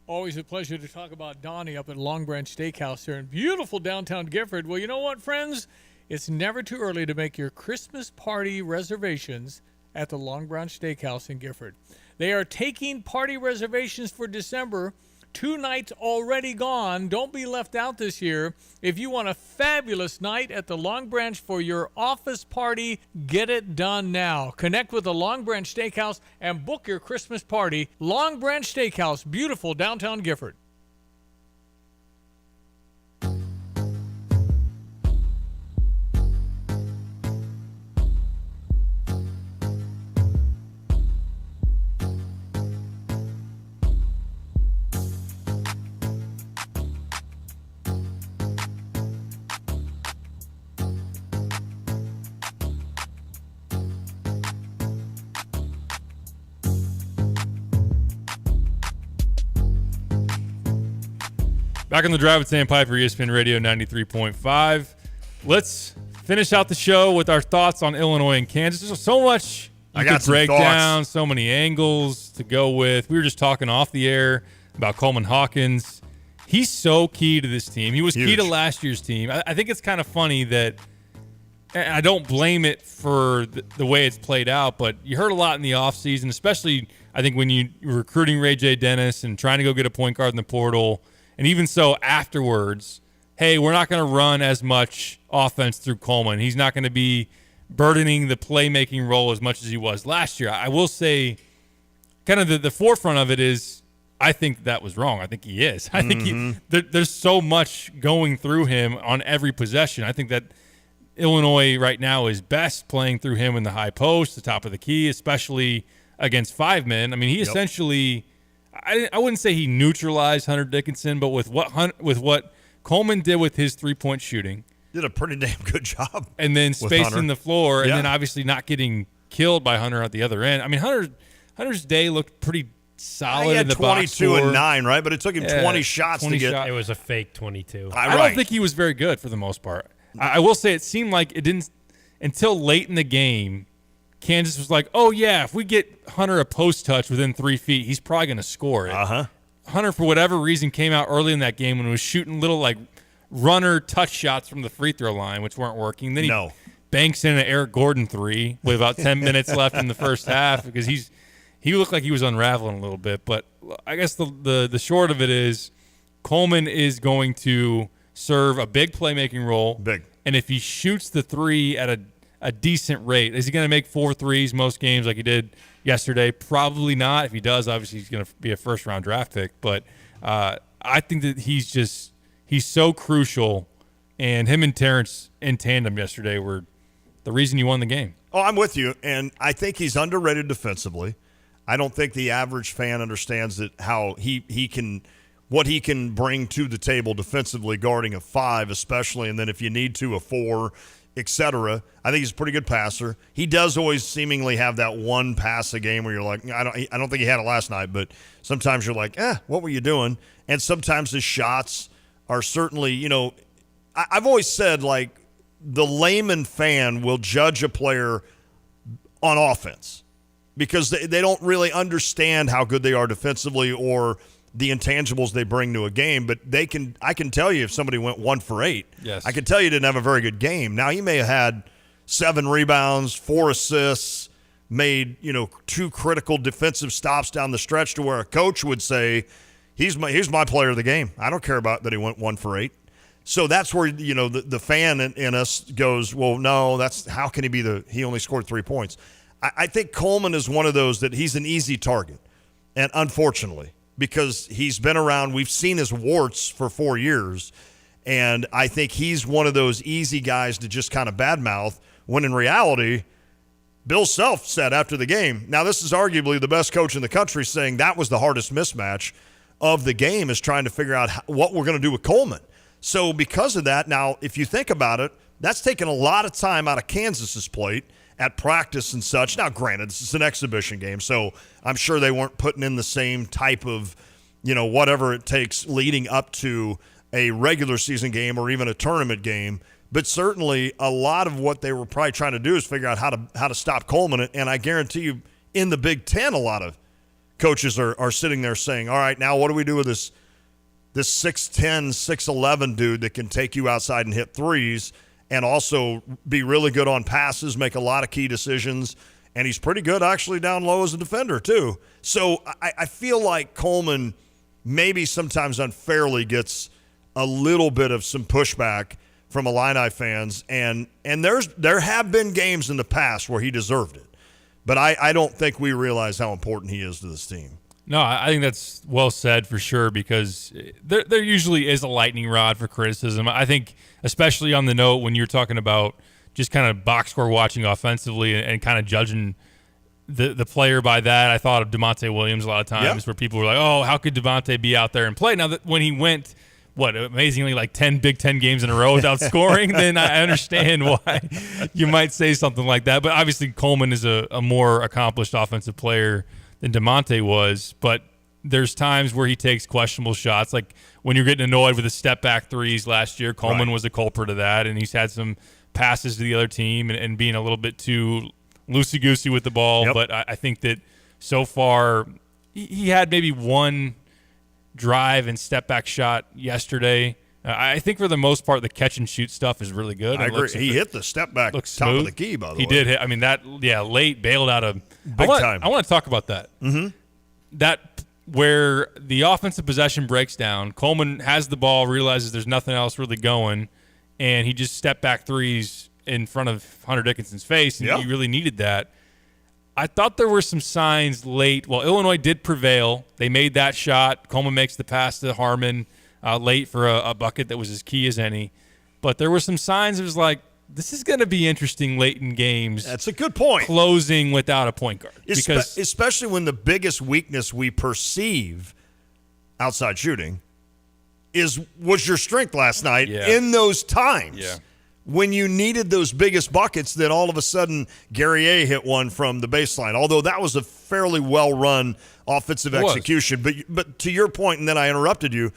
Always a pleasure to talk about Donnie up at Long Branch Steakhouse here in beautiful downtown Gifford. Well, you know what, friends? It's never too early to make your Christmas party reservations at the Long Branch Steakhouse in Gifford. They are taking party reservations for December. 2 nights already gone. Don't be left out this year. If you want a fabulous night at the Long Branch for your office party, get it done now. Connect with the Long Branch Steakhouse and book your Christmas party. Long Branch Steakhouse, beautiful downtown Gifford. Back on The Drive with Sam Piper, ESPN Radio 93.5. Let's finish out the show with our thoughts on Illinois and Kansas. There's so much you could break down, so many angles to go with. We were just talking off the air about Coleman Hawkins. He's so key to this team. He was key to last year's team. I think it's kind of funny that and I don't blame it for the way it's played out, but you heard a lot in the offseason, especially I think when you were recruiting Ray J. Dennis and trying to go get a point guard in the portal, and even so afterwards, hey, we're not going to run as much offense through Coleman. He's not going to be burdening the playmaking role as much as he was last year. I will say kind of the forefront of it is I think that was wrong. I think he is. I think there's so much going through him on every possession. I think that Illinois right now is best playing through him in the high post, the top of the key, especially against 5 men. I mean, he essentially I wouldn't say he neutralized Hunter Dickinson, but with what Coleman did with his 3-point shooting, did a pretty damn good job. And then spacing the floor, and Yeah. then obviously not getting killed by Hunter at the other end. I mean, Hunter's day looked pretty solid He had in the box 22 score. and 9, right? But it took him 20 shots to get. It was a fake 22. I don't think he was very good for the most part. I will say it seemed like it didn't until late in the game. Kansas was like, oh, yeah, if we get Hunter a post touch within 3 feet, he's probably going to score it. Hunter, for whatever reason, came out early in that game and was shooting little like runner touch shots from the free throw line, which weren't working. Then he banks in an Eric Gordon 3 with about 10 minutes left in the first half because he looked like he was unraveling a little bit. But I guess the short of it is Coleman is going to serve a big playmaking role. And if he shoots the 3 at a decent rate, is he going to make 4 threes most games like he did yesterday? Probably not. If he does, obviously he's going to be a first-round draft pick. But I think that he's so crucial, and him and Terrence in tandem yesterday were the reason you won the game. Oh, I'm with you, and I think he's underrated defensively. I don't think the average fan understands that how he can what he can bring to the table defensively, guarding a 5 especially, and then if you need to, a 4, etc. I think he's a pretty good passer. He does always seemingly have that one pass a game where you're like, I don't think he had it last night, but sometimes you're like, what were you doing? And sometimes his shots are certainly, I've always said, like, the layman fan will judge a player on offense because they don't really understand how good they are defensively or the intangibles they bring to a game, but I can tell you if somebody went 1 for 8. Yes. I can tell you didn't have a very good game. Now, he may have had 7 rebounds, 4 assists, made, 2 critical defensive stops down the stretch to where a coach would say, he's my player of the game. I don't care about that he went 1 for 8. So that's where, the fan in us goes, well, no, how can he be he only scored 3 points. I think Coleman is one of those that he's an easy target. And unfortunately, because he's been around, we've seen his warts for 4 years. And I think he's one of those easy guys to just kind of badmouth when in reality, Bill Self said after the game, now this is arguably the best coach in the country saying that was the hardest mismatch of the game is trying to figure out what we're going to do with Coleman. So because of that, now if you think about it, that's taken a lot of time out of Kansas's plate at practice and such. Now, granted, this is an exhibition game, so I'm sure they weren't putting in the same type of, whatever it takes leading up to a regular season game or even a tournament game. But certainly a lot of what they were probably trying to do is figure out how to stop Coleman. And I guarantee you in the Big Ten, a lot of coaches are sitting there saying, all right, now what do we do with this 6'10", 6'11" dude that can take you outside and hit threes and also be really good on passes, make a lot of key decisions, and he's pretty good actually down low as a defender too. So I feel like Coleman maybe sometimes unfairly gets a little bit of some pushback from Illini fans, and there have been games in the past where he deserved it. But I don't think we realize how important he is to this team. No, I think that's well said for sure because there usually is a lightning rod for criticism. I think especially on the note when you're talking about just kind of box score watching offensively and kind of judging the player by that. I thought of DeMonte Williams a lot of times where people were like, oh, how could DeMonte be out there and play? Now, that when he went, amazingly like 10 Big Ten games in a row without scoring, then I understand why you might say something like that. But obviously Coleman is a more accomplished offensive player than DeMonte was, but there's times where he takes questionable shots. Like when you're getting annoyed with the step back threes last year, Coleman was a culprit of that, and he's had some passes to the other team and being a little bit too loosey-goosey with the ball. But I think that so far he had maybe one drive and step back shot yesterday I think for the most part, the catch and shoot stuff is really good. I agree. He hit the step back top smooth. of the key, by the way. He did hit. I mean, late bailed out of big time. I want to talk about that. Mm-hmm. That where the offensive possession breaks down. Coleman has the ball, realizes there's nothing else really going, and he just step back threes in front of Hunter Dickinson's face, and he really needed that. I thought there were some signs late. Well, Illinois did prevail. They made that shot. Coleman makes the pass to Harmon late for a bucket that was as key as any. But there were some signs. It was like, this is going to be interesting late in games. That's a good point. Closing without a point guard. Because especially when the biggest weakness we perceive outside shooting was your strength last night in those times. Yeah. When you needed those biggest buckets, then all of a sudden Guerrier hit one from the baseline. Although that was a fairly well-run offensive execution. But to your point, and then I interrupted you,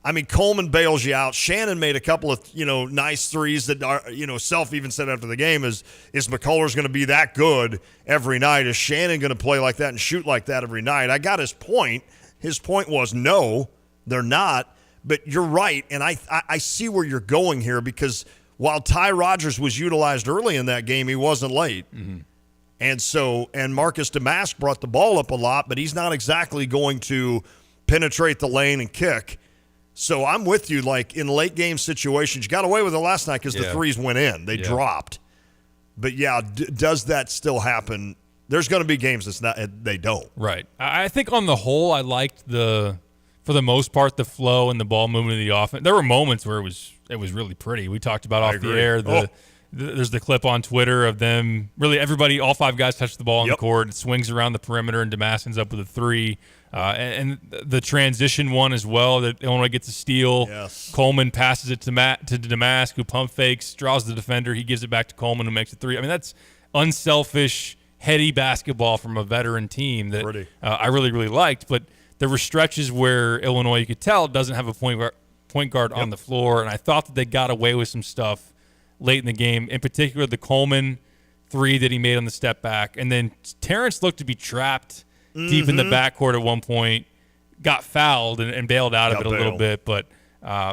I mean, Coleman bails you out. Shannon made a couple of, nice threes that are, Self even said after the game is McCullers going to be that good every night? Is Shannon going to play like that and shoot like that every night? I got his point. His point was no, they're not. But you're right, and I see where you're going here because while Ty Rodgers was utilized early in that game, he wasn't late. Mm-hmm. And Marcus Damask brought the ball up a lot, but he's not exactly going to penetrate the lane and kick. So I'm with you, like in late game situations. You got away with it last night because the threes went in. They dropped. But, does that still happen? There's going to be games they don't. Right. I think on the whole, I liked for the most part, the flow and the ball movement of the offense. There were moments where it was really pretty. We talked about off the air. There's the clip on Twitter of them. Really, everybody, all five guys touch the ball on the court. It swings around the perimeter, and Damask ends up with a three. And the transition one as well, that Illinois gets a steal. Yes. Coleman passes it to Damask, who pump fakes, draws the defender. He gives it back to Coleman, who makes a three. I mean, that's unselfish, heady basketball from a veteran team that I really, really liked. But there were stretches where Illinois, you could tell, doesn't have a point guard on the floor, and I thought that they got away with some stuff late in the game, in particular the Coleman three that he made on the step back. And then Terrence looked to be trapped deep in the backcourt at one point, got fouled and bailed out of it a little bit. But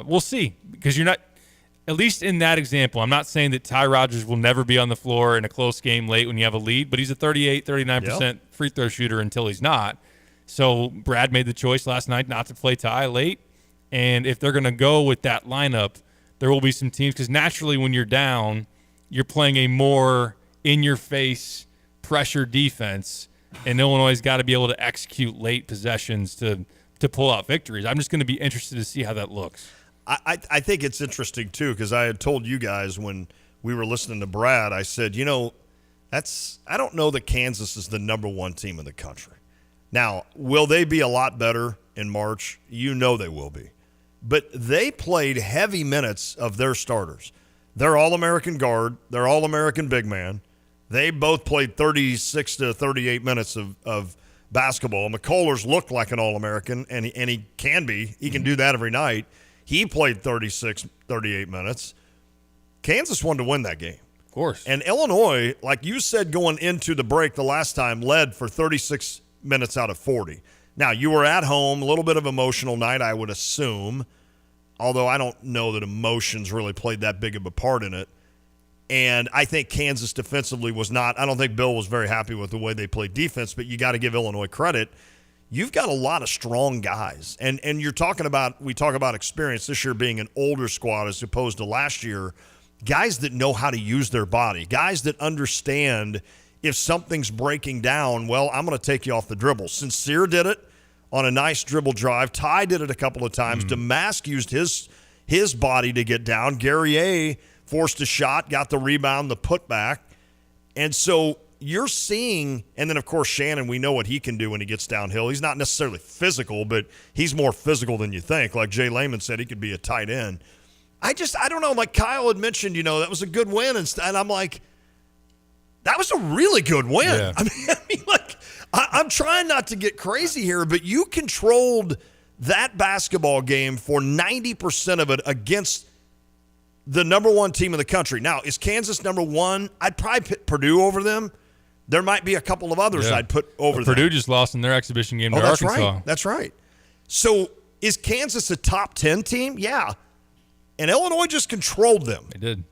we'll see, because you're not – at least in that example, I'm not saying that Ty Rodgers will never be on the floor in a close game late when you have a lead, but he's a 38, 39% free throw shooter until he's not. So Brad made the choice last night not to play Ty late. And if they're going to go with that lineup, there will be some teams, because naturally when you're down, you're playing a more in-your-face pressure defense, and Illinois has got to be able to execute late possessions to pull out victories. I'm just going to be interested to see how that looks. I think it's interesting, too, because I had told you guys when we were listening to Brad, I said, I don't know that Kansas is the number one team in the country. Now, will they be a lot better in March? You know they will be. But they played heavy minutes of their starters. They're All-American guard. They're All-American big man. They both played 36 to 38 minutes of basketball. McCullers looked like an All-American, and he can be. He can do that every night. He played 36, 38 minutes. Kansas wanted to win that game. Of course. And Illinois, like you said going into the break the last time, led for 36 minutes out of 40. Now, you were at home, a little bit of emotional night, I would assume, although I don't know that emotions really played that big of a part in it. And I think Kansas defensively was not – I don't think Bill was very happy with the way they played defense, but you got to give Illinois credit. You've got a lot of strong guys. And you're talking about – we talk about experience this year being an older squad as opposed to last year. Guys that know how to use their body, guys that understand – if something's breaking down, well, I'm going to take you off the dribble. Sincere did it on a nice dribble drive. Ty did it a couple of times. Damask used his body to get down. Guerrier forced a shot, got the rebound, the putback. And so you're seeing, and then, of course, Shannon, we know what he can do when he gets downhill. He's not necessarily physical, but he's more physical than you think. Like Jay Lehman said, he could be a tight end. I don't know. Like Kyle had mentioned, that was a good win. And I'm like, that was a really good win. Yeah. I mean, I'm trying not to get crazy here, but you controlled that basketball game for 90% of it against the number one team in the country. Now, is Kansas number one? I'd probably put Purdue over them. There might be a couple of others I'd put over them. Purdue just lost in their exhibition game to that's Arkansas. Right. That's right. So is Kansas a top 10 team? Yeah. and Illinois just controlled them. They did.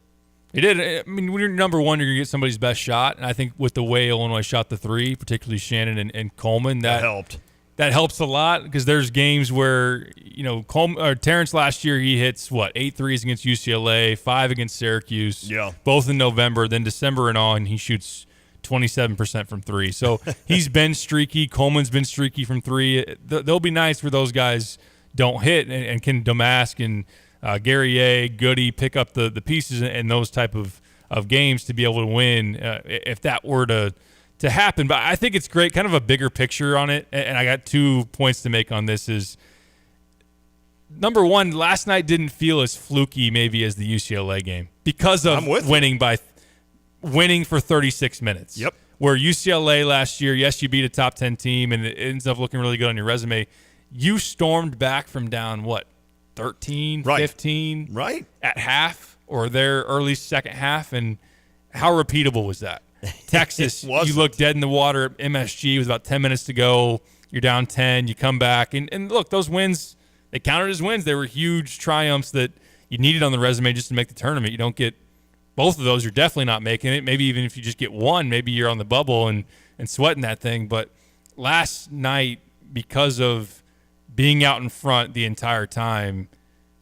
They did. I mean, when you're number one, you're going to get somebody's best shot. And I think with the way Illinois shot the three, particularly Shannon and Coleman, that helped. That helps a lot because there's games where, Terrence last year, he hits, 8 threes against UCLA, 5 against Syracuse, both in November. Then December and on, he shoots 27% from three. So he's been streaky. Coleman's been streaky from three. They'll be nice where those guys don't hit and can Damask and Guerrier, Goody pick up the pieces in those type of games to be able to win if that were to happen. But I think it's great, kind of a bigger picture on it. And I got 2 points to make on this is, number one, last night didn't feel as fluky maybe as the UCLA game because of winning for 36 minutes. Yep. Where UCLA last year, yes, you beat a top 10 team and it ends up looking really good on your resume. You stormed back from down, 13, 15 at half or their early second half. And how repeatable was that? Texas, you look dead in the water at MSG with about 10 minutes to go. You're down 10. You come back. And look, those wins, they counted as wins. They were huge triumphs that you needed on the resume just to make the tournament. You don't get both of those, you're definitely not making it. Maybe even if you just get one, maybe you're on the bubble and sweating that thing. But last night, because of being out in front the entire time,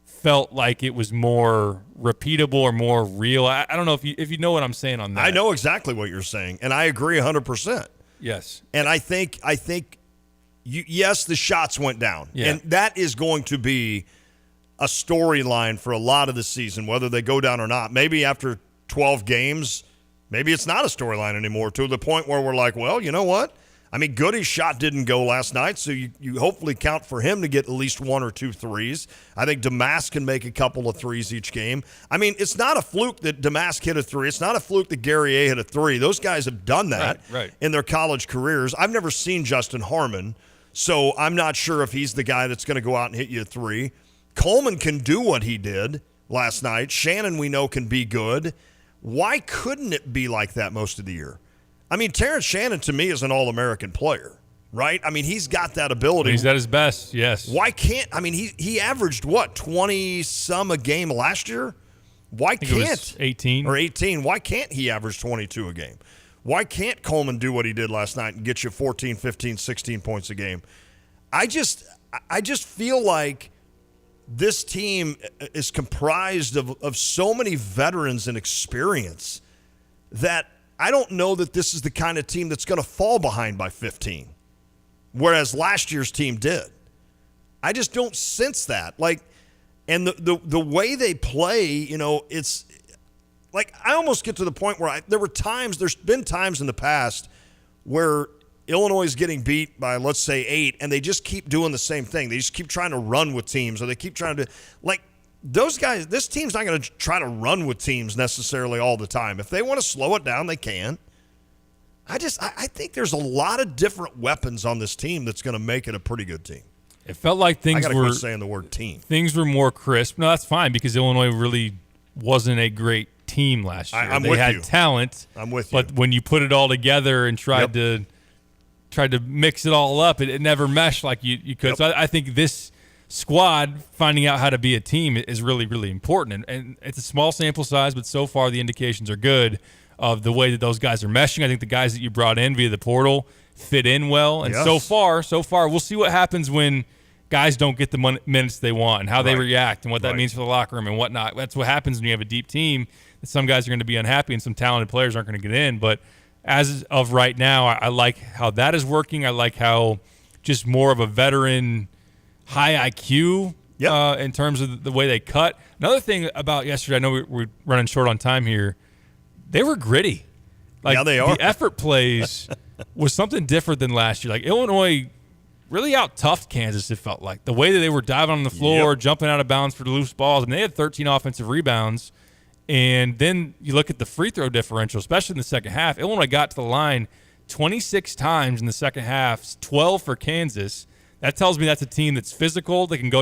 felt like it was more repeatable or more real. I don't know if you know what I'm saying on that. I know exactly what you're saying, and I agree 100%. Yes. And I think yes, the shots went down. Yeah. And that is going to be a storyline for a lot of the season, whether they go down or not. Maybe after 12 games, maybe it's not a storyline anymore, to the point where we're like, well, you know what? I mean, Goody's shot didn't go last night, so you hopefully count for him to get at least 1 or 2 threes. I think Damask can make a couple of threes each game. I mean, it's not a fluke that Damask hit a three. It's not a fluke that Guerrier hit a three. Those guys have done that in their college careers. I've never seen Justin Harmon, so I'm not sure if he's the guy that's going to go out and hit you a three. Coleman can do what he did last night. Shannon, we know, can be good. Why couldn't it be like that most of the year? I mean, Terrence Shannon, to me, is an All-American player, right? I mean, he's got that ability. He's at his best, yes. Why can't – I mean, he averaged, 20-some a game last year? Why can't – it was 18. Or 18. Why can't he average 22 a game? Why can't Coleman do what he did last night and get you 14, 15, 16 points a game? I just feel like this team is comprised of so many veterans and experience that – I don't know that this is the kind of team that's going to fall behind by 15, whereas last year's team did. I just don't sense that. And the way they play, it's like I almost get to the point where there's been times in the past where Illinois is getting beat by, let's say, 8, and they just keep doing the same thing. They just keep trying to run with teams, or they keep trying to those guys, this team's not going to try to run with teams necessarily all the time. If they want to slow it down, they can. I think there's a lot of different weapons on this team that's going to make it a pretty good team. It felt like things I gotta were quit saying the word team. Things were more crisp. No, that's fine because Illinois really wasn't a great team last year. They had talent. I'm with you. But when you put it all together and tried to mix it all up, it never meshed like you could. So I think this squad finding out how to be a team is really, really important. And it's a small sample size, but so far the indications are good of the way that those guys are meshing. I think the guys that you brought in via the portal fit in well. And so far, we'll see what happens when guys don't get the minutes they want and how they react and what that means for the locker room and whatnot. That's what happens when you have a deep team. Some guys are going to be unhappy and some talented players aren't going to get in. But as of right now, I like how that is working. I like how just more of a veteran – high IQ in terms of the way they cut. Another thing about yesterday, I know we're running short on time here, they were gritty. They are. The effort plays was something different than last year. Illinois really out-toughed Kansas, it felt like. The way that they were diving on the floor, jumping out of bounds for the loose balls, and they had 13 offensive rebounds. And then you look at the free throw differential, especially in the second half. Illinois got to the line 26 times in the second half, 12 for Kansas. That tells me that's a team that's physical. They can go